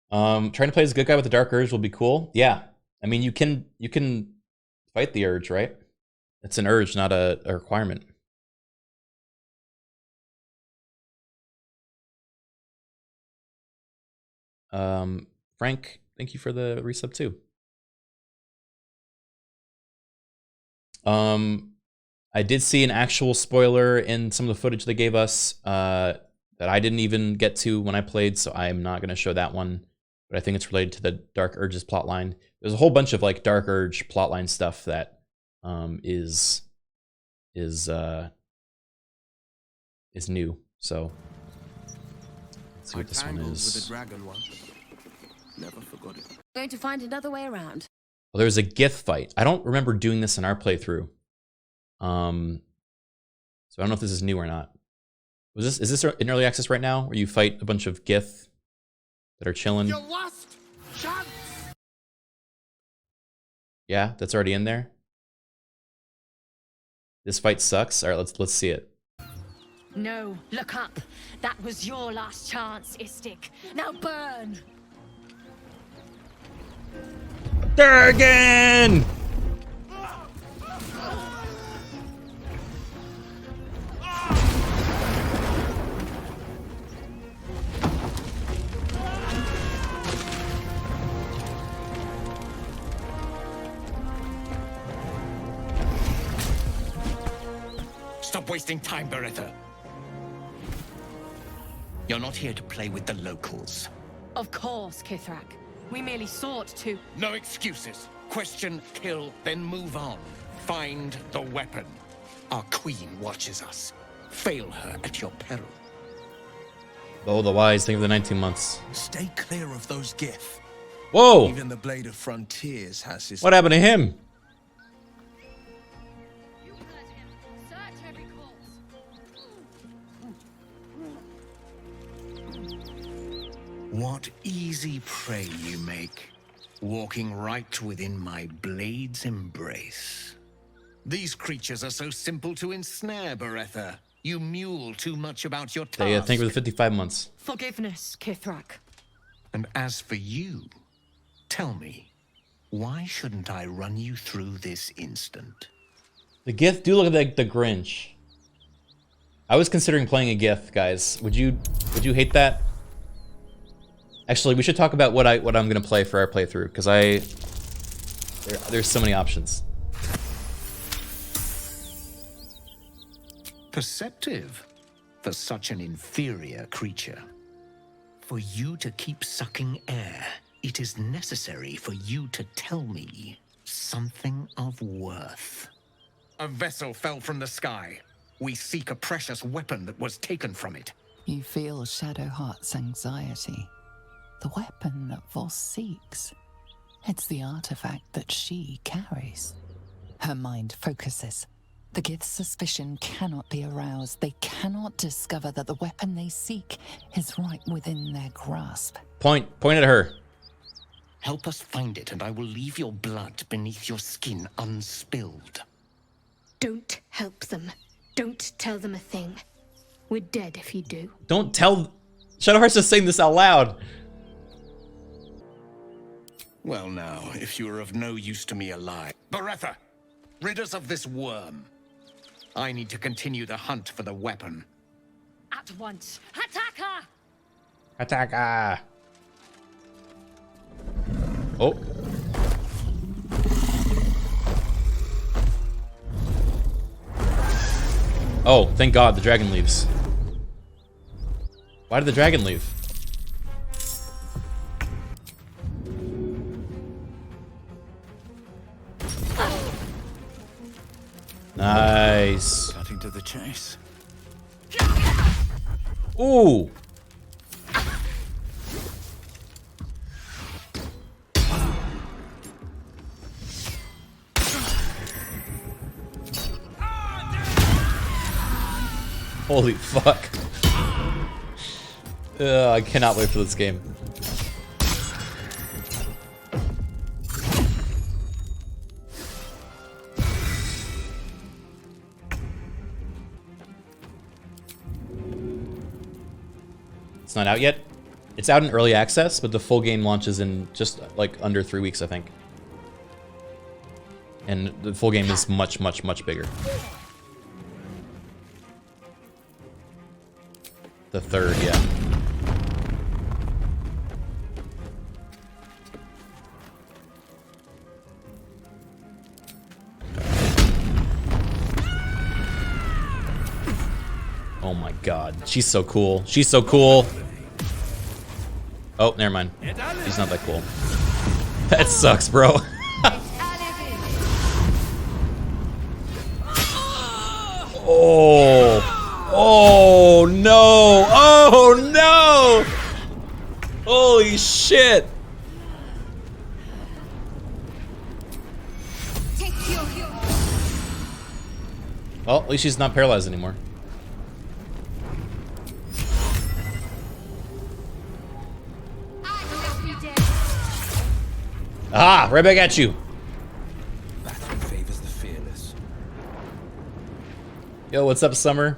Trying to play as a good guy with the Dark Urge will be cool. Yeah. I mean, you can fight the urge, right? It's an urge, not a requirement. Frank, thank you for the resub too. I did see an actual spoiler in some of the footage they gave us that I didn't even get to when I played, so I'm not going to show that one. But I think it's related to the Dark Urge's plotline. There's a whole bunch of like Dark Urge plotline stuff that is new. So let's see what this one is. With a dragon once. Never forgot it. Going to find another way around. Well, there was a Gith fight. I don't remember doing this in our playthrough. So I don't know if this is new or not. Is this in early access right now, where you fight a bunch of Gith that are chilling? Your last chance. Yeah, that's already in there. This fight sucks. All right, let's see it. No, look up. That was your last chance, Istik. Now burn. Durgan! Stop wasting time, Beretta. You're not here to play with the locals. Of course, Kithrak. We merely sought to... No excuses. Question, kill, then move on. Find the weapon. Our queen watches us. Fail her at your peril. Oh, the wise. Think of the 19 months. Stay clear of those Gith. Whoa! Even the Blade of Frontiers has his... What happened to him? What easy prey you make, walking right within my blade's embrace. These creatures are so simple to ensnare, Beretta. You mule too much about your task. Yeah, thank you for the 55 months. Forgiveness, Kithrak. And as for you, tell me, why shouldn't I run you through this instant? The Gith do look like the Grinch. I was considering playing a Gith, guys. Would you hate that? Actually, we should talk about what I'm gonna play for our playthrough, because there's so many options. Perceptive for such an inferior creature. For you to keep sucking air, it is necessary for you to tell me something of worth. A vessel fell from the sky. We seek a precious weapon that was taken from it. You feel Shadowheart's anxiety. The weapon that Voss seeks. It's the artifact that she carries. Her mind focuses. The Gith's suspicion cannot be aroused. They cannot discover that the weapon they seek is right within their grasp. Point at her. Help us find it, and I will leave your blood beneath your skin unspilled. Don't help them. Don't tell them a thing. We're dead if you do. Don't tell... Shadowheart's just saying this out loud. Well now, if you are of no use to me alive... Beretta! Rid us of this worm. I need to continue the hunt for the weapon. At once. Attack her! Attack her! Oh. Oh, thank God the dragon leaves. Why did the dragon leave? Nice. Cutting to the chase. Ooh. Holy fuck. I cannot wait for this game. It's not out yet. It's out in early access, but the full game launches in just like under 3 weeks, I think. And the full game is much, much, much bigger. The third, yeah. Oh my God, she's so cool. She's so cool. Oh, never mind. She's not that cool. That sucks, bro. Oh. Oh no! Oh no! Holy shit! Well, at least she's not paralyzed anymore. Ah! Right back at you! Battle favors the fearless. Yo, what's up, Summer?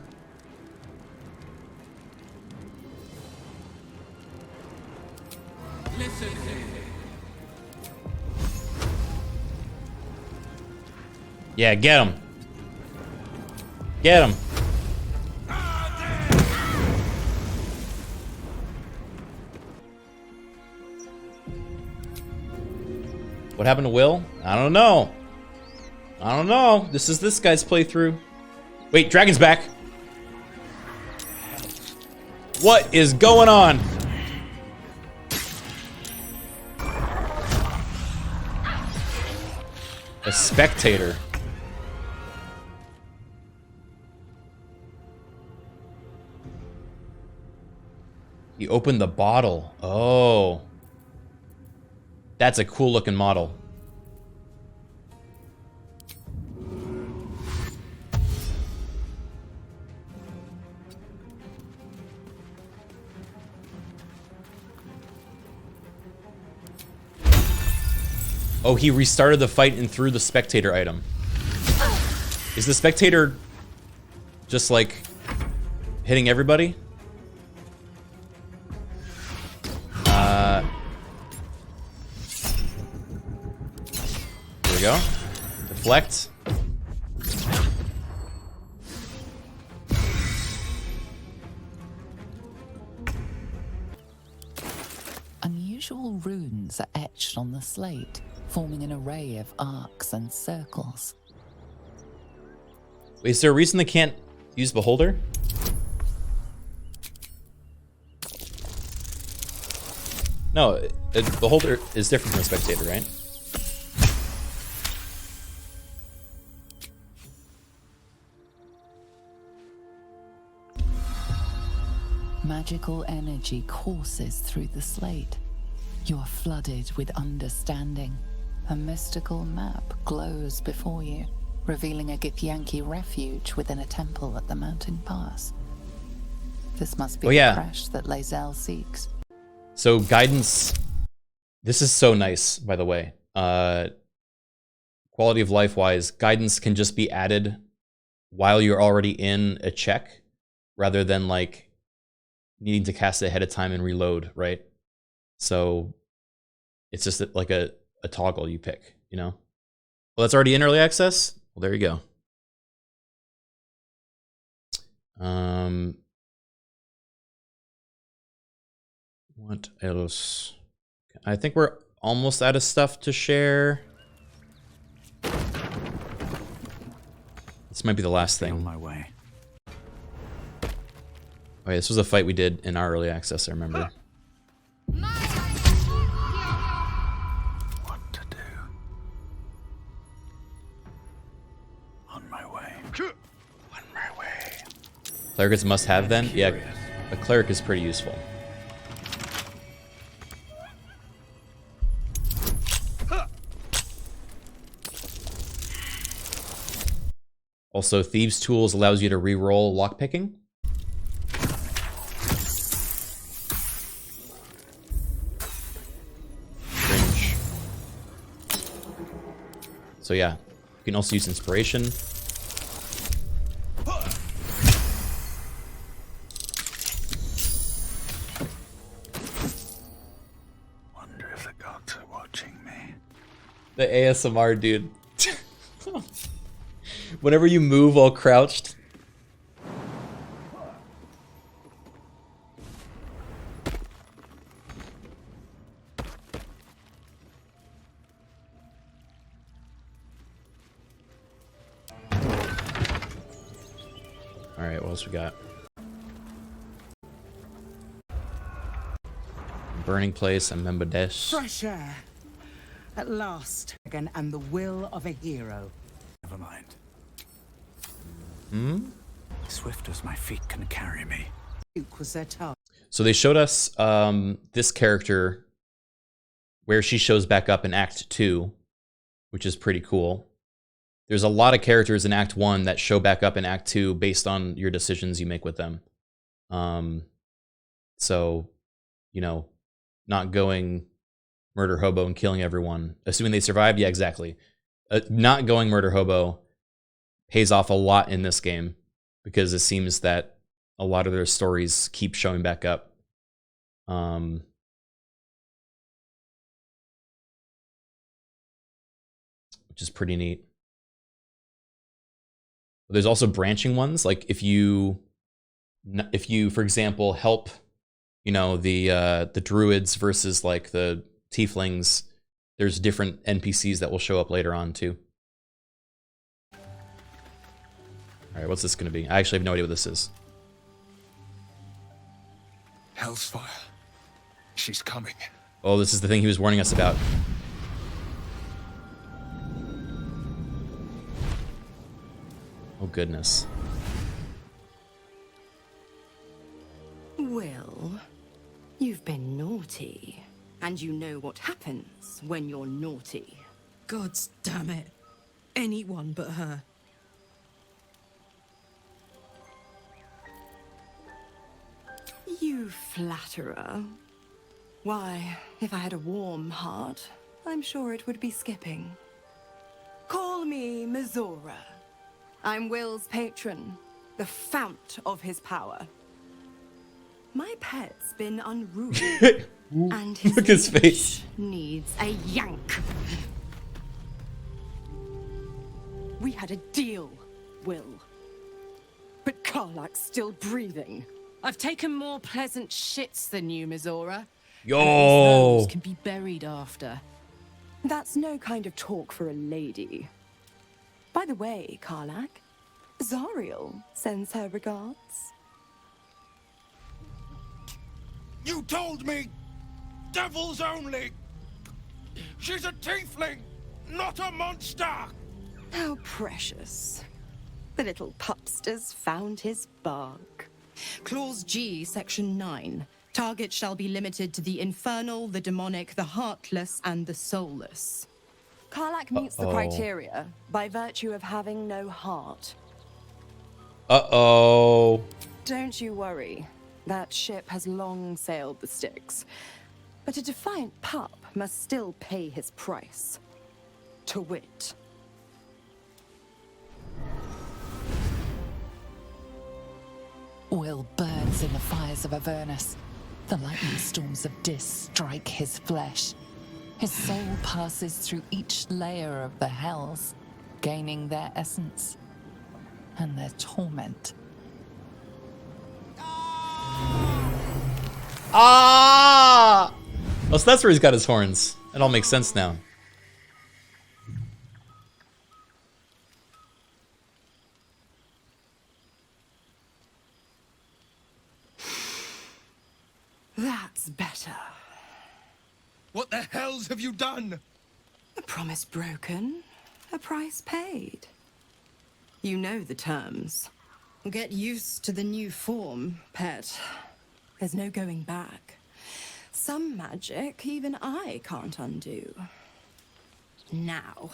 Yeah, get him. Get him. What happened to Will? I don't know. I don't know. This is this guy's playthrough. Wait, dragon's back. What is going on? A spectator. He opened the bottle. Oh. That's a cool looking model. Oh, he restarted the fight and threw the spectator item. Is the spectator just like hitting everybody? Here we go. Deflect. Unusual runes are etched on the slate, forming an array of arcs and circles. Wait, is there a reason they can't use Beholder? No, Beholder is different from a Spectator, right? Magical energy courses through the slate. You are flooded with understanding. A mystical map glows before you, revealing a Githyanki refuge within a temple at the mountain pass. This must be the crash that Lae'zel seeks. So guidance, this is so nice, by the way. Quality of life wise, guidance can just be added while you're already in a check, rather than like needing to cast it ahead of time and reload, right? So it's just like a toggle you pick, you know? Well, that's already in early access? Well, there you go. What else? I think we're almost out of stuff to share. This might be the last thing. On my way. Oh, yeah, this was a fight we did in our early access, I remember. What to do? On my way. On my way. Cleric is must have then? Yeah, a cleric is pretty useful. Also, Thieves' Tools allows you to re-roll lockpicking. Cringe. So yeah, you can also use Inspiration. Wonder if the gods are watching me. The ASMR dude. Whenever you move while crouched. Alright, what else we got? Burning Place and Membadesh. Fresh air. At last. Again, and the will of a hero. Never mind. Hmm? Swift as my feet can carry me. Was their task. So they showed us this character where she shows back up in Act 2, which is pretty cool. There's a lot of characters in Act 1 that show back up in Act 2 based on your decisions you make with them. So, you know, not going murder hobo and killing everyone, assuming they survive. Yeah, exactly. Not going murder hobo pays off a lot in this game because it seems that a lot of their stories keep showing back up. Which is pretty neat. There's also branching ones, like if you, for example, help, you know, the druids versus like the tieflings, there's different NPCs that will show up later on too. All right, what's this gonna be? I actually have no idea what this is. Hellsfire. She's coming. Oh, this is the thing he was warning us about. Oh, goodness. Will, you've been naughty. And you know what happens when you're naughty. Gods damn it. Anyone but her. You flatterer. Why, if I had a warm heart, I'm sure it would be skipping. Call me Mizora. I'm Will's patron, the fount of his power. My pet's been unruly, and his Look at his face. needs a yank. We had a deal, Will. But Karlach's still breathing. I've taken more pleasant shits than you, Mizora. Yo. And at least those can be buried after. That's no kind of talk for a lady. By the way, Karlach, Zariel sends her regards. You told me! Devils only! She's a tiefling, not a monster! How precious. The little pupster's found his bark. Clause G, Section 9. Target shall be limited to the infernal, the demonic, the heartless, and the soulless. Karlach meets the criteria by virtue of having no heart. Uh-oh. Don't you worry. That ship has long sailed the Styx. But a defiant pup must still pay his price. To wit. Will burns in the fires of Avernus. The lightning storms of Dis strike his flesh. His soul passes through each layer of the hells, gaining their essence and their torment. Ah! Oh, so that's where he's got his horns. It all makes sense now. That's better. What the hells have you done? A promise broken, a price paid. You know the terms. Get used to the new form, pet. There's no going back. Some magic even I can't undo. Now,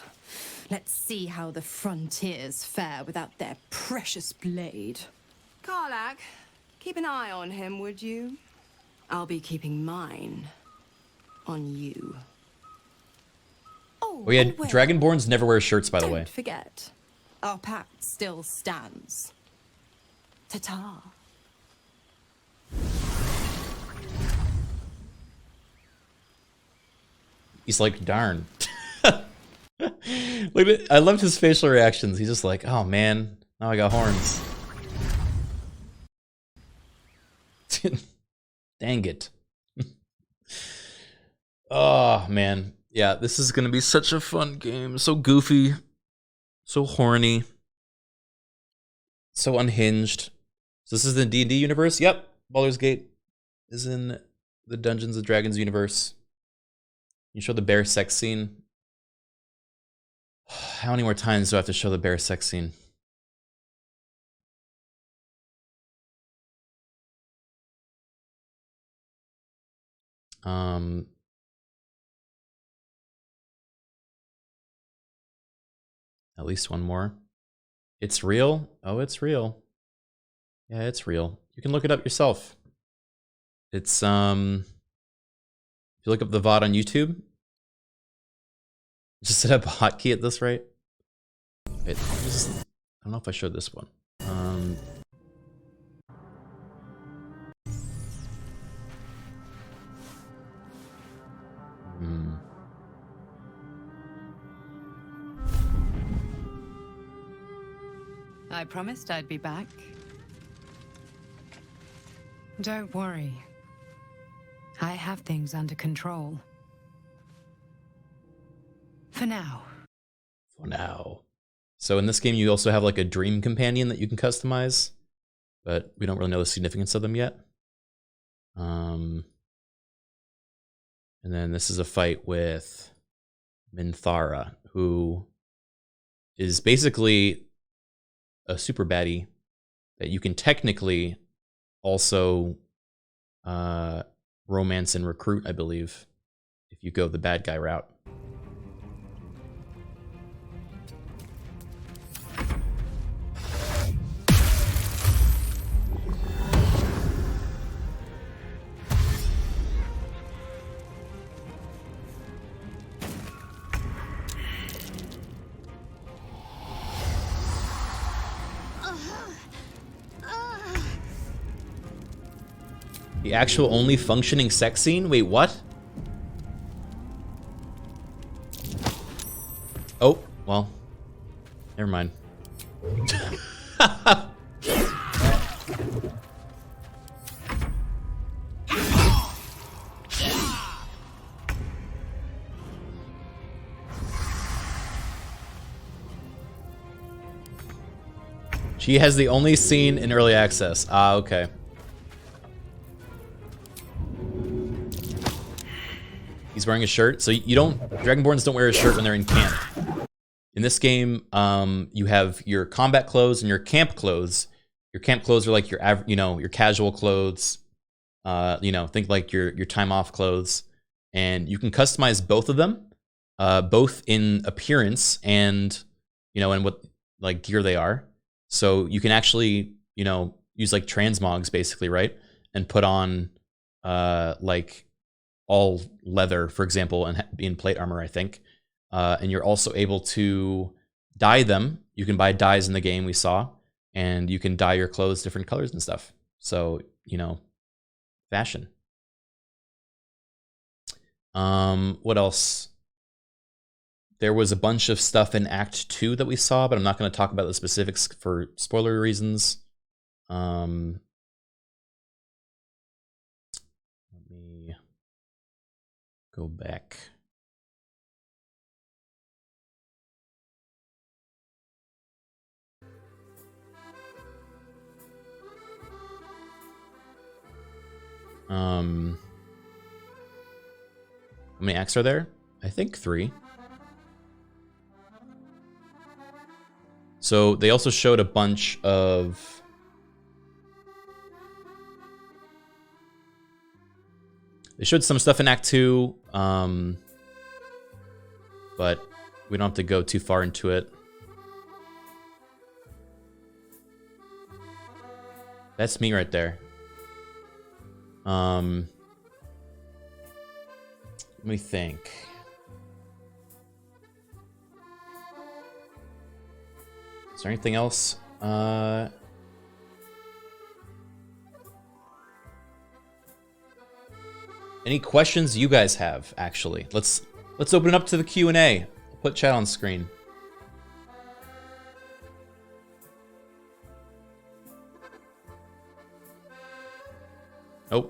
let's see how the frontiers fare without their precious blade. Karlach, keep an eye on him, would you? I'll be keeping mine on you. Oh yeah, Dragonborns never wear shirts, by the way. Don't forget, our pact still stands. Ta-ta. He's like, darn. Look at, I loved his facial reactions. He's just like, oh man, now I got horns. Dang it. Oh man. Yeah, this is gonna be such a fun game. So goofy. So horny. So unhinged. So this is the D&D universe? Yep. Baldur's Gate is in the Dungeons and Dragons universe. You show the bear sex scene. How many more times do I have to show the bear sex scene? At least one more. It's real? Oh, it's real. Yeah, it's real. You can look it up yourself. It's, if you look up the VOD on YouTube, just set up a hotkey at this rate. Wait, I don't know if I showed this one. I promised I'd be back. Don't worry. I have things under control. For now. For now. So in this game, you also have like a dream companion that you can customize, but we don't really know the significance of them yet. And then this is a fight with Minthara, who is basically a super baddie that you can technically also romance and recruit, I believe, if you go the bad guy route. The actual only functioning sex scene? Wait, what? Oh, well, never mind. She has the only scene in early access. Ah, okay. He's wearing a shirt. So you don't, Dragonborns don't wear a shirt when they're in camp. In this game, you have your combat clothes and your camp clothes. Your camp clothes are like your, your casual clothes. Think like your time off clothes, and you can customize both of them, both in appearance and and what like gear they are. So you can actually use like transmogs basically, right, and put on like all leather, for example, and in plate armor, I think. And you're also able to dye them. You can buy dyes in the game we saw, and you can dye your clothes different colors and stuff. So, fashion. What else? There was a bunch of stuff in Act 2 that we saw, but I'm not going to talk about the specifics for spoiler reasons. Let me go back. How many acts are there? I think 3. So they also showed a bunch of they showed some stuff in Act 2, but we don't have to go too far into it. That's me right there. Let me think. Is there anything else? Any questions you guys have, actually? Let's open it up to the Q&A. I'll put chat on screen. Oh,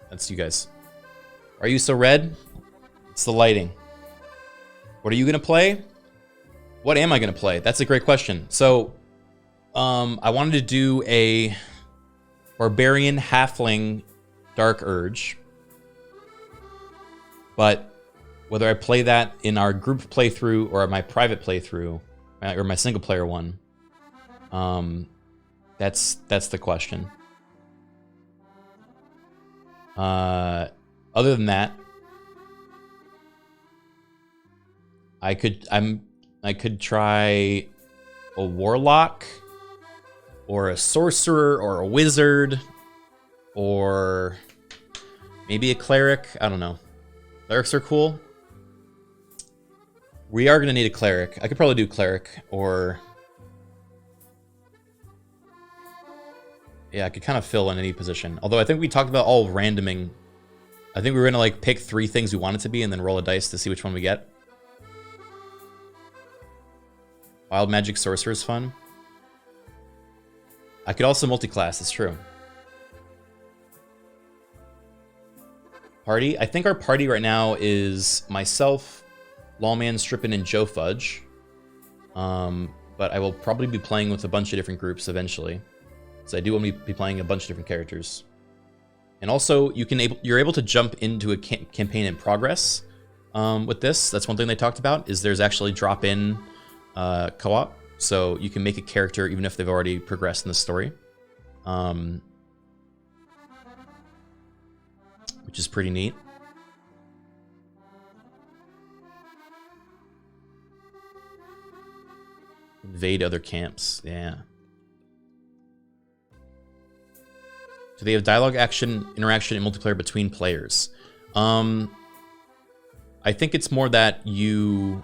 that's you guys. Are you so red? It's the lighting. What are you gonna play? What am I gonna play? That's a great question. So, I wanted to do a barbarian halfling dark urge, but whether I play that in our group playthrough or my private playthrough or my single player one, that's the question. Other than that, I could try a warlock or a sorcerer or a wizard or maybe a cleric. I don't know. Clerics are cool. We are gonna need a cleric. I could probably do cleric, or yeah, I could kind of fill in any position. Although I think we talked about all randoming. I think we were gonna like pick 3 things we want it to be and then roll a dice to see which one we get. Wild magic sorcerer is fun. I could also multi-class, it's true. Party? I think our party right now is myself, Lawman, Strippin, and Joe Fudge. but I will probably be playing with a bunch of different groups eventually. So I do want to be playing a bunch of different characters. And also, you're able to jump into a campaign in progress with this. That's one thing they talked about, is there's actually drop-in co-op. So you can make a character even if they've already progressed in the story. Which is pretty neat. Invade other camps, yeah. Do they have dialogue, action, interaction, and multiplayer between players? I think it's more that you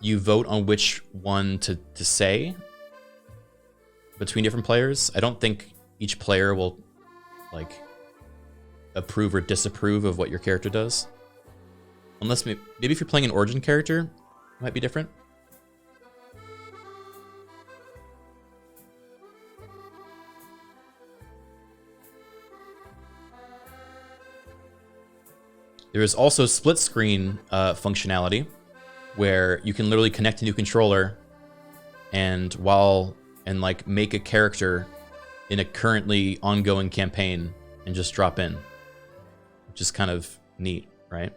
vote on which one to say between different players. I don't think each player will like approve or disapprove of what your character does. Unless maybe if you're playing an origin character, it might be different. There is also split screen functionality where you can literally connect a new controller and like make a character in a currently ongoing campaign and just drop in, which is kind of neat, right?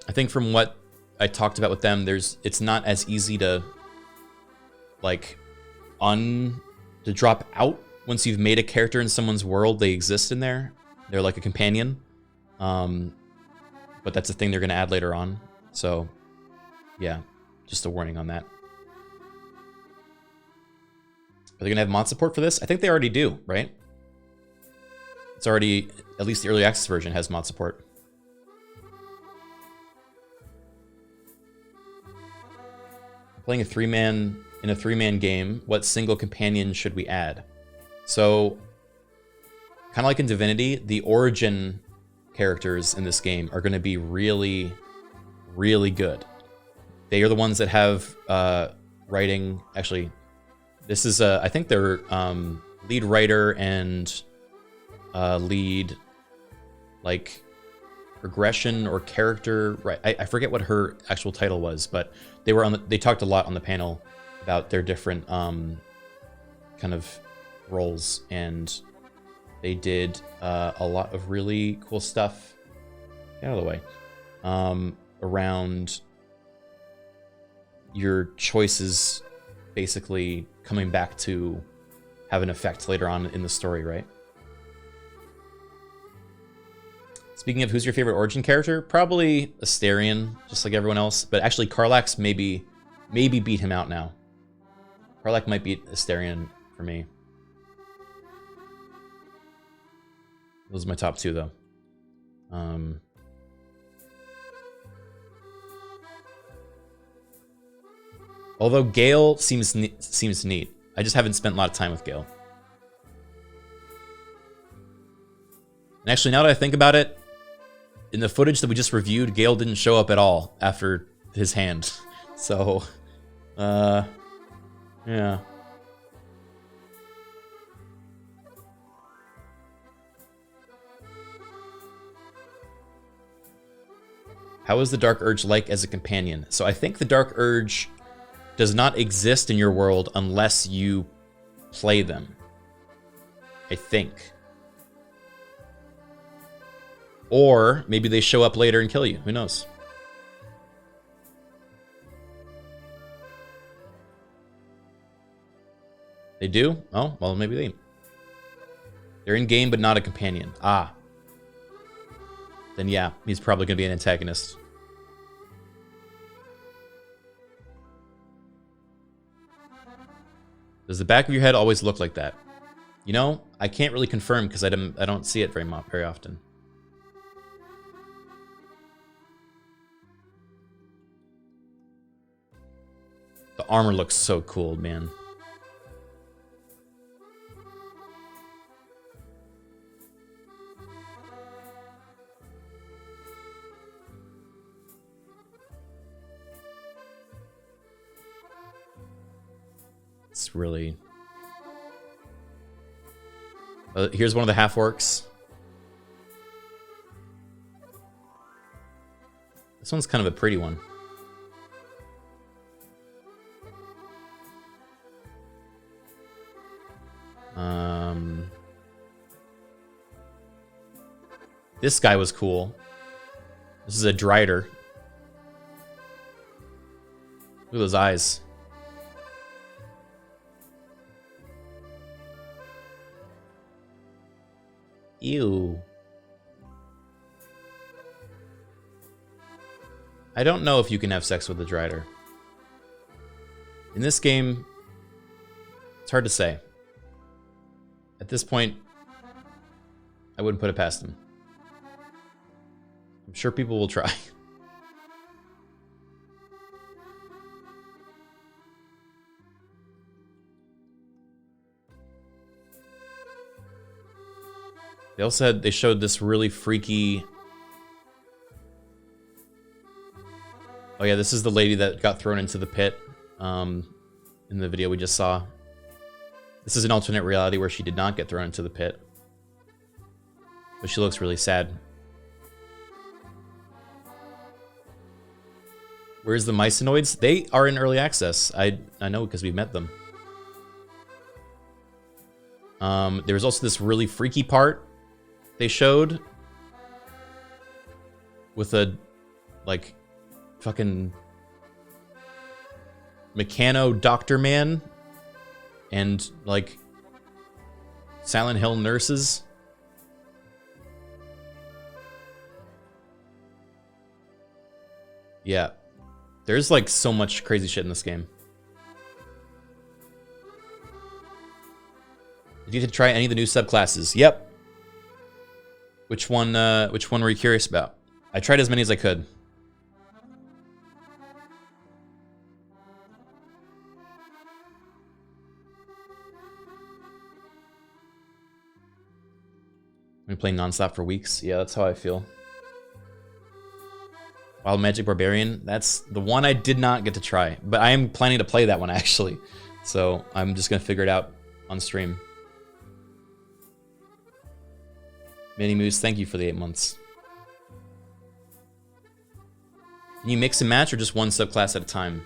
I think from what I talked about with them, it's not as easy to like to drop out once you've made a character in someone's world. They exist in there. They're like a companion. But that's a thing they're going to add later on. So, yeah, just a warning on that. Are they going to have mod support for this? I think they already do, right? It's already, at least the early access version has mod support. Playing a three-man game, what single companion should we add? So, kind of like in Divinity, the origin characters in this game are going to be really, really good. They are the ones that have writing. Actually, this is I think they're lead writer and lead like progression or character. Right, I forget what her actual title was, but they were they talked a lot on the panel about their different kind of roles, and they did a lot of really cool stuff. Get out of the way. Around your choices basically coming back to have an effect later on in the story, right? Speaking of who's your favorite origin character, probably Astarion, just like everyone else. But actually, Karlach's maybe beat him out now. Karlach might beat Astarion for me. Those are my top two, though. Although Gale seems neat. I just haven't spent a lot of time with Gale. And actually, now that I think about it, in the footage that we just reviewed, Gale didn't show up at all after his hand. So, yeah. How is the Dark Urge like as a companion? So I think the Dark Urge does not exist in your world unless you play them. I think. Or maybe they show up later and kill you. Who knows? They do? Oh, well, maybe they... They're in-game, but not a companion. Ah. Then yeah, he's probably going to be an antagonist. Does the back of your head always look like that? You know, I can't really confirm because I don't see it very often. The armor looks so cool, man. It's really... here's one of the half-orcs. This one's kind of a pretty one. This guy was cool. This is a Drider. Look at those eyes. Ew. I don't know if you can have sex with a Drider. In this game, it's hard to say. At this point, I wouldn't put it past him. I'm sure people will try. They also had, they showed this really freaky... Oh yeah, this is the lady that got thrown into the pit in the video we just saw. This is an alternate reality where she did not get thrown into the pit. But she looks really sad. Where's the Mycenoids? They are in early access. I know because we met them. There was also this really freaky part they showed with a like fucking Mechano Doctor Man and like Silent Hill nurses. Yeah. There's like so much crazy shit in this game. Did you get to try any of the new subclasses? Yep. Which one were you curious about? I tried as many as I could. I've been playing nonstop for weeks. Yeah, that's how I feel. Wild Magic Barbarian, that's the one I did not get to try, but I am planning to play that one actually. So I'm just gonna figure it out on stream. Mini Moose, thank you for the 8 months. Can you mix and match or just one subclass at a time?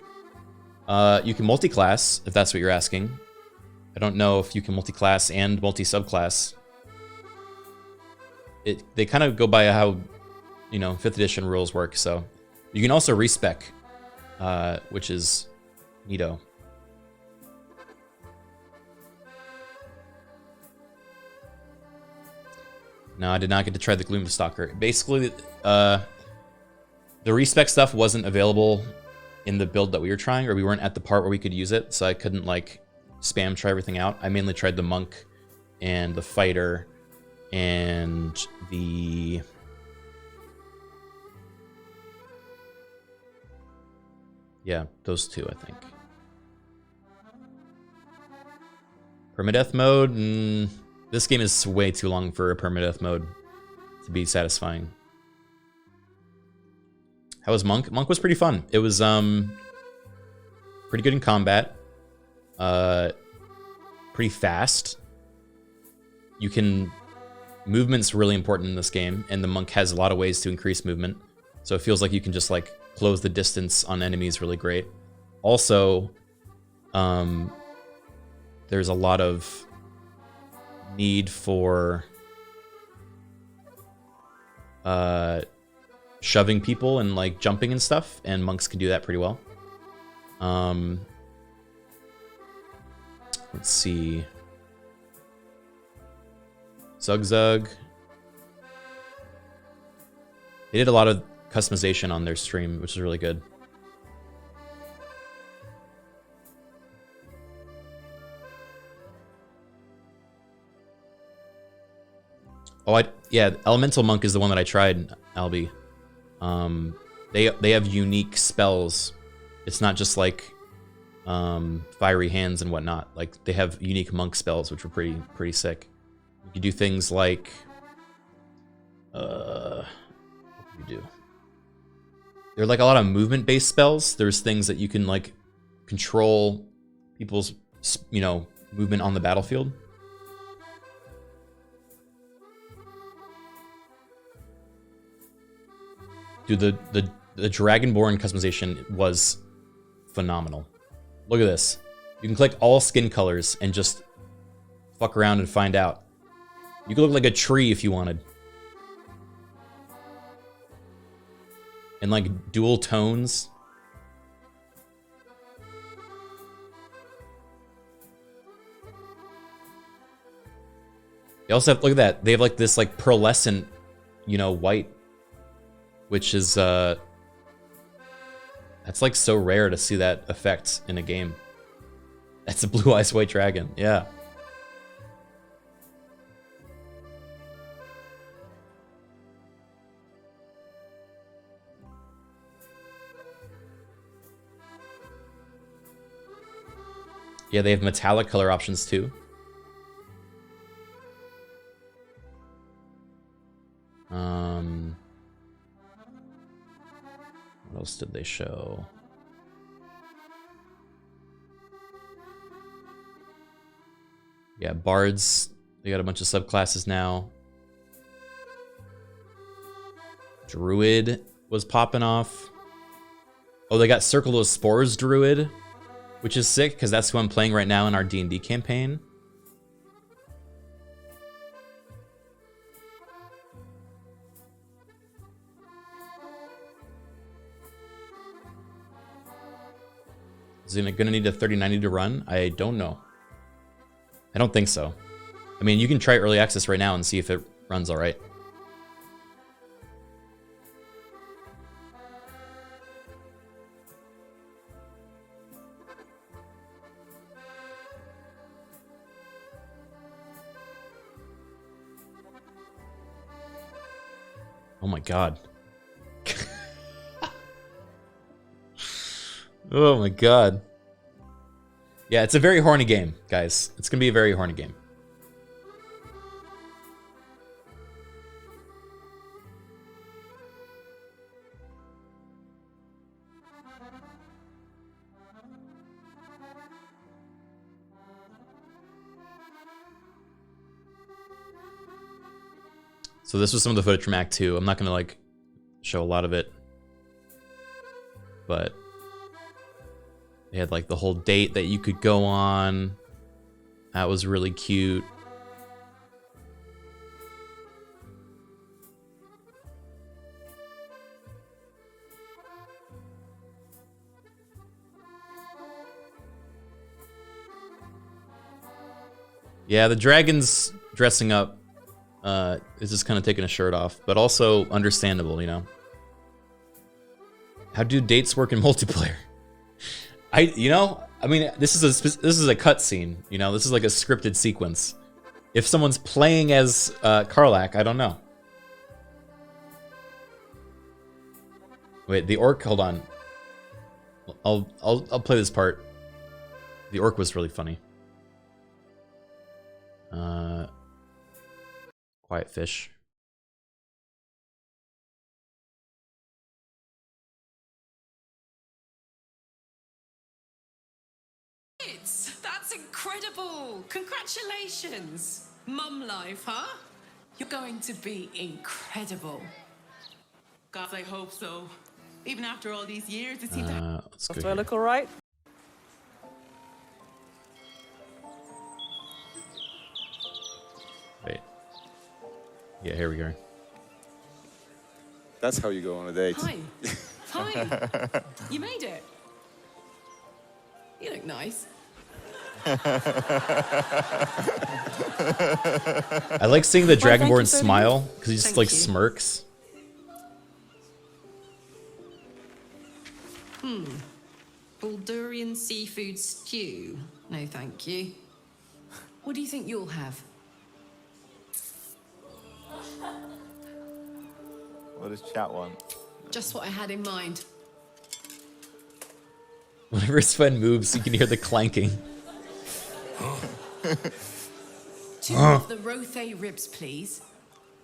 You can multi-class, if that's what you're asking. I don't know if you can multi-class and multi-subclass. They kind of go by how, you know, 5th edition rules work, so. You can also respec, which is neato. No, I did not get to try the Gloomstalker. Basically, the respec stuff wasn't available in the build that we were trying, or we weren't at the part where we could use it, so I couldn't, like, spam try everything out. I mainly tried the Monk and the Fighter and the... Yeah, those two, I think. Permadeath mode? This game is way too long for a permadeath mode to be satisfying. How was Monk? Monk was pretty fun. It was pretty good in combat. Pretty fast. You can... Movement's really important in this game, and the Monk has a lot of ways to increase movement. So it feels like you can just, like, close the distance on enemies really great. Also, there's a lot of need for shoving people and like jumping and stuff, and monks can do that pretty well. Let's see. Zug. They did a lot of customization on their stream, which is really good. Oh, yeah, Elemental Monk is the one that I tried, Albie. They have unique spells. It's not just like fiery hands and whatnot. Like they have unique monk spells, which were pretty sick. You can do things like what can you do? There are like a lot of movement-based spells. There's things that you can like control people's, you know, movement on the battlefield. Dude, the Dragonborn customization was phenomenal. Look at this. You can click all skin colors and just Fuck around and find out. You could look like a tree if you wanted. And like dual tones. They also have, look at that. They have like this like pearlescent, you know, white, which is that's like so rare to see that effect in a game. That's a blue eyes white dragon. Yeah. Yeah, they have metallic color options too. What else did they show? Yeah, bards. They got a bunch of subclasses now. Druid was popping off. Oh, they got Circle of Spores Druid, which is sick because that's who I'm playing right now in our D&D campaign. Is it gonna need a 3090 to run? I don't know. I don't think so. I mean, you can try early access right now and see if it runs all right. Oh my god. Oh my god. Yeah, it's a very horny game, guys. It's gonna be a very horny game. So this was some of the footage from Act 2. I'm not gonna like show a lot of it, but they had like the whole date that you could go on. That was really cute. Yeah, the dragon's dressing up is just kind of taking a shirt off, but also understandable, you know. How do dates work in multiplayer? I mean, this is a cutscene, you know. This is like a scripted sequence. If someone's playing as Karlach, I don't know. Wait, the orc. Hold on. I'll play this part. The orc was really funny. Quiet fish. That's incredible! Congratulations! Mum life, huh? You're going to be incredible. God, I hope so. Even after all these years, it seems let's go Do I here. look alright? Wait. Yeah, here we go. That's how you go on a date. Hi. Hi. You made it. You look nice. I like seeing the Well, thank Dragonborn you so smile much. because he just Thank like you. smirks. Baldurian seafood stew. No, thank you. What do you think you'll have? What does chat want? Just what I had in mind. Whenever Sven moves, you can hear the clanking. Two of the rothe ribs, please.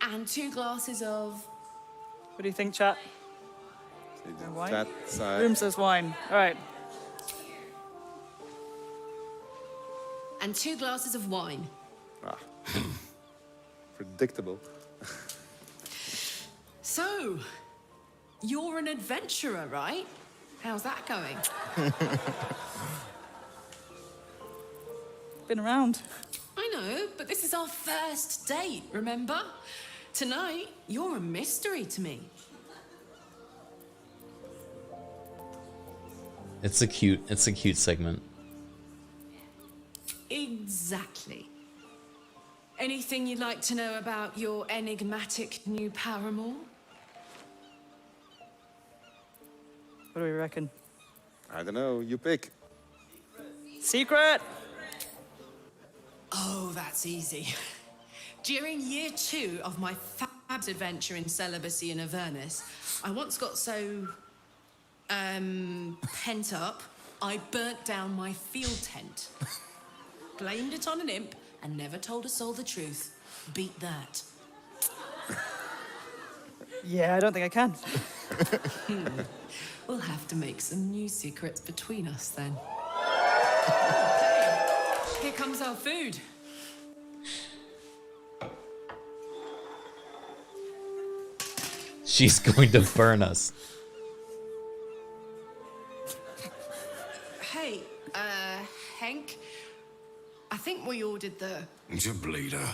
And 2 glasses of... What do you think, chat? Wine? Chat side. Room says wine. All right. And 2 glasses of wine. Ah. Predictable. So, you're an adventurer, right? How's that going? Been around. I know, but this is our first date, remember? Tonight, you're a mystery to me. It's a cute segment. Exactly. Anything you'd like to know about your enigmatic new paramour? What do we reckon? I don't know. You pick. Secret! Oh, that's easy. During year 2 of my fab's adventure in celibacy in Avernus, I once got so, pent up, I burnt down my field tent. Blamed it on an imp and never told a soul the truth. Beat that. Yeah, I don't think I can. We'll have to make some new secrets between us then. Here comes our food. She's going to burn us. Hey, Hank, I think we ordered the... It's a bleeder.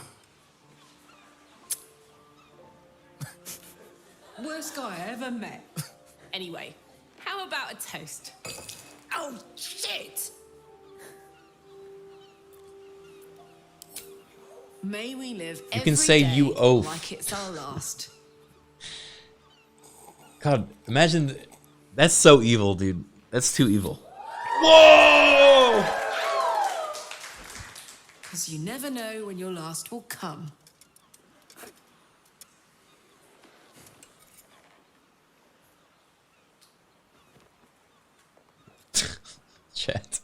worst guy I ever met. Anyway, how about a toast? Oh, shit! May we live You can say every you day oaf. like it's our last. God, imagine. That's so evil, dude. That's too evil. Whoa! Because you never know when your last will come. Chat.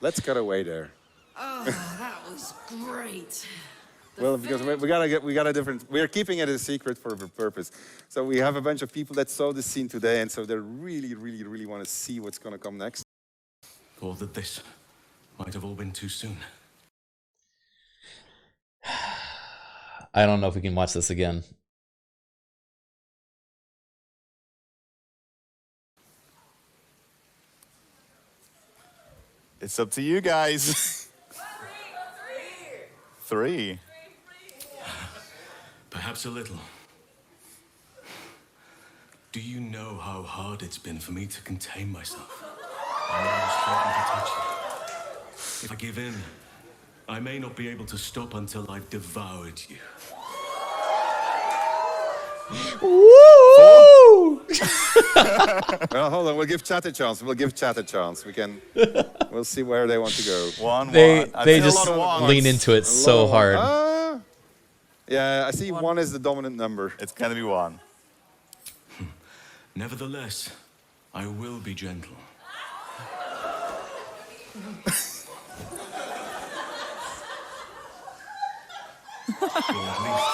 Let's cut away there. Oh, that was great. Well, because we're keeping it a secret for a purpose. So we have a bunch of people that saw this scene today, and so they really want to see what's going to come next. Or that this might have all been too soon. I don't know if we can watch this again. It's up to you guys. Three. Perhaps a little. Do you know how hard it's been for me to contain myself? I know I was frightened to touch you. If I give in, I may not be able to stop until I've devoured you. Woo! Well, hold on. We'll give chat a chance. We'll see where they want to go. They just lean into it so hard. Yeah, I see one is the dominant number. It's gonna be one. Nevertheless, I will be gentle. Or at least,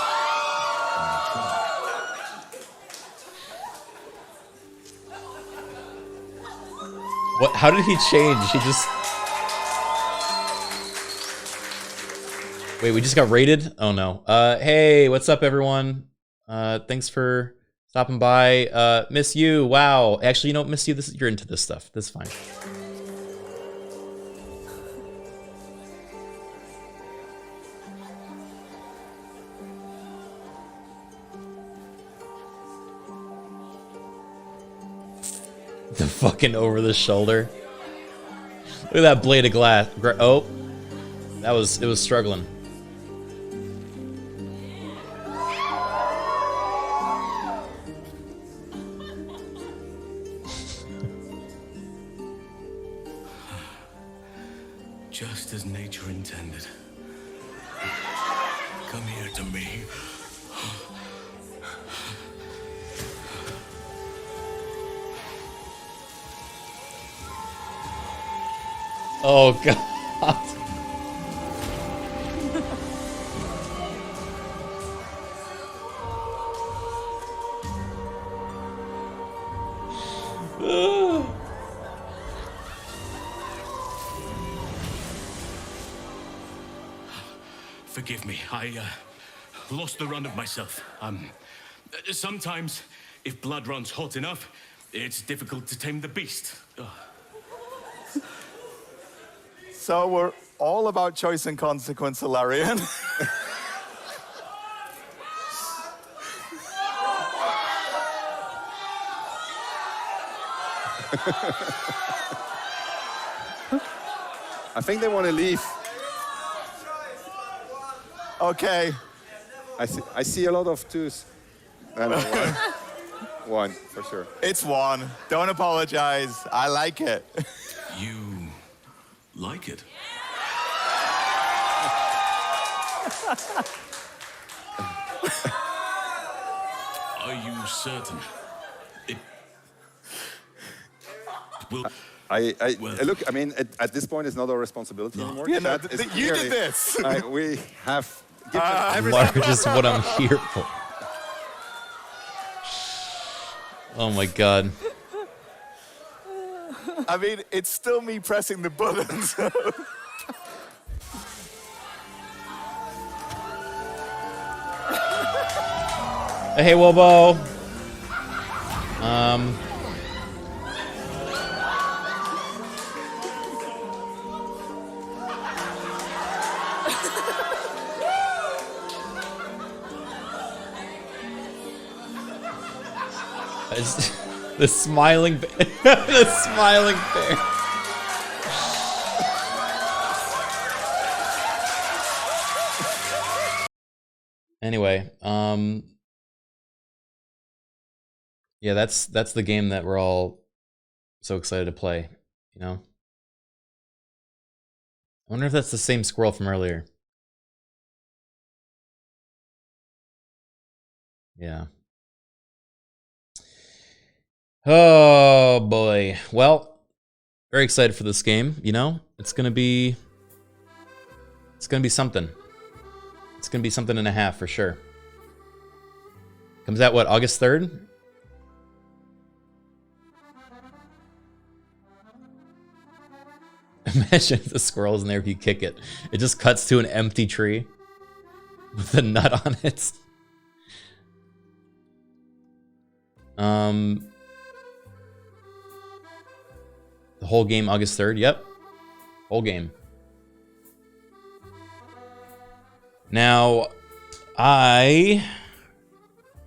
What? How did he change? He just... Wait, we just got raided? Oh no. Hey, what's up everyone? Thanks for stopping by. Miss you, wow. Actually, you know, miss you, you're into this stuff. That's fine. The fucking over the shoulder. Look at that blade of glass. Oh, it was struggling. just as nature intended. Come here to me. Oh god. Forgive me, I lost the run of myself. Sometimes, if blood runs hot enough, it's difficult to tame the beast. So all about choice and consequence, Larian. I think they want to leave. Okay. I see a lot of twos. No, one. One, for sure. It's one. Don't apologize. I like it. You like it? Are you certain? It will. Look, I mean, at this point, it's not our responsibility anymore. Yeah, no, That is you clearly- did this. We have given Large is what I'm here for. Oh my god. I mean, it's still me pressing the buttons. Hey, Wobo. The smiling bear. The smiling bear. Anyway, yeah, that's the game that we're all so excited to play, you know? I wonder if that's the same squirrel from earlier. Yeah. Oh boy. Well, very excited for this game, you know? It's gonna be something. It's gonna be something and a half for sure. Comes out what, August 3rd? Imagine if the squirrel's in there if you kick it. It just cuts to an empty tree with a nut on it. The whole game August 3rd, yep. Whole game. Now, I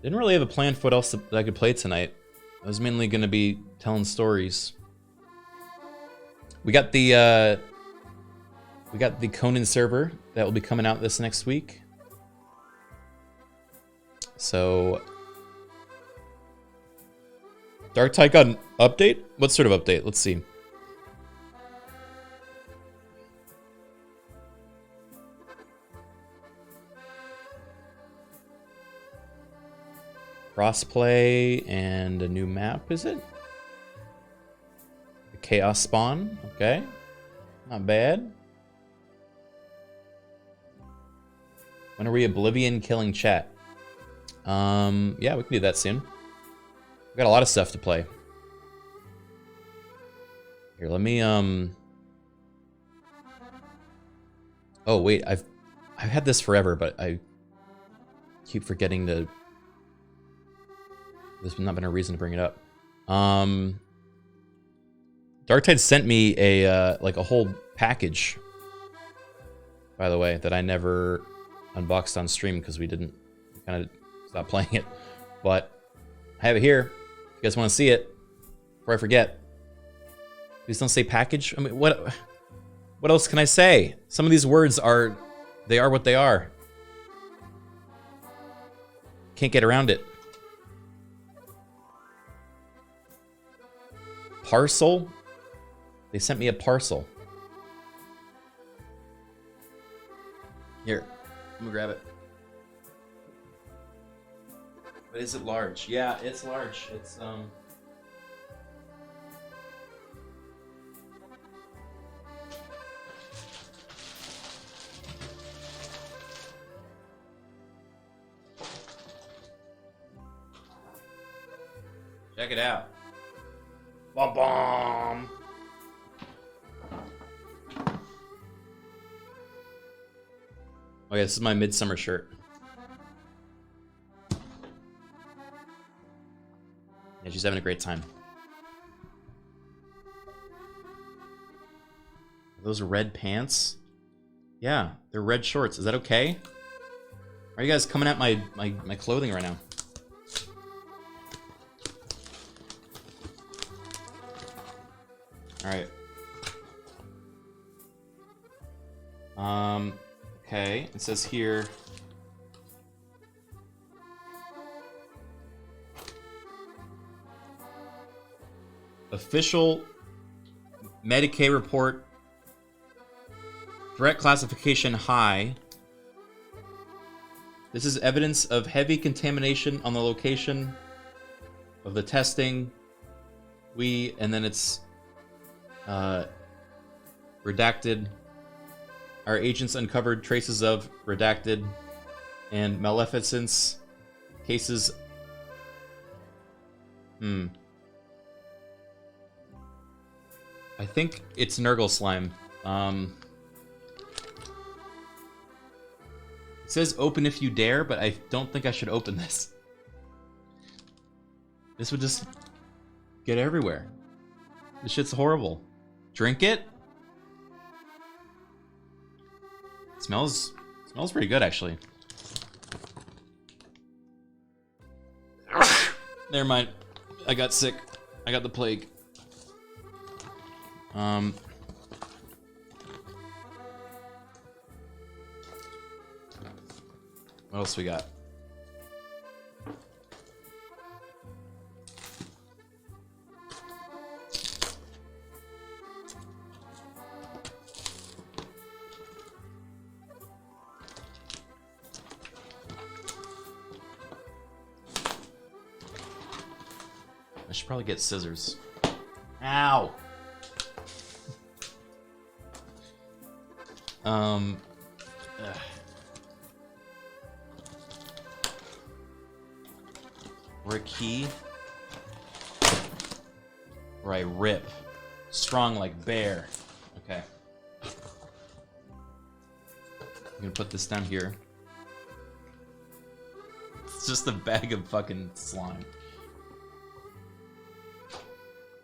didn't really have a plan for what else that I could play tonight. I was mainly going to be telling stories. We got the Conan server that will be coming out this next week. So, Dark Tide got an update? What sort of update? Let's see. Crossplay and a new map, is it? A Chaos Spawn, okay. Not bad. When are we Oblivion killing chat? Yeah, we can do that soon. We got a lot of stuff to play. Here, let me oh wait, I've had this forever, but I keep forgetting to. There's not been a reason to bring it up. Darktide sent me a like a whole package, by the way, that I never unboxed on stream because we kind of stopped playing it. But I have it here. If you guys want to see it before I forget. Please don't say package. I mean, what else can I say? Some of these words are what they are. Can't get around it. Parcel? They sent me a parcel. Here, let me grab it. But is it large? Yeah, it's large. It's check it out. Bom bom. Oh yeah, this is my midsummer shirt. Yeah, she's having a great time. Are those red pants? Yeah, they're red shorts. Is that okay? Are you guys coming at my clothing right now? Alright. Okay, it says here... Official Medicaid report. Threat classification high. This is evidence of heavy contamination on the location of the testing. And then it's redacted. Our agents uncovered traces of redacted and maleficence cases. I think it's Nurgle slime. It says open if you dare, but I don't think I should open this. This would just get everywhere. This shit's horrible. Drink it? It smells pretty good, actually. Never mind. I got sick. I got the plague. What else we got? I should probably get scissors. Ow! Or a key. Or I rip. Strong like bear. Okay. I'm gonna put this down here. It's just a bag of fucking slime.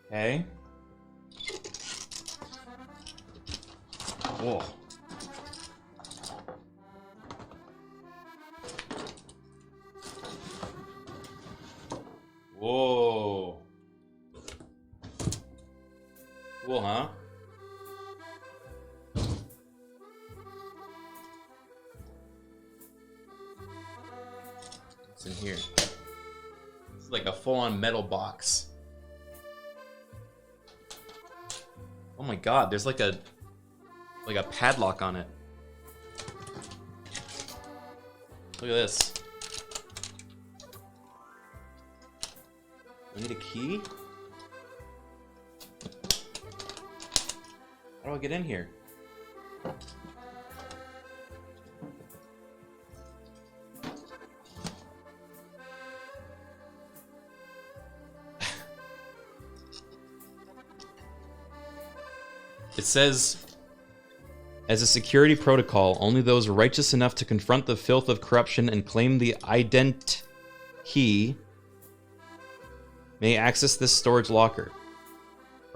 Okay. Whoa. Whoa. Cool, huh? What's in here? It's like a full-on metal box. Oh my god, there's like a padlock on it. Look at this. I need a key? How do I get in here? It says, as a security protocol, only those righteous enough to confront the filth of corruption and claim the ident key may access this storage locker.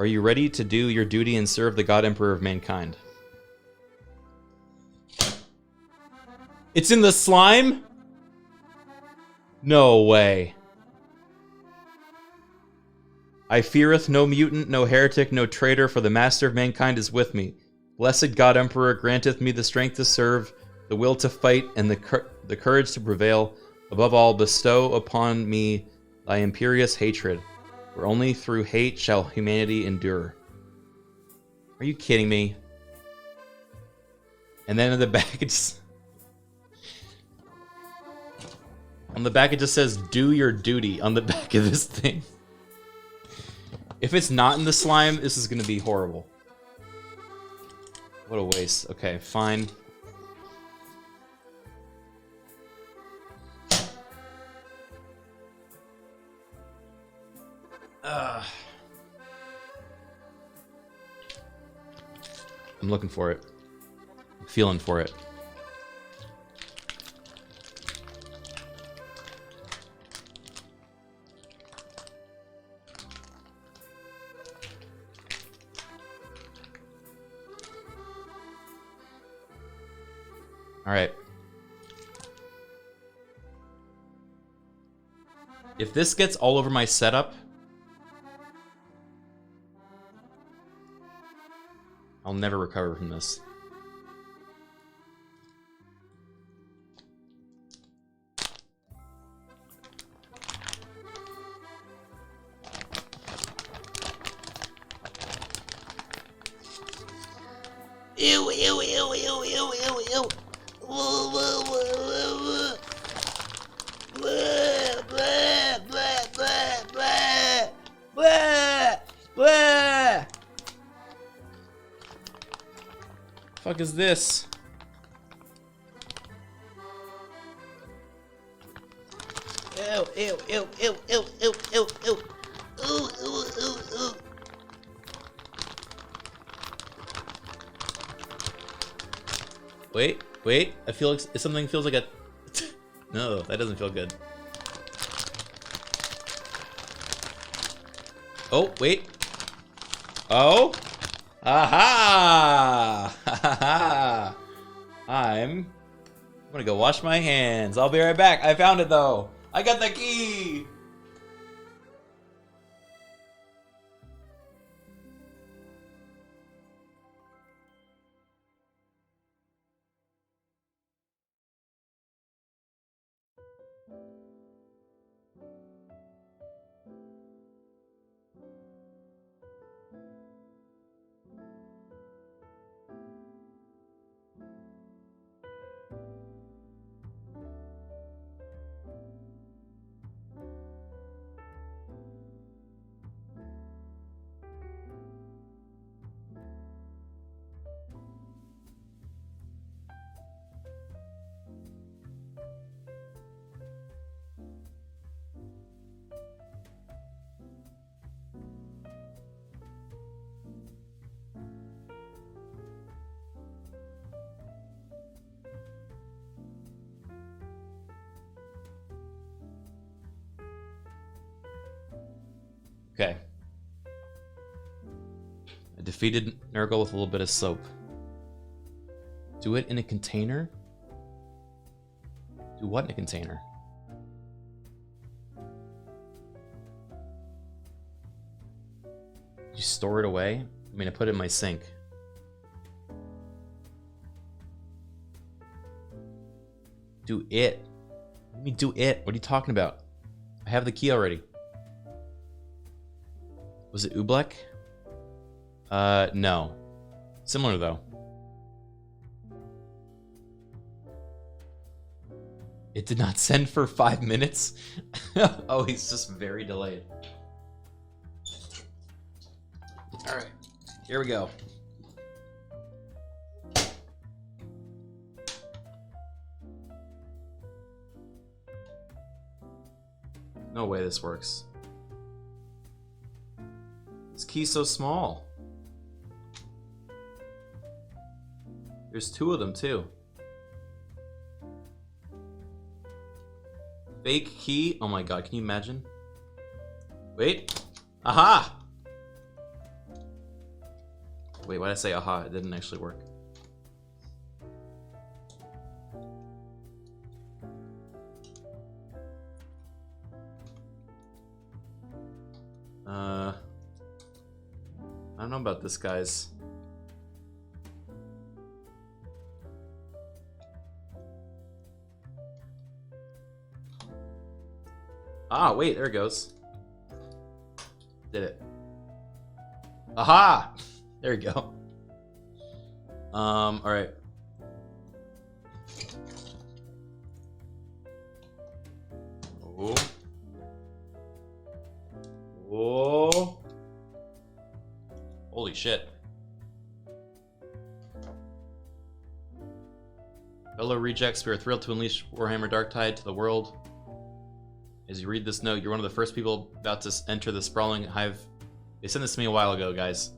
Are you ready to do your duty and serve the God Emperor of mankind? It's in the slime? No way. I feareth no mutant, no heretic, no traitor, for the Master of mankind is with me. Blessed God Emperor granteth me the strength to serve, the will to fight, and the courage to prevail. Above all, bestow upon me thy imperious hatred, for only through hate shall humanity endure. Are you kidding me? And then in the back, on the back it just says, do your duty, on the back of this thing. If it's not in the slime, this is going to be horrible. What a waste. Okay, fine. I'm looking for it. I'm feeling for it. All right. If this gets all over my setup, I'll never recover from this. Ew, ew, ew, ew, ew, ew, ew. Blah, blah, blah, blah, blah, blah, blah, blah, blah, blah. Fuck is this? Ew, ew, ew, ew, ew, ew, ew, ew. Ooh, ooh, ooh, ooh. Wait, wait. I feel like something feels like a... No, that doesn't feel good. Oh, wait. Oh. Aha! Ha ha ha! I'm gonna go wash my hands. I'll be right back. I found it though. I got the key! Okay. I defeated Nurgle with a little bit of soap. Do it in a container? Do what in a container? You store it away? I mean, I put it in my sink. Do it. What do you mean do it? What are you talking about? I have the key already. Was it Oobleck? No. Similar though. It did not send for 5 minutes? Oh, he's just very delayed. Alright, here we go. No way this works. This key's so small. There's 2 of them too. Fake key? Oh my god, can you imagine? Wait. Aha! Wait, why did I say aha? It didn't actually work. I don't know about this, guys. Ah, wait, there it goes. Did it. Aha! There we go. Alright. Oh. Whoa. Holy shit. Fellow rejects, we are thrilled to unleash Warhammer Darktide to the world. As you read this note, you're one of the first people about to enter the sprawling hive. They sent this to me a while ago, guys.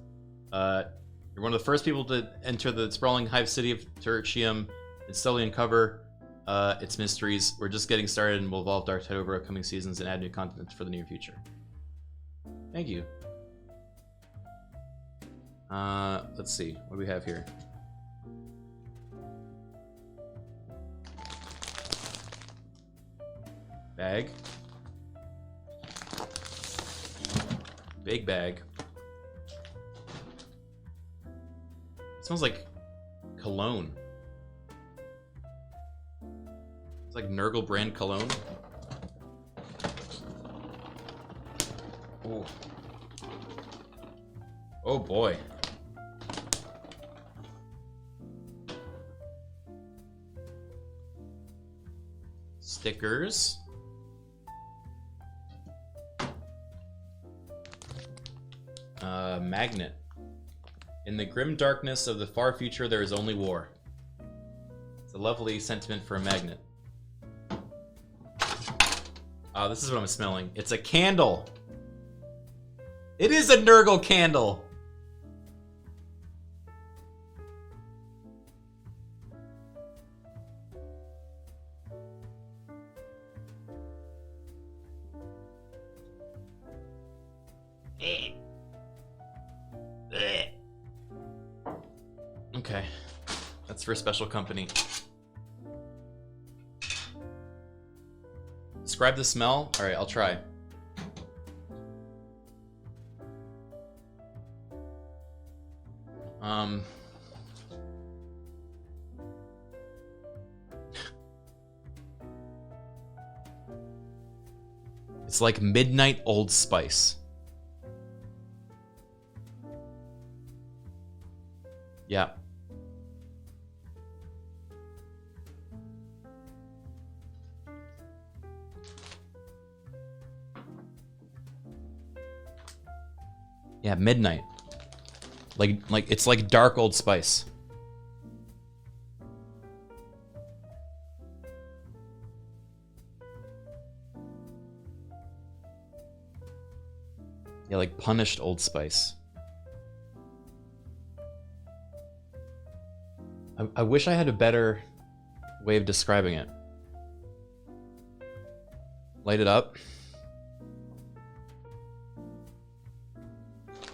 You're one of the first people to enter the sprawling hive city of Tertium and slowly uncover its mysteries. We're just getting started and will evolve Darktide over upcoming seasons and add new content for the near future. Thank you. Let's see. What do we have here? Bag. Big bag. It smells like cologne. It's like Nurgle brand cologne. Oh. Oh boy. Stickers. Magnet. In the grim darkness of the far future, there is only war. It's a lovely sentiment for a magnet. Oh, this is what I'm smelling. It's a candle. It is a Nurgle candle. Okay, that's for a special company. Describe the smell? Alright, I'll try. It's like midnight Old Spice. Yeah. Yeah, midnight. Like it's like dark Old Spice. Yeah, like punished Old Spice. I wish I had a better way of describing it. Light it up.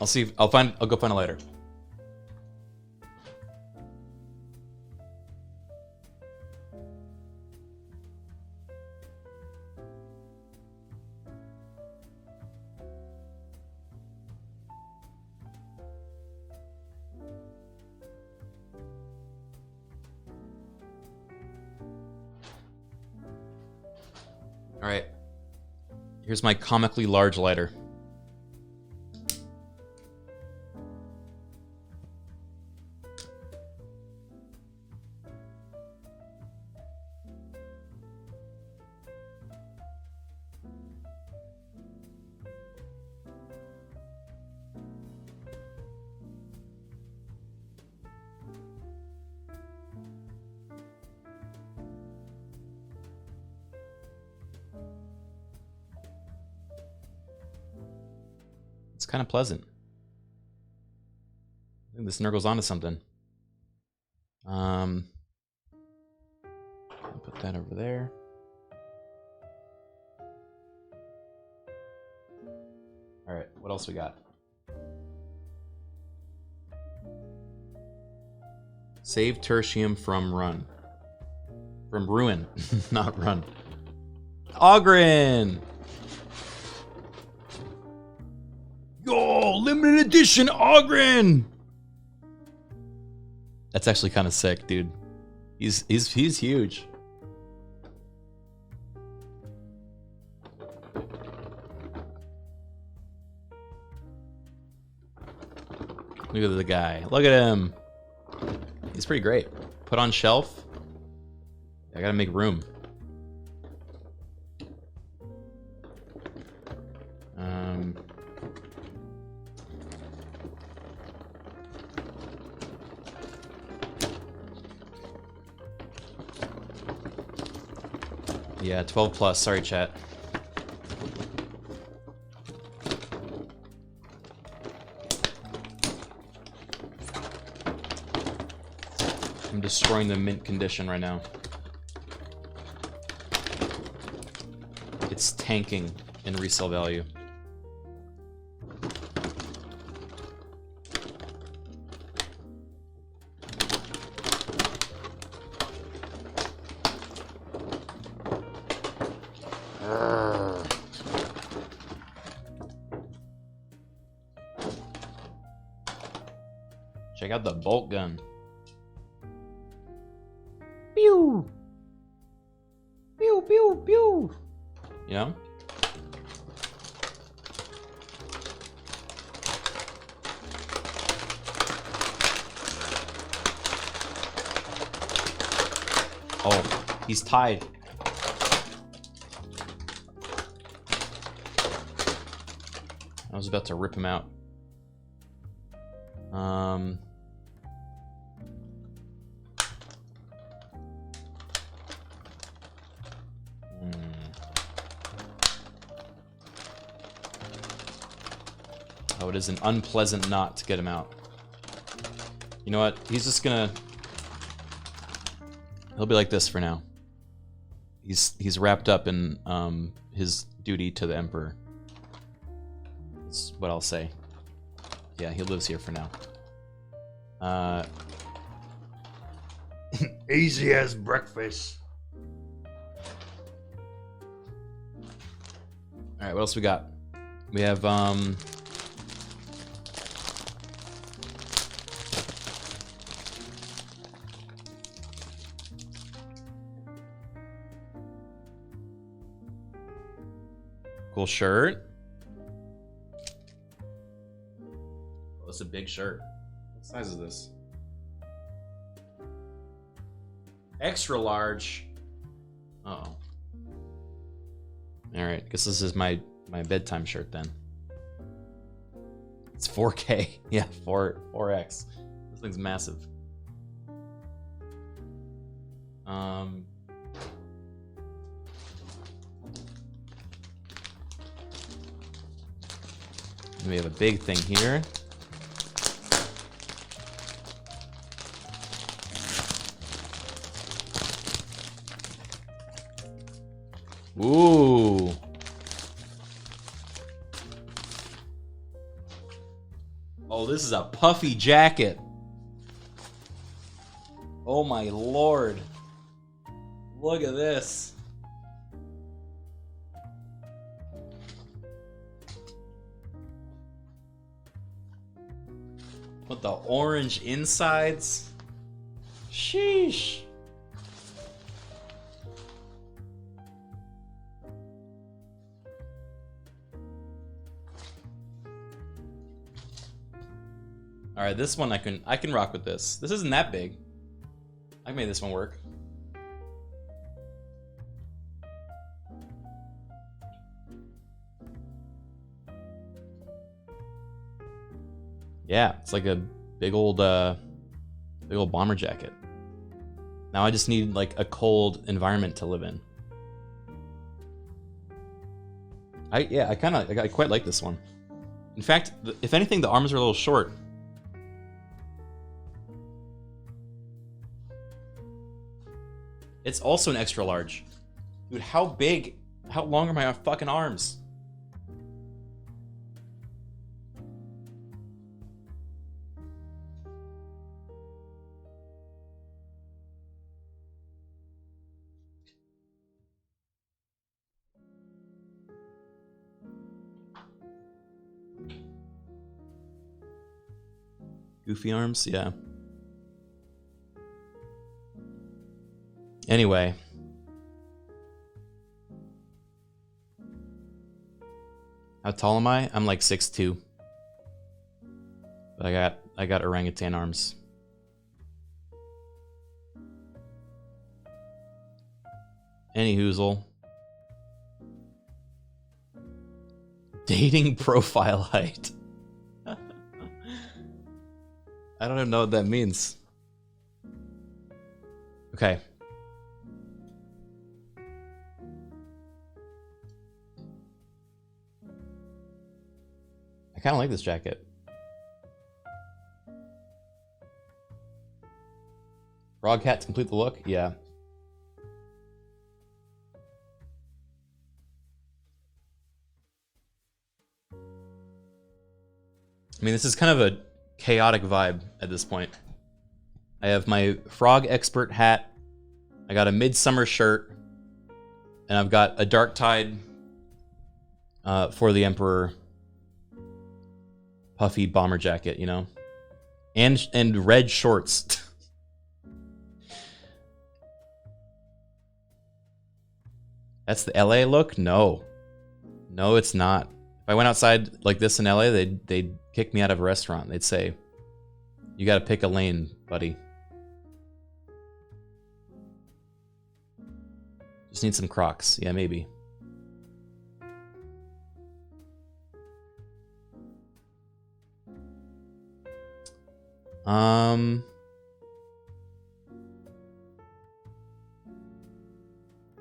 I'll see if I'll go find a lighter. All right. Here's my comically large lighter. It's kind of pleasant. I think this Nurgle's onto something. I'll put that over there. All right, what else we got? Save tertium from run. From ruin, not run. Ogren! Yo, limited edition Ogren! That's actually kind of sick, dude. He's huge. Look at the guy. Look at him. He's pretty great. Put on shelf. I gotta make room. Yeah, 12 plus. Sorry, chat. I'm destroying the mint condition right now. It's tanking in resale value. Check out the bolt gun. Pew! Pew, pew, pew! You know? Oh, he's tied. I was about to rip him out. Oh, it is an unpleasant knot to get him out. You know what? He's just gonna... He'll be like this for now. He's wrapped up in his duty to the Emperor. That's what I'll say. Yeah, he lives here for now. Easy as breakfast. Alright, what else we got? We have, cool shirt. Oh, it's a big shirt. What size is this? Extra large. Uh-oh. Alright, guess this is my bedtime shirt then. It's 4K. Yeah, 4X. This thing's massive. We have a big thing here. Ooh. Oh, this is a puffy jacket. Oh my lord. Look at this. With the orange insides. Sheesh. All right, this one I can rock with this. This isn't that big. I made this one work. Yeah, it's like a big old bomber jacket. Now I just need like a cold environment to live in. I quite like this one. In fact, if anything, the arms are a little short. It's also an extra large. Dude, how long are my fucking arms? Goofy arms, yeah. Anyway. How tall am I? I'm like 6'2". But I got orangutan arms. Any hoozle. Dating profile height. I don't even know what that means. Okay. I kind of like this jacket. Frog hat to complete the look? Yeah. I mean, this is kind of a chaotic vibe at this point. I have my frog expert hat. I got a midsummer shirt. And I've got a dark tide for the Emperor puffy bomber jacket, you know? And red shorts. That's the LA look? No. No, it's not. If I went outside like this in LA, they'd kick me out of a restaurant. They'd say, "You gotta pick a lane, buddy." Just need some Crocs. Yeah, maybe.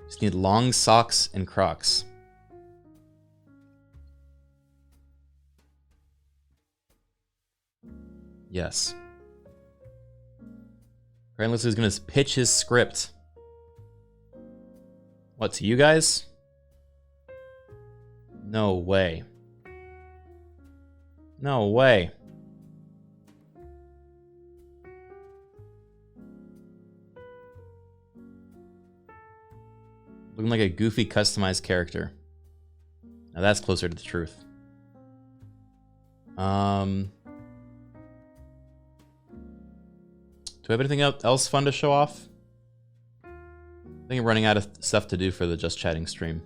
Just need long socks and Crocs. Yes. Grandless is going to pitch his script. What, to you guys? No way. No way. Looking like a goofy customized character. Now that's closer to the truth. Do I have anything else fun to show off? I think I'm running out of stuff to do for the Just Chatting stream.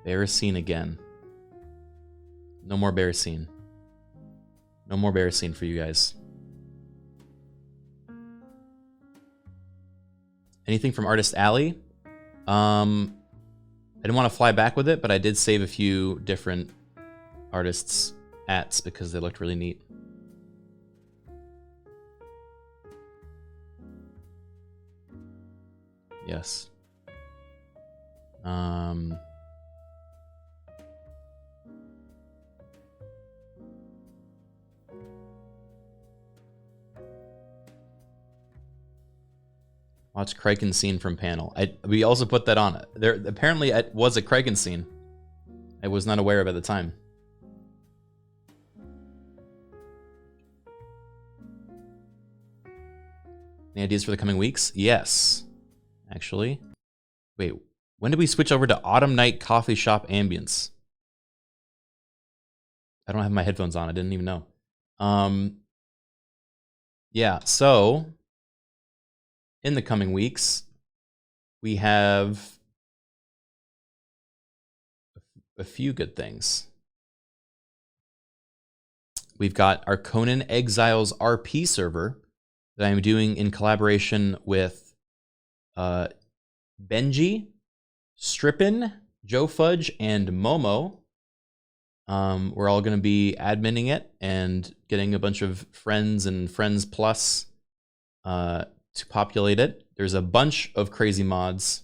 Bear scene again. No more bear scene. No more bear scene for you guys. Anything from Artist Alley? I didn't want to fly back with it, but I did save a few different artists' hats because they looked really neat. Yes. Watch Criken scene from panel. We also put that on. There apparently it was a Criken scene. I was not aware of at the time. Any ideas for the coming weeks? Yes. Actually. Wait, when did we switch over to Autumn Night Coffee Shop Ambience? I don't have my headphones on. I didn't even know. Yeah, so in the coming weeks, we have a few good things. We've got our Conan Exiles RP server that I'm doing in collaboration with Benji, Strippin, Joe Fudge, and Momo. We're all going to be adminning it and getting a bunch of friends and Friends Plus to populate it. There's a bunch of crazy mods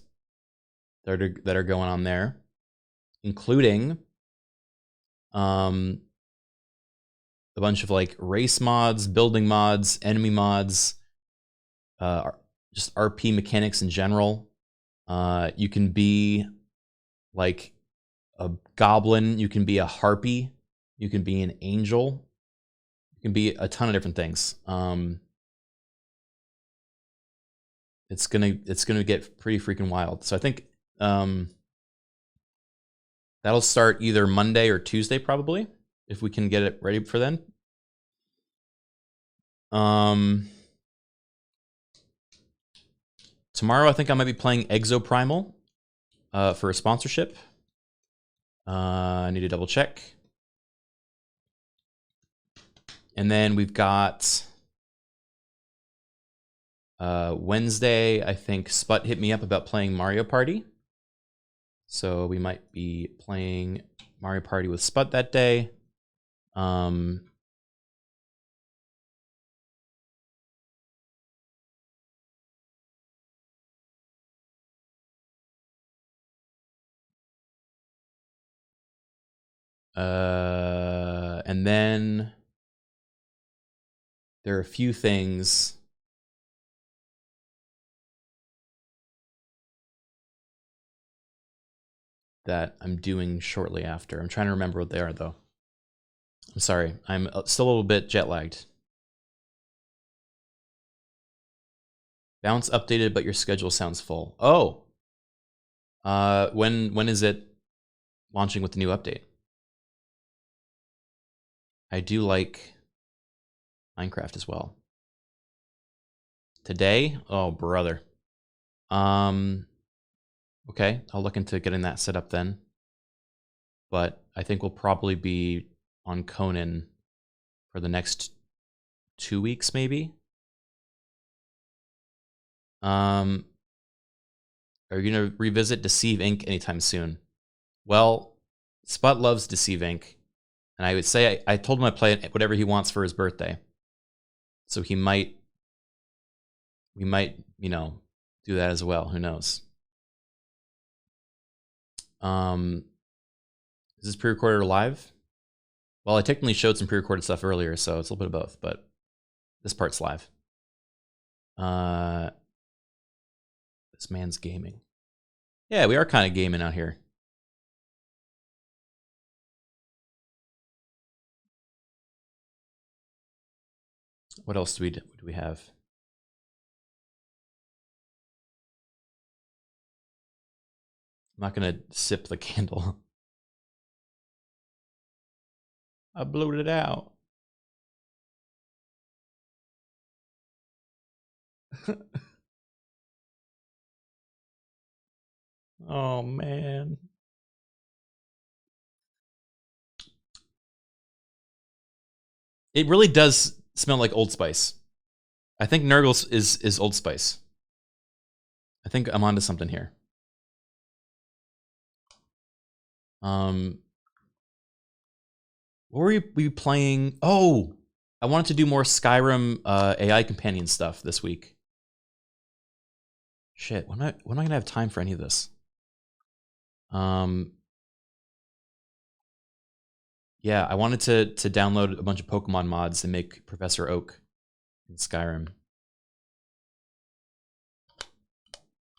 that are going on there, including a bunch of like race mods, building mods, enemy mods, just RP mechanics in general. You can be like a goblin, you can be a harpy, you can be an angel, you can be a ton of different things. It's gonna get pretty freaking wild. So I think that'll start either Monday or Tuesday probably, if we can get it ready for then. Tomorrow I think I might be playing Exoprimal for a sponsorship. I need to double check. And then we've got Wednesday, I think Sput hit me up about playing Mario Party. So we might be playing Mario Party with Sput that day. And then there are a few things that I'm doing shortly after. I'm trying to remember what they are, though. I'm sorry. I'm still a little bit jet lagged. Bounce updated, but your schedule sounds full. Oh. When is it launching with the new update? I do like Minecraft as well. Today? Oh, brother. Okay, I'll look into getting that set up then. But I think we'll probably be on Conan for the next 2 weeks, maybe. Are you gonna revisit Deceive Inc. anytime soon? Well, Spot loves Deceive Inc. And I would say I told him I'd play it whatever he wants for his birthday. So we might, you know, do that as well. Who knows? Is this pre-recorded or live? Well, I technically showed some pre-recorded stuff earlier, so it's a little bit of both, but this part's live. This man's gaming. Yeah, we are kind of gaming out here. What else do we have? I'm not gonna sip the candle. I blew it out. Oh man. It really does smell like Old Spice. I think Nurgle's is Old Spice. I think I'm onto something here. What were we playing? Oh, I wanted to do more Skyrim AI companion stuff this week. Shit, when am I gonna have time for any of this? Yeah, I wanted to download a bunch of Pokemon mods and make Professor Oak in Skyrim.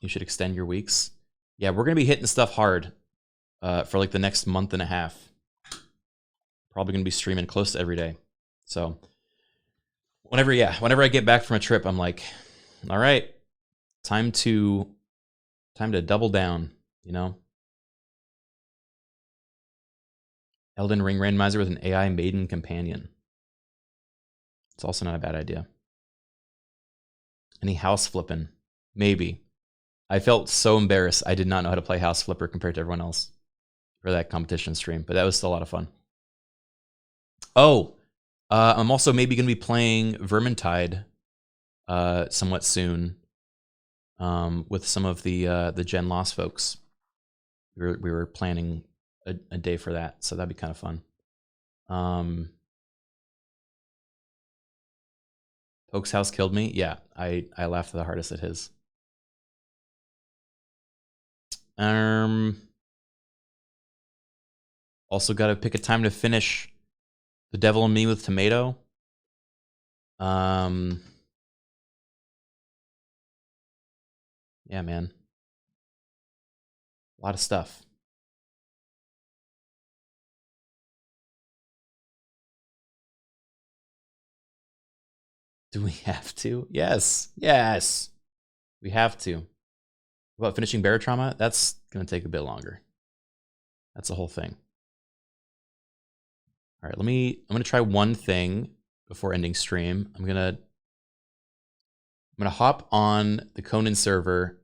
You should extend your weeks. Yeah, we're gonna be hitting stuff hard for like the next month and a half. Probably gonna be streaming close to every day. So whenever I get back from a trip, I'm like, all right, time to double down, you know? Elden Ring randomizer with an AI maiden companion. It's also not a bad idea. Any house flipping? Maybe. I felt so embarrassed. I did not know how to play House Flipper compared to everyone else for that competition stream, but that was still a lot of fun. Oh, I'm also maybe going to be playing Vermintide somewhat soon with some of the Gen Lost folks. We were planning a day for that, so that'd be kind of fun. Poke's house killed me. Yeah, I laughed the hardest at his. Also got to pick a time to finish The Devil and Me with Tomato. Yeah, man. A lot of stuff. Do we have to? Yes. Yes. We have to. What about finishing Bear Trauma? That's going to take a bit longer. That's the whole thing. All right, I'm going to try one thing before ending stream. I'm going to hop on the Conan server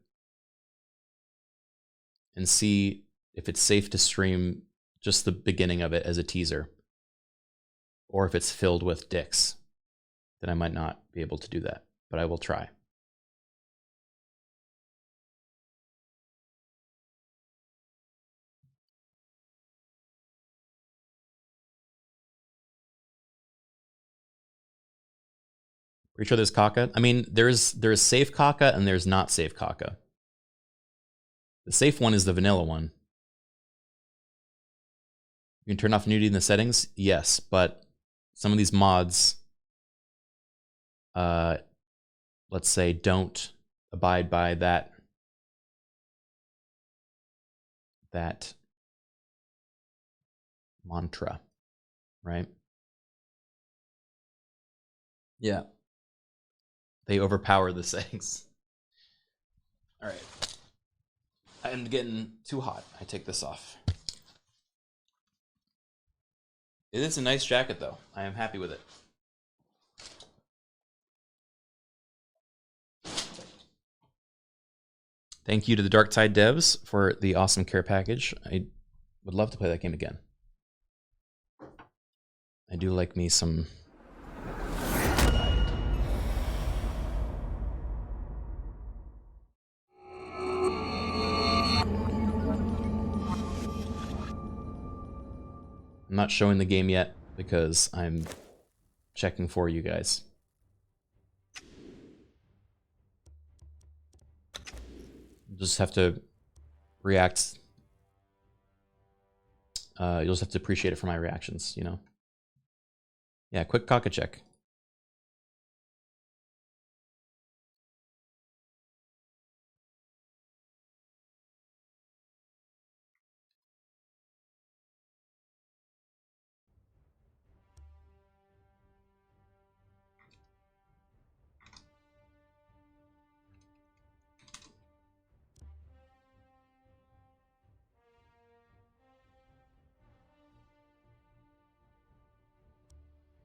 and see if it's safe to stream just the beginning of it as a teaser, or if it's filled with dicks. Then I might not be able to do that, but I will try. Pretty sure there's Kaka. I mean, there's safe Kaka and there's not safe Kaka. The safe one is the vanilla one. You can turn off nudity in the settings? Yes, but some of these mods, let's say, don't abide by that mantra, right? Yeah. They overpower the settings. All right. I'm getting too hot. I take this off. It is a nice jacket, though. I am happy with it. Thank you to the Dark Tide devs for the awesome care package. I would love to play that game again. I do like me some... I'm not showing the game yet because I'm checking for you guys. You'll just have to react. You'll just have to appreciate it for my reactions, you know? Yeah, quick cock a check.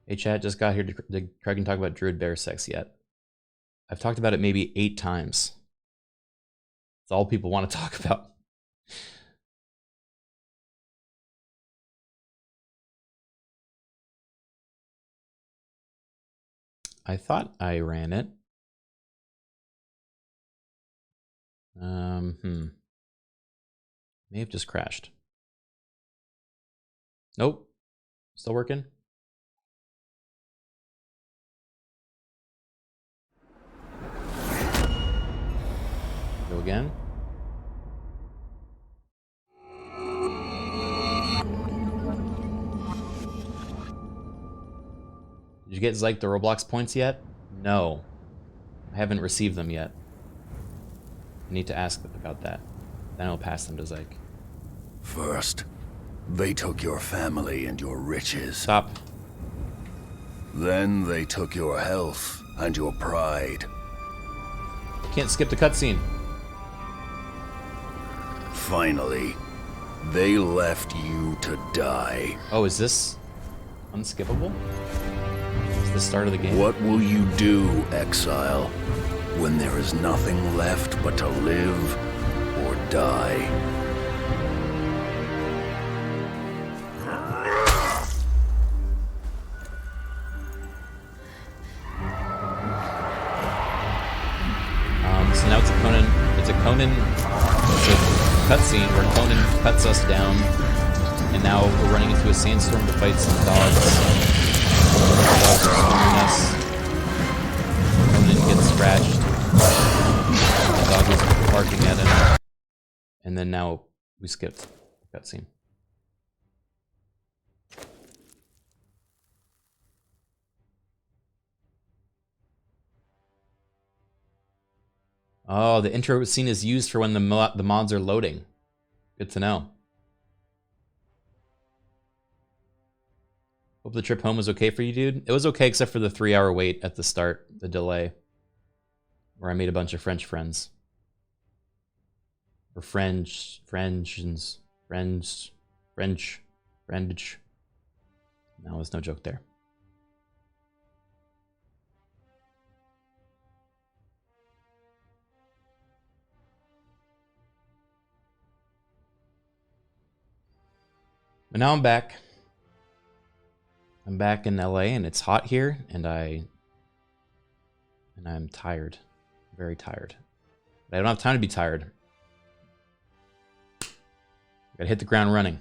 Hey chat, just got here. Did Criken talk about druid bear sex yet? I've talked about it maybe 8 times. It's all people want to talk about. I thought I ran it. May have just crashed. Nope. Still working. Go again. Did you get Zyke the Roblox points yet? No. I haven't received them yet. I need to ask about that. Then I'll pass them to Zyke. First, they took your family and your riches. Stop. Then they took your health and your pride. Can't skip the cutscene. Finally, they left you to die. Oh, is this unskippable? Is this the start of the game? What will you do, exile, when there is nothing left but to live or die? So now it's a Conan cutscene where Conan cuts us down, and now we're running into a sandstorm to fight some dogs. The dogs are storming us. Conan gets scratched. The dog is barking at him. And then now we skipped the cutscene. Oh, the intro scene is used for when the mods are loading. Good to know. Hope the trip home was okay for you, dude. It was okay except for the 3-hour wait at the start, the delay, where I made a bunch of French friends. Or French. No, there's no joke there. But now I'm back. I'm back in LA and it's hot here and I'm tired. Very tired. But I don't have time to be tired. Gotta hit the ground running.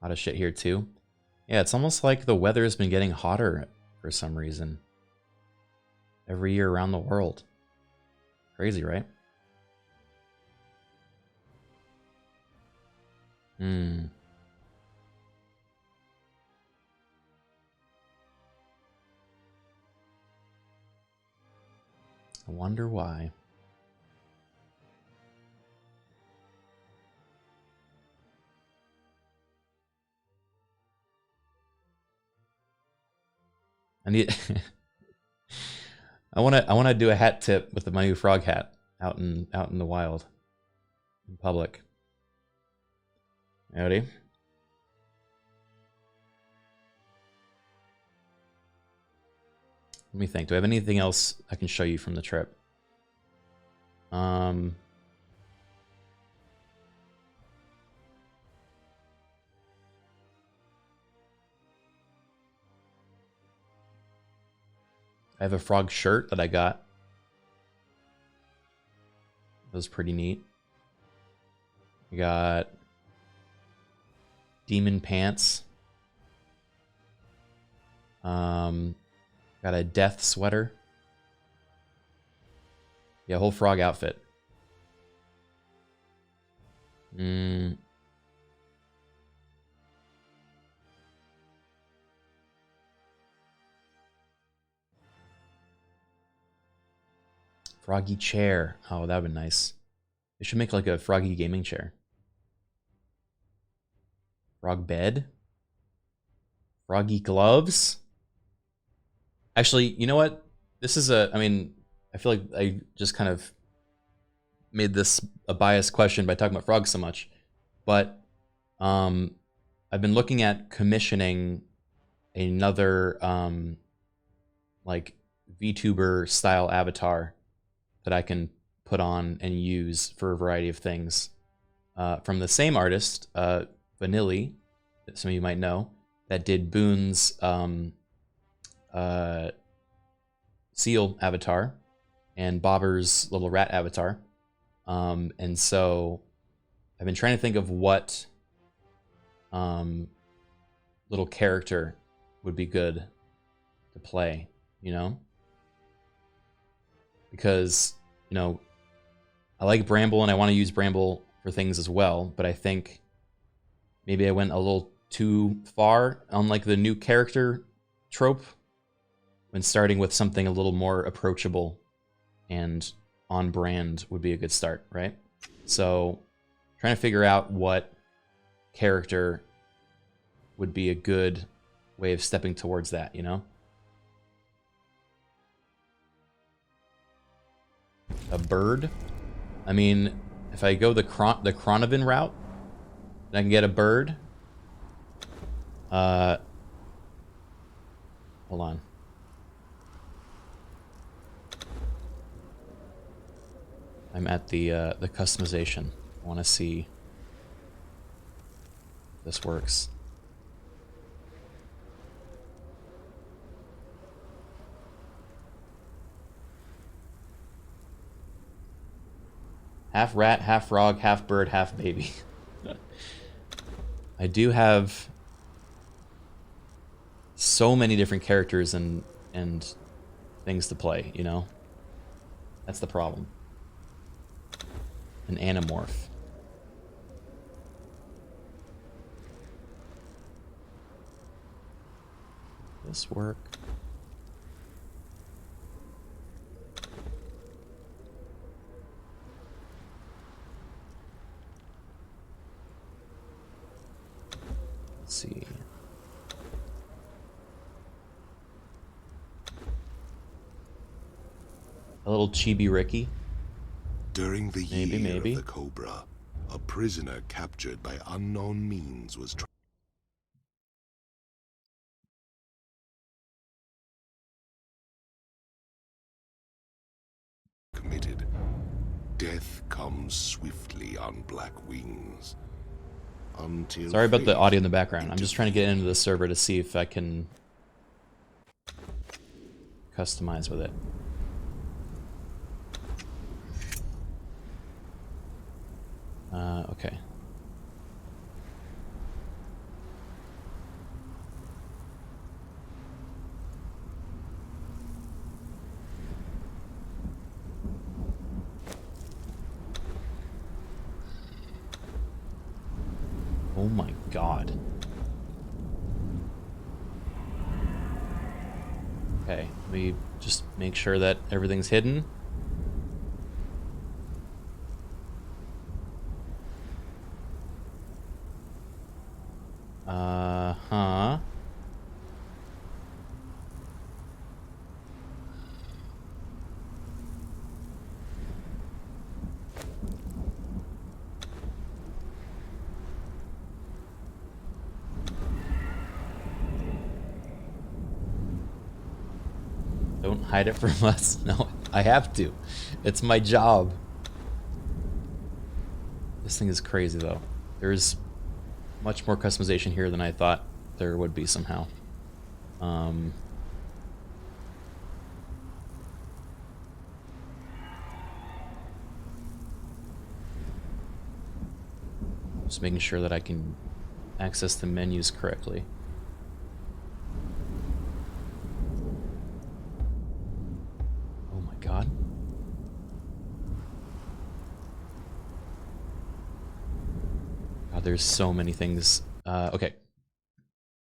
A lot of shit here too. Yeah, it's almost like the weather has been getting hotter for some reason. Every year around the world. Crazy, right? I wonder why. I need. I wanna do a hat tip with my new frog hat out in the wild, in public. Ready? Let me think. Do I have anything else I can show you from the trip? I have a frog shirt that I got. That was pretty neat. I got demon pants. Got a death sweater. Yeah, whole frog outfit. Froggy chair. Oh, that would be nice. They should make like a froggy gaming chair. Frog bed. Froggy gloves. Actually, you know what? This is I mean, I feel like I just kind of made this a biased question by talking about frogs so much. But I've been looking at commissioning another like VTuber style avatar that I can put on and use for a variety of things. From the same artist, Vanilli, that some of you might know, that did Boone's seal avatar and Bobber's little rat avatar. And so I've been trying to think of what little character would be good to play, you know? Because, you know, I like Bramble and I want to use Bramble for things as well, but I think maybe I went a little too far on like the new character trope when starting with something a little more approachable and on brand would be a good start, right? So trying to figure out what character would be a good way of stepping towards that, you know? A bird? I mean, if I go the Kronovan route, then I can get a bird. Hold on. I'm at the customization. I want to see if this works. Half rat, half frog, half bird, half baby. I do have so many different characters and things to play, you know? That's the problem. An Animorph. This work? Let's see. A little Chibi Ricky. During the year of the Cobra, a prisoner captured by unknown means was committed. Death comes swiftly on black wings. Until Sorry about the audio in the background. I'm just trying to get into the server to see if I can customize with it. Okay. Oh my god. Okay, let me just make sure that everything's hidden. Don't hide it from us. No, I have to. It's my job. This thing is crazy though. There's much more customization here than I thought there would be somehow. Just making sure that I can access the menus correctly. Oh my god. God, there's so many things. Okay.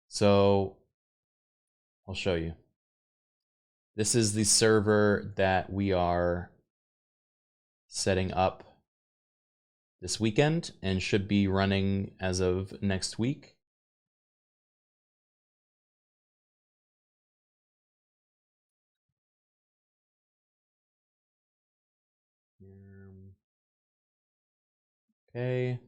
So, I'll show you. This is the server that we are setting up this weekend and should be running as of next week. Okay.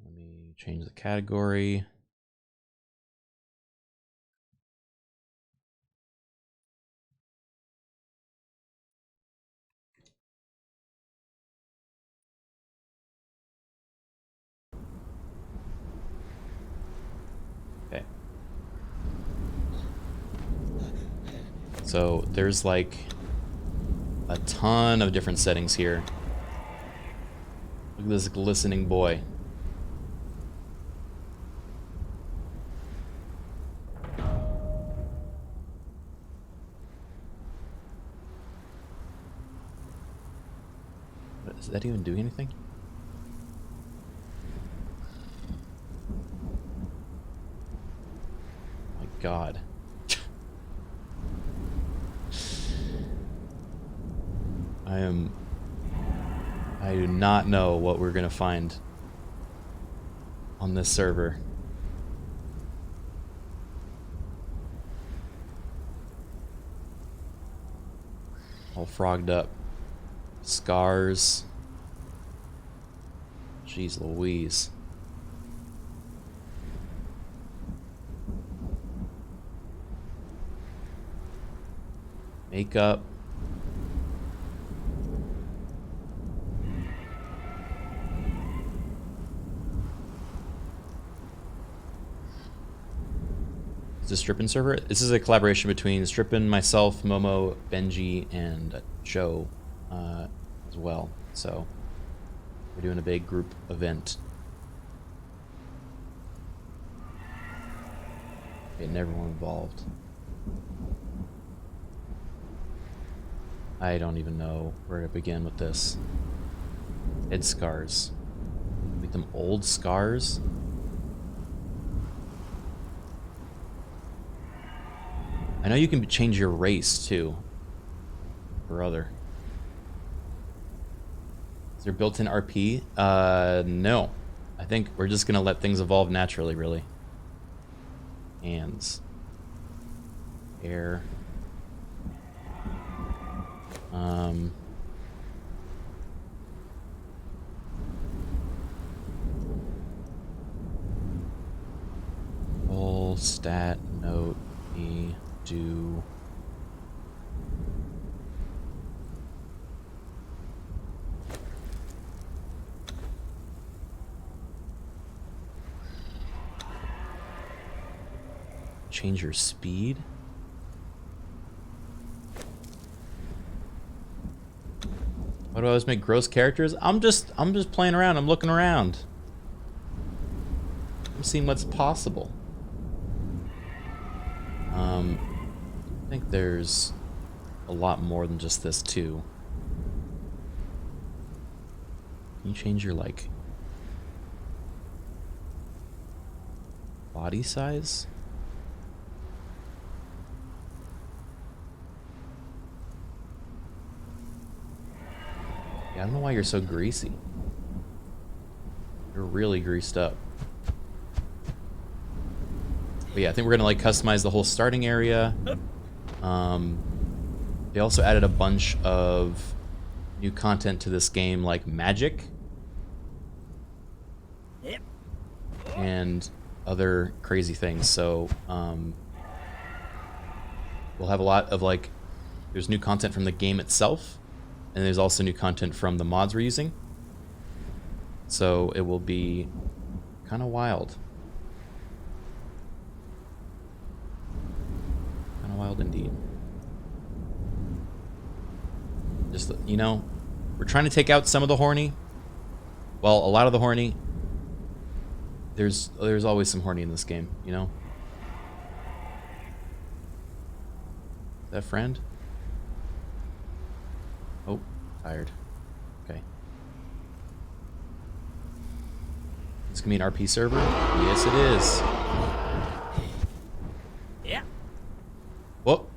Let me change the category. Okay. So there's like a ton of different settings here. Look at this glistening boy. Is that even doing anything? My God. I do not know what we're gonna find on this server. All frogged up. Scars. Jeez Louise. Makeup. Is this Strippin server? This is a collaboration between Strippin, myself, Momo, Benji, and Joe as well. So we're doing a big group event. Getting everyone involved. I don't even know where to begin with this. Head scars. Make them old scars? I know you can change your race too. Or other. Is there built-in RP? No. I think we're just gonna let things evolve naturally, really. Hands. Air. Full stat note E do. Change your speed. Why do I always make gross characters? I'm just playing around. I'm looking around. I'm seeing what's possible. I think there's a lot more than just this too. Can you change your like body size? Yeah, I don't know why you're so greasy. You're really greased up. But yeah, I think we're gonna like customize the whole starting area. They also added a bunch of new content to this game, like magic and other crazy things. So we'll have a lot of like, there's new content from the game itself, and there's also new content from the mods we're using. So it will be kind of wild. Kind of wild indeed. Just, you know, we're trying to take out some of the horny. Well, a lot of the horny. There's always some horny in this game, you know? Is that friend? Oh, tired. Okay. It's gonna be an RP server? Yes, it is. Yeah. Whoop.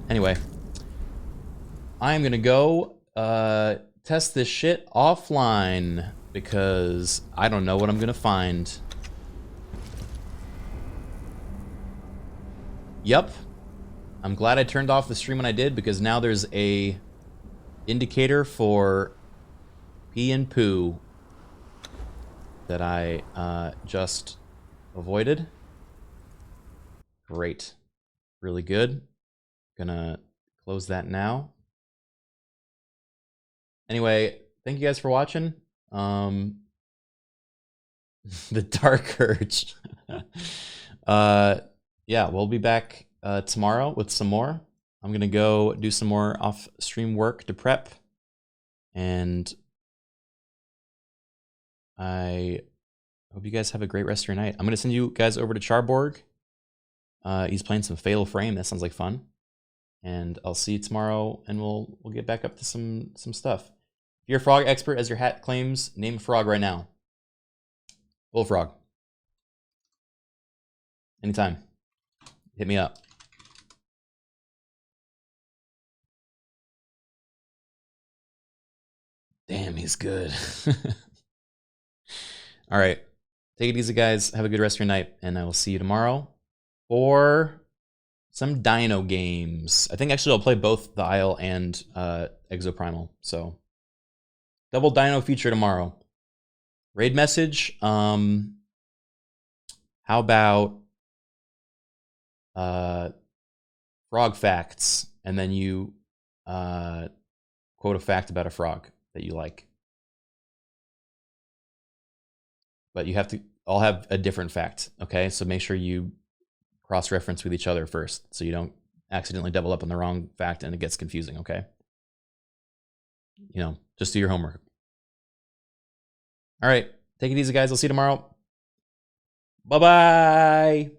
Anyway, I'm gonna go test this shit offline because I don't know what I'm gonna find. Yep. I'm glad I turned off the stream when I did, because now there's a indicator for pee and poo that I just avoided. Great. Really good. Gonna close that now. Anyway, thank you guys for watching. The Dark Urge. Yeah, we'll be back tomorrow with some more. I'm gonna go do some more off-stream work to prep, and I hope you guys have a great rest of your night. I'm gonna send you guys over to Charborg. He's playing some Fatal Frame. That sounds like fun. And I'll see you tomorrow, and we'll get back up to some stuff. If you're a frog expert, as your hat claims, name a frog right now. Bullfrog. Anytime. Hit me up. Damn, he's good. All right. Take it easy, guys. Have a good rest of your night, and I will see you tomorrow for some dino games. I think actually I'll play both the Isle and Exoprimal. So double dino feature tomorrow. Raid message. How about frog facts, and then you quote a fact about a frog that you like. But you have to all have a different fact, okay? So make sure you cross-reference with each other first, so you don't accidentally double up on the wrong fact and it gets confusing, okay? You know, just do your homework. All right, take it easy, guys. I'll see you tomorrow. Bye-bye.